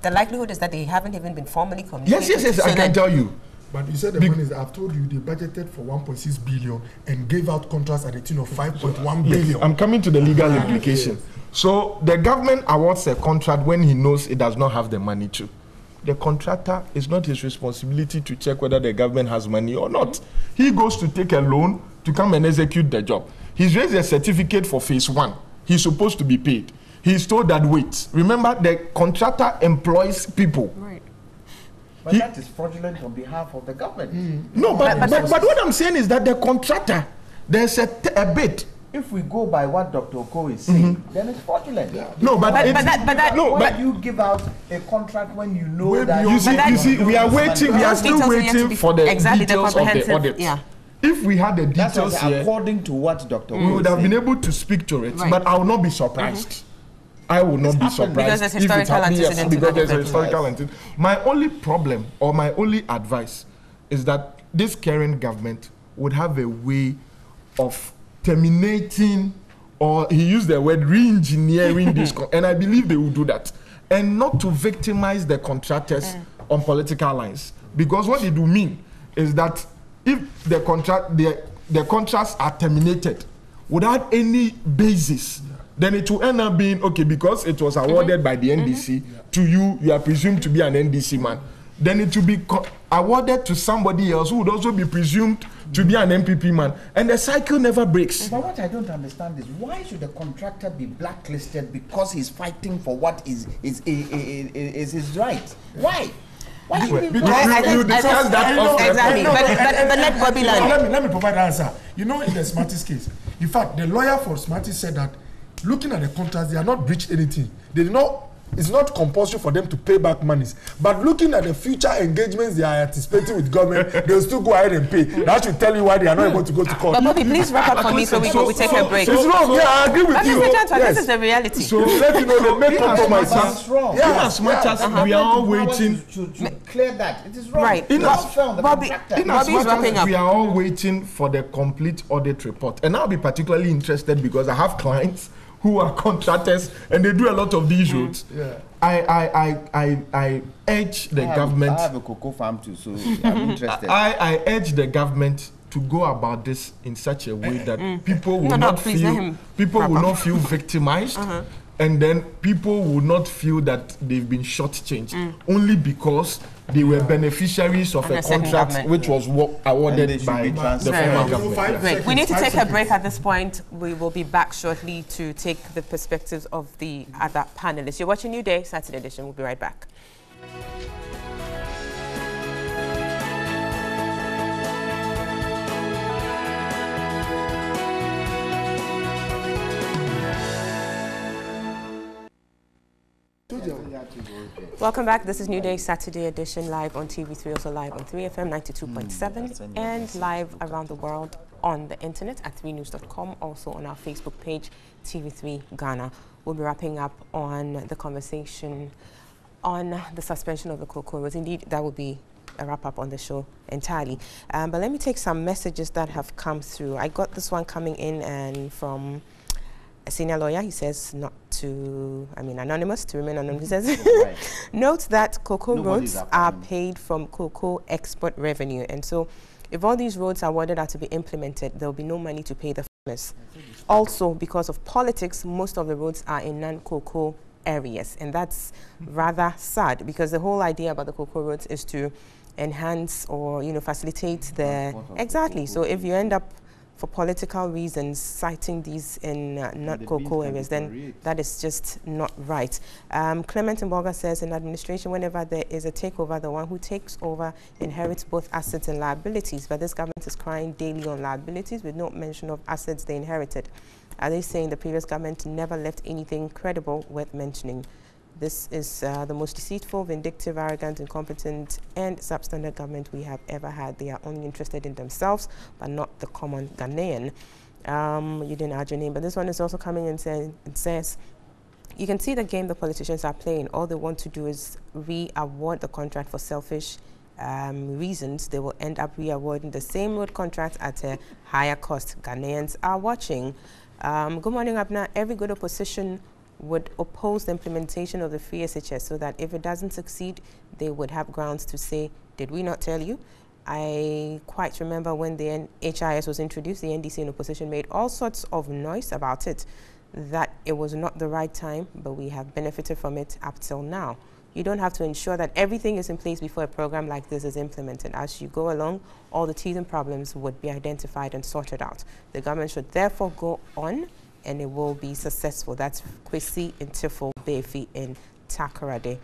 S1: the likelihood is that they haven't even been formally communicated.
S6: Yes, I can tell you.
S3: But you said the money is, I've told you, they budgeted for 1.6 billion and gave out contracts at the tune of 5.1 billion.
S6: I'm coming to the legal implication. So the government awards a contract when he knows it does not have the money to. The contractor, is not his responsibility to check whether the government has money or not. He goes to take a loan to come and execute the job. He's raised a certificate for phase 1. He's supposed to be paid. He's told that, wait, remember the contractor employs people.
S1: Right.
S4: But that is fraudulent on behalf of the government.
S6: No, but what I'm saying is that the contractor, there's a bit.
S4: If we go by what Dr. Oko is saying, then it's fraudulent.
S6: No,
S4: Why do you give out a contract when you know that
S6: you see, we are waiting, we are still waiting for the details of the audit.
S1: Yeah.
S6: If we had the details here,
S4: according to what Dr.
S6: we would have been able to speak to it, but I will not be surprised. I will not be surprised
S1: because there's historical antecedent.
S6: Because there's a historical antecedent. My only problem or my only advice is that this current government would have a way of terminating, or he used the word re-engineering this, and I believe they will do that, and not to victimize the contractors on political lines. Because what it will mean is that if the contracts are terminated without any basis, then it will end up being, okay, because it was awarded by the NDC, to you are presumed to be an NDC man. Then it will be awarded to somebody else who would also be presumed to be an MPP man. And the cycle never breaks.
S4: But what I don't understand is, why should the contractor be blacklisted because he's fighting for what is his right? Why? Why should we
S6: discuss that
S1: exactly. But let Bobby learn.
S3: Let me provide the answer. You know, in the Smarties case, in fact, the lawyer for Smarties said that looking at the contracts, they are not breached anything. They did not. It's not compulsory for them to pay back monies. But looking at the future engagements they are anticipating with government, they'll still go ahead and pay. That should tell you why they are not able to go to court.
S1: But Bobby, please wrap up for me so we take a break.
S3: It's wrong. Yeah, I agree with you.
S1: This is the reality.
S3: So let you know they make compromises.
S4: Wrong.
S6: As much as we are all waiting
S4: to clear that, it is wrong.
S1: Right.
S6: Bobby's wrapping up. We are all waiting for the complete audit report, and I'll be particularly interested because I have clients who are contractors and they do a lot of these roads.
S3: Yeah.
S6: I urge the government.
S4: I have a cocoa farm too, so I'm interested.
S6: I urge the government to go about this in such a way that people will not feel victimized, and then people will not feel that they've been shortchanged only because they were beneficiaries of a contract which was awarded by the former government.
S1: Great. We need to take a break at this point. We will be back shortly to take the perspectives of the other panelists. You're watching NewDay, Saturday Edition. We'll be right back. Welcome back. This is NewDay Saturday Edition, live on TV3, also live on 3FM 92.7 and live around the world on the internet at 3news.com, also on our Facebook page, TV3 Ghana. We'll be wrapping up on the conversation on the suspension of the cocoa roads. Indeed, that will be a wrap-up on the show entirely. But let me take some messages that have come through. I got this one coming in and from a senior lawyer. He says anonymous, to remain anonymous. He says, note that cocoa roads are paid from cocoa export revenue. And so if all these roads awarded are to be implemented, there will be no money to pay the farmers. Also, because of politics, most of the roads are in non-cocoa areas. And that's rather sad, because the whole idea about the cocoa roads is to enhance or, facilitate the... Exactly. So if you end up for political reasons citing these in not cocoa areas, then that is just not right. Clement Mboga says, in administration, whenever there is a takeover, the one who takes over inherits both assets and liabilities, but this government is crying daily on liabilities with no mention of assets they inherited. Are they saying the previous government never left anything credible worth mentioning? This is the most deceitful, vindictive, arrogant, incompetent, and substandard government we have ever had. They are only interested in themselves, but not the common Ghanaian. You didn't add your name, but this one is also coming and says, you can see the game the politicians are playing. All they want to do is re-award the contract for selfish reasons. They will end up re-awarding the same road contract at a higher cost. Ghanaians are watching. Good morning, Abna. Every good opposition would oppose the implementation of the free SHS so that if it doesn't succeed, they would have grounds to say, did we not tell you? I quite remember when the HIS was introduced, the NDC in opposition made all sorts of noise about it, that it was not the right time, but we have benefited from it up till now. You don't have to ensure that everything is in place before a program like this is implemented. As you go along, all the teething problems would be identified and sorted out. The government should therefore go on, and it will be successful. That's Kwesi Intifo Befi in Takoradi.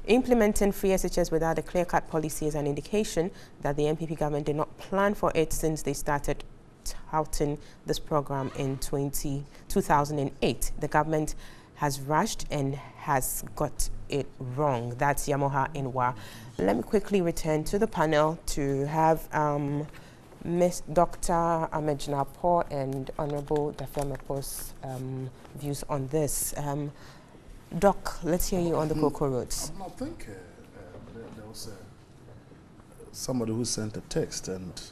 S1: Implementing free SHS without a clear-cut policy is an indication that the MPP government did not plan for it since they started touting this program in 2008. The government has rushed and has got it wrong. That's Yamoha Inwa. Let me quickly return to the panel to have Ms. Dr. Amejna Paul and Honorable Dafiamepo's views on this. Doc, let's hear you on the cocoa roads.
S2: I think there was somebody who sent a text and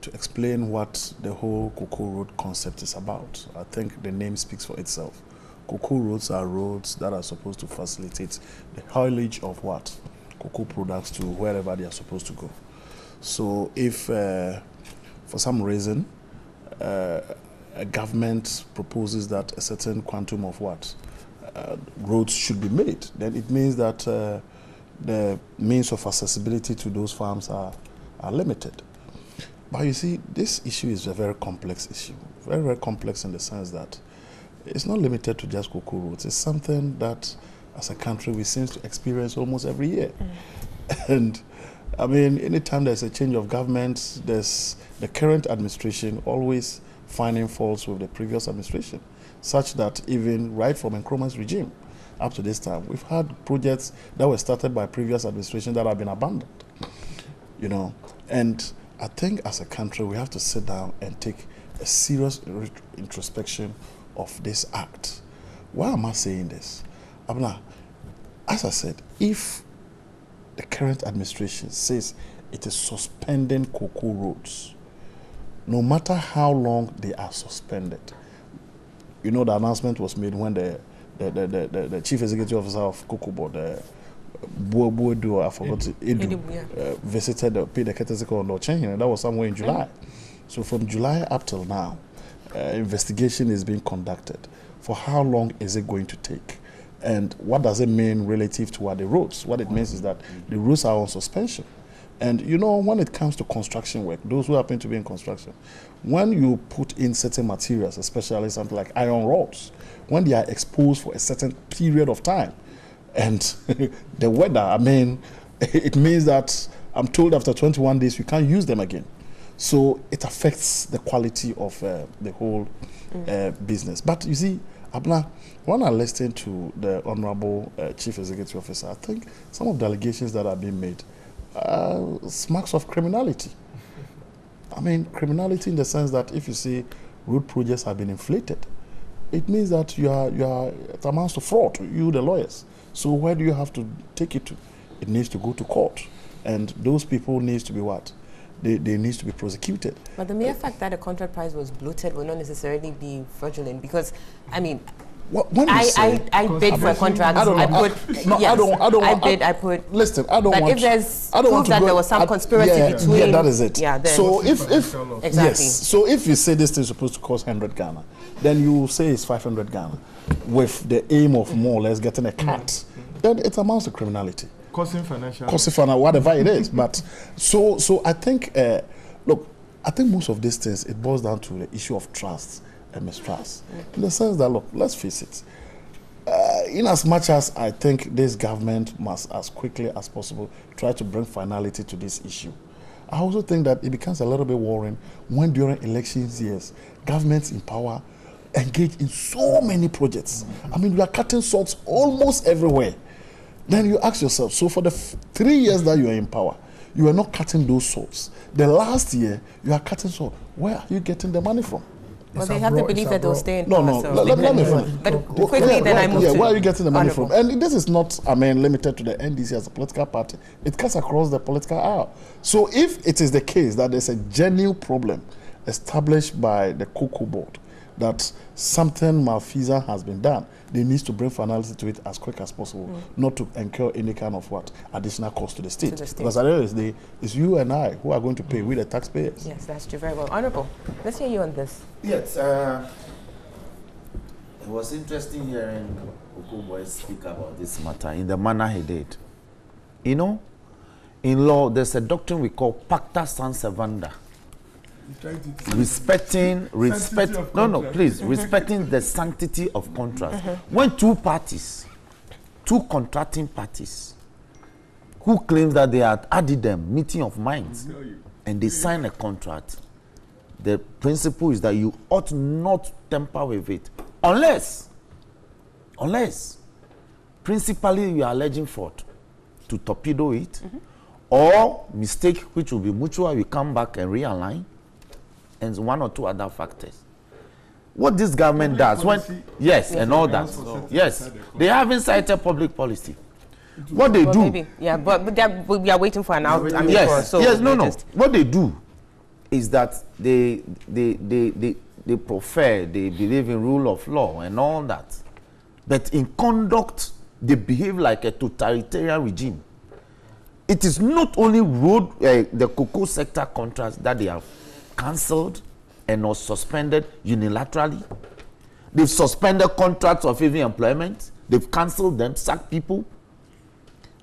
S2: to explain what the whole cocoa road concept is about. I think the name speaks for itself. Cocoa roads are roads that are supposed to facilitate the haulage of what? Cocoa products to wherever they are supposed to go. So if for some reason a government proposes that a certain quantum of what? Roads should be made, then it means that the means of accessibility to those farms are limited. But you see, this issue is a very complex issue. Very, very complex in the sense that it's not limited to just cocoa roads. It's something that, as a country, we seem to experience almost every year. And, I mean, anytime there's a change of government, there's the current administration always finding faults with the previous administration, such that even right from Nkrumah's regime up to this time, we've had projects that were started by previous administration that have been abandoned, you know. And I think as a country, we have to sit down and take a serious introspection of this act. Why am I saying this? Abna, as I said, if the current administration says it is suspending cocoa roads, no matter how long they are suspended, you know, the announcement was made when the chief executive officer of Cocoa Board, I forgot Edu, visited paid the courtesy call on Ochenhin, and that was somewhere in July. So from July up till now, investigation is being conducted. For how long is it going to take? And what does it mean relative to what the roads? What it means is that the roads are on suspension. And you know, when it comes to construction work, those who happen to be in construction, when you put in certain materials, especially something like iron rods, when they are exposed for a certain period of time, and the weather, I mean, it means that I'm told after 21 days you can't use them again. So it affects the quality of the whole business. But you see, Abna, when I listened to the Honorable Chief Executive Officer, I think some of the allegations that are being made smacks of criminality. I mean, criminality in the sense that if you see road projects have been inflated, it means that it amounts to fraud, you the lawyers. So where do you have to take it to? It needs to go to court. And those people needs to be what? They need to be prosecuted.
S1: But the mere fact that the contract price was bloated will not necessarily be fraudulent, because, I mean, I bid for a contract.
S2: Listen, I don't
S1: but
S2: want.
S1: If there's
S2: I don't want
S1: proof that there was some conspiracy between.
S2: Yeah, that is it.
S1: Yeah, then
S2: so if
S1: exactly.
S2: Yes, so if you say this thing is supposed to cost 100 Ghana, then you say it's 500 Ghana, with the aim of more or less getting a cut, then it amounts to criminality.
S6: Causing financial,
S2: whatever it is. But so I think, look, I think most of these things, it boils down to the issue of trust and mistrust. In the sense that, look, let's face it, in as much as I think this government must, as quickly as possible, try to bring finality to this issue, I also think that it becomes a little bit worrying when during elections years, governments in power engaged in so many projects. I mean, we are cutting salts almost everywhere. Then you ask yourself, so for the 3 years that you are in power, you are not cutting those salts. The last year, you are cutting salt. Where are you getting the money from?
S1: Well, they have to believe that they'll stay in
S2: No,
S1: power.
S2: no,
S1: So
S2: let me finish.
S1: But quickly, then I move to...
S2: where are you getting the money from?
S1: Honorable.
S2: And this is not, I mean, limited to the NDC as a political party. It cuts across the political aisle. So if it is the case that there's a genuine problem established by the Cocoa Board, that something malfeasant has been done, they need to bring finality to it as quick as possible, not to incur any kind of additional cost to the state. Because at the end of the day, it's you and I who are going to pay, with the taxpayers.
S1: Yes, that's true. Very well. Honorable, let's hear you on this.
S5: Yes, it was interesting hearing Okuboy speak about this matter in the manner he did. You know, in law, there's a doctrine we call pacta sunt servanda. Respecting the sanctity of contract. When two contracting parties, who claim that they are addendum meeting of minds, and they sign a contract, the principle is that you ought not tamper with it, unless principally you are alleging fraud, to torpedo it, or mistake which will be mutual, you come back and realign, and one or two other factors. What this government does and all that. Yes, they haven't cited public policy. What they do,
S1: maybe, yeah, but we are waiting for an out. I mean,
S5: What they do is that they prefer, they believe in rule of law and all that, but in conduct they behave like a totalitarian regime. It is not only the cocoa sector contracts that they have cancelled and or suspended unilaterally. They've suspended contracts of even employment. They've cancelled them, sacked people.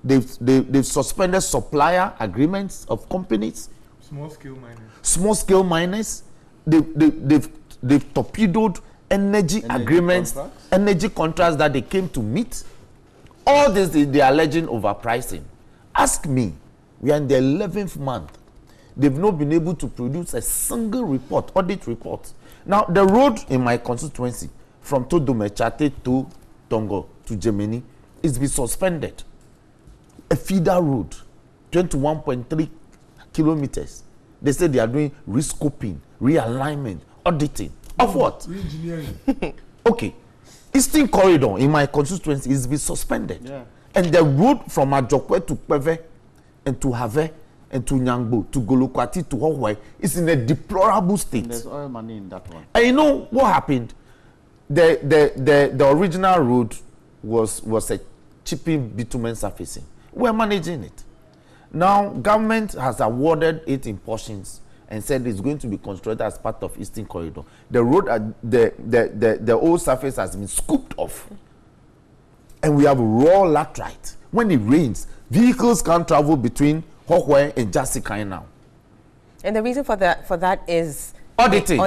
S5: They've suspended supplier agreements of companies. Small scale miners. They've torpedoed energy agreements, energy contracts that they came to meet. All this they are alleging overpricing. Ask me, we are in the 11th month. They've not been able to produce a single report, audit report. Now, the road in my constituency from Todomechate to Tongo to Gemini is been suspended. A feeder road, 21.3 kilometers. They say they are doing rescoping, realignment, auditing. Of what? Okay. Eastern Corridor in my constituency is been suspended. Yeah. And the road from Ajokwe to Peve and to Have and to Nyangbo, to Golokwati, to Howai, is in a deplorable state.
S4: There's oil money in that one.
S5: And you know what happened? The original road was a chipping bitumen surfacing. We're managing it. Now, government has awarded it in portions and said it's going to be constructed as part of Eastern Corridor. The road, the old surface has been scooped off. And we have raw laterite. When it rains, vehicles can't travel between Hokwe and Jasikai now.
S1: And the reason for that is
S5: auditing.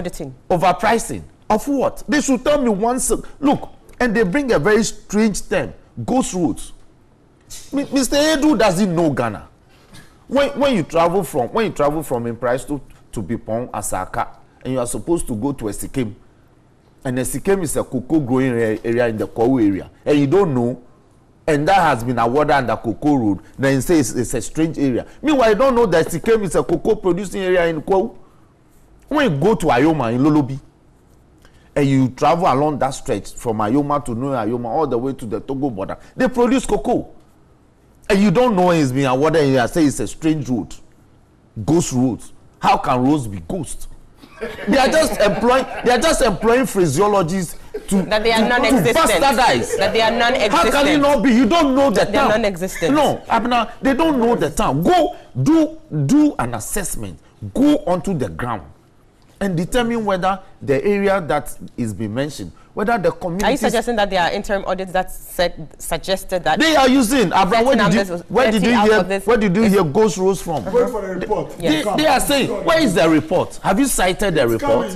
S1: Overpricing.
S5: Of what? They should tell me once. Look, and they bring a very strange term, ghost roads. Mr. Edu doesn't know Ghana. When you travel from Imprice to Bipong, Asaka, and you are supposed to go to Esikem, and Esikem is a cocoa growing area in the Kwawu area, and you don't know, and that has been awarded under Cocoa Road, then you say it's a strange area. Meanwhile, you don't know that Esikem is a cocoa producing area in Kwawu. When you go to Ayoma in Lolobi, and you travel along that stretch from Ayoma to New Ayoma all the way to the Togo border, they produce cocoa. And you don't know it's been awarded, and you say it's a strange road. Ghost roads. How can roads be ghost? They are just employing phraseologies to bastardize.
S1: That they are non-existent.
S5: How can it not be? You don't know the
S1: that
S5: town.
S1: They are non-existent.
S5: No, Abner, they don't know the town. Go do an assessment. Go onto the ground and determine whether the area that is being mentioned, whether the community.
S1: Are you suggesting that there are interim audits that suggested that
S5: they are using? Where did you hear ghost roads from?
S3: Wait for the report.
S5: They are saying, where is the report? Have you cited the report?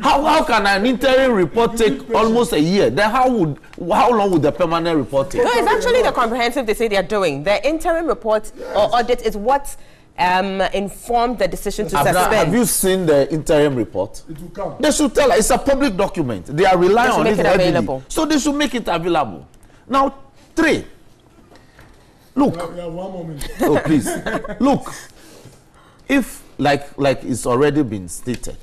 S5: How can an interim report take almost a year? Then how long would the permanent report take?
S1: No, it's actually the comprehensive they say they are doing. The interim report or audit is what informed the decision to
S5: Have
S1: suspend.
S5: you seen the interim report?
S3: It will come.
S5: They should tell us. It's a public document. They are relying on it heavily.
S1: Available.
S5: So they should make it available. Now, 3. Look.
S3: We have 1 moment.
S5: Oh, please. Look. If, like it's already been stated,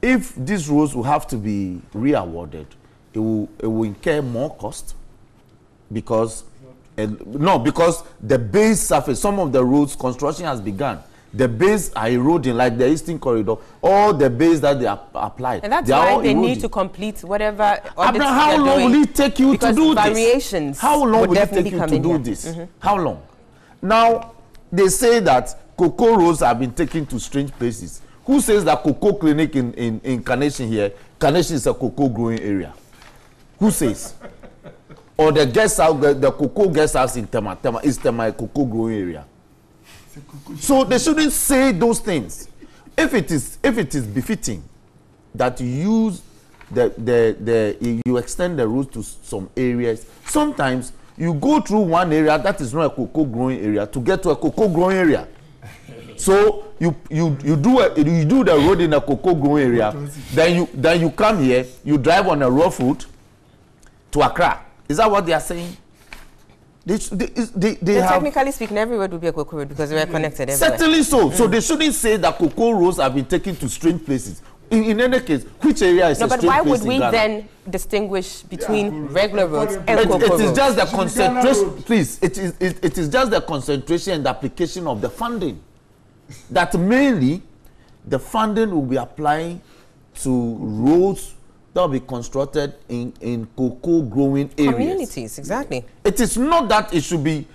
S5: if these roads will have to be re-awarded, it will incur more cost because because the base surface, some of the roads construction has begun. The base are eroding, like the Eastern Corridor. All the base that they applied,
S1: and that's why they need to complete whatever.
S5: How long will it take you to do
S1: variations
S5: this? How long will it take you to do this? How long? Now they say that cocoa roads have been taken to strange places. Who says that cocoa clinic in Carnation here? Carnation is a cocoa growing area. Who says? Or the guest house, the cocoa guest house in Tema is a cocoa growing area. So they shouldn't say those things. If it is befitting that you use you extend the route to some areas, sometimes you go through one area that is not a cocoa growing area to get to a cocoa growing area. So you do the road in a cocoa growing area, then you come here, you drive on a rough route to Accra. Is that what they are saying? They
S1: technically speaking, every road will be a cocoa road because we are connected everywhere.
S5: Certainly so. So they shouldn't say that cocoa roads have been taken to strange places. In any case, which area is a strange place?
S1: No, but why would we then distinguish between regular roads and cocoa roads?
S5: It is just the concentration. Please, it is just the concentration and the application of the funding. That mainly, the funding will be applying to roads that will be constructed in cocoa growing areas.
S1: Communities, exactly.
S5: It is not that it should be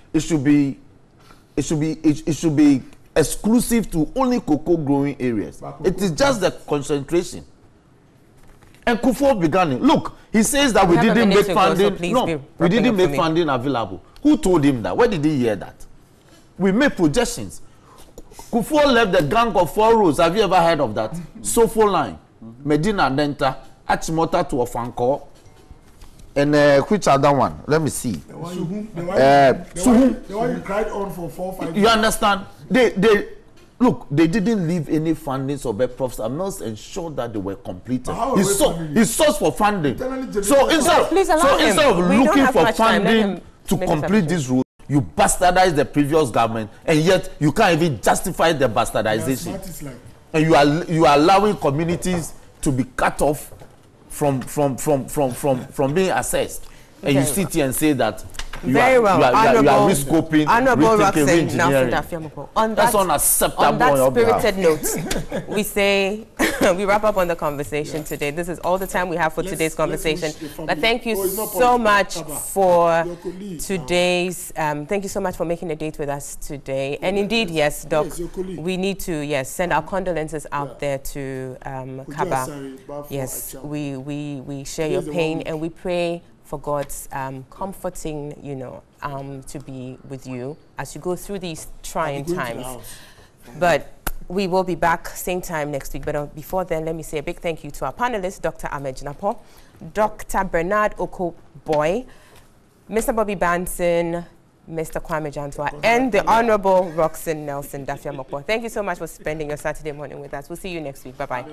S5: exclusive to only cocoa growing areas. It is just the concentration. And Kufuor began it. Look, he says that we didn't make funding. We didn't make funding available. Who told him that? Where did he hear that? We made projections. Kufuor left the gang of 4 roads. Have you ever heard of that? Sofo line, Medina Denta, Achimota to Ofanko, and which other one? Let me see.
S3: The one you cried on for 4 or 5 years.
S5: You understand? They didn't leave any funding or back profits. I must ensure that they were completed. He sourced for funding. So instead of looking for funding to complete this route, you bastardize the previous government, and yet you can't even justify the bastardization. And you are allowing communities to be cut off from being assessed. And you sit here and say that you are risk-scoping,
S1: engineering. That's
S5: unacceptable.
S1: On that spirited note, we say we wrap up on the conversation today. This is all the time we have for today's conversation. But thank you so much for today's. Thank you so much for making a date with us today. And indeed, yes, Doc, we need to send our condolences out there to Kaba. Yes, we share your pain and we pray for God's comforting, to be with you as you go through these trying times. But we will be back same time next week. But before then, let me say a big thank you to our panelists, Dr. Ahmed Jinapo, Dr. Bernard Okoboy, Mr. Bobby Banson, Mr. Kwame Jantwa, and the Honorable Roxanne Nelson Dafiamopo. Thank you so much for spending your Saturday morning with us. We'll see you next week. Bye-bye.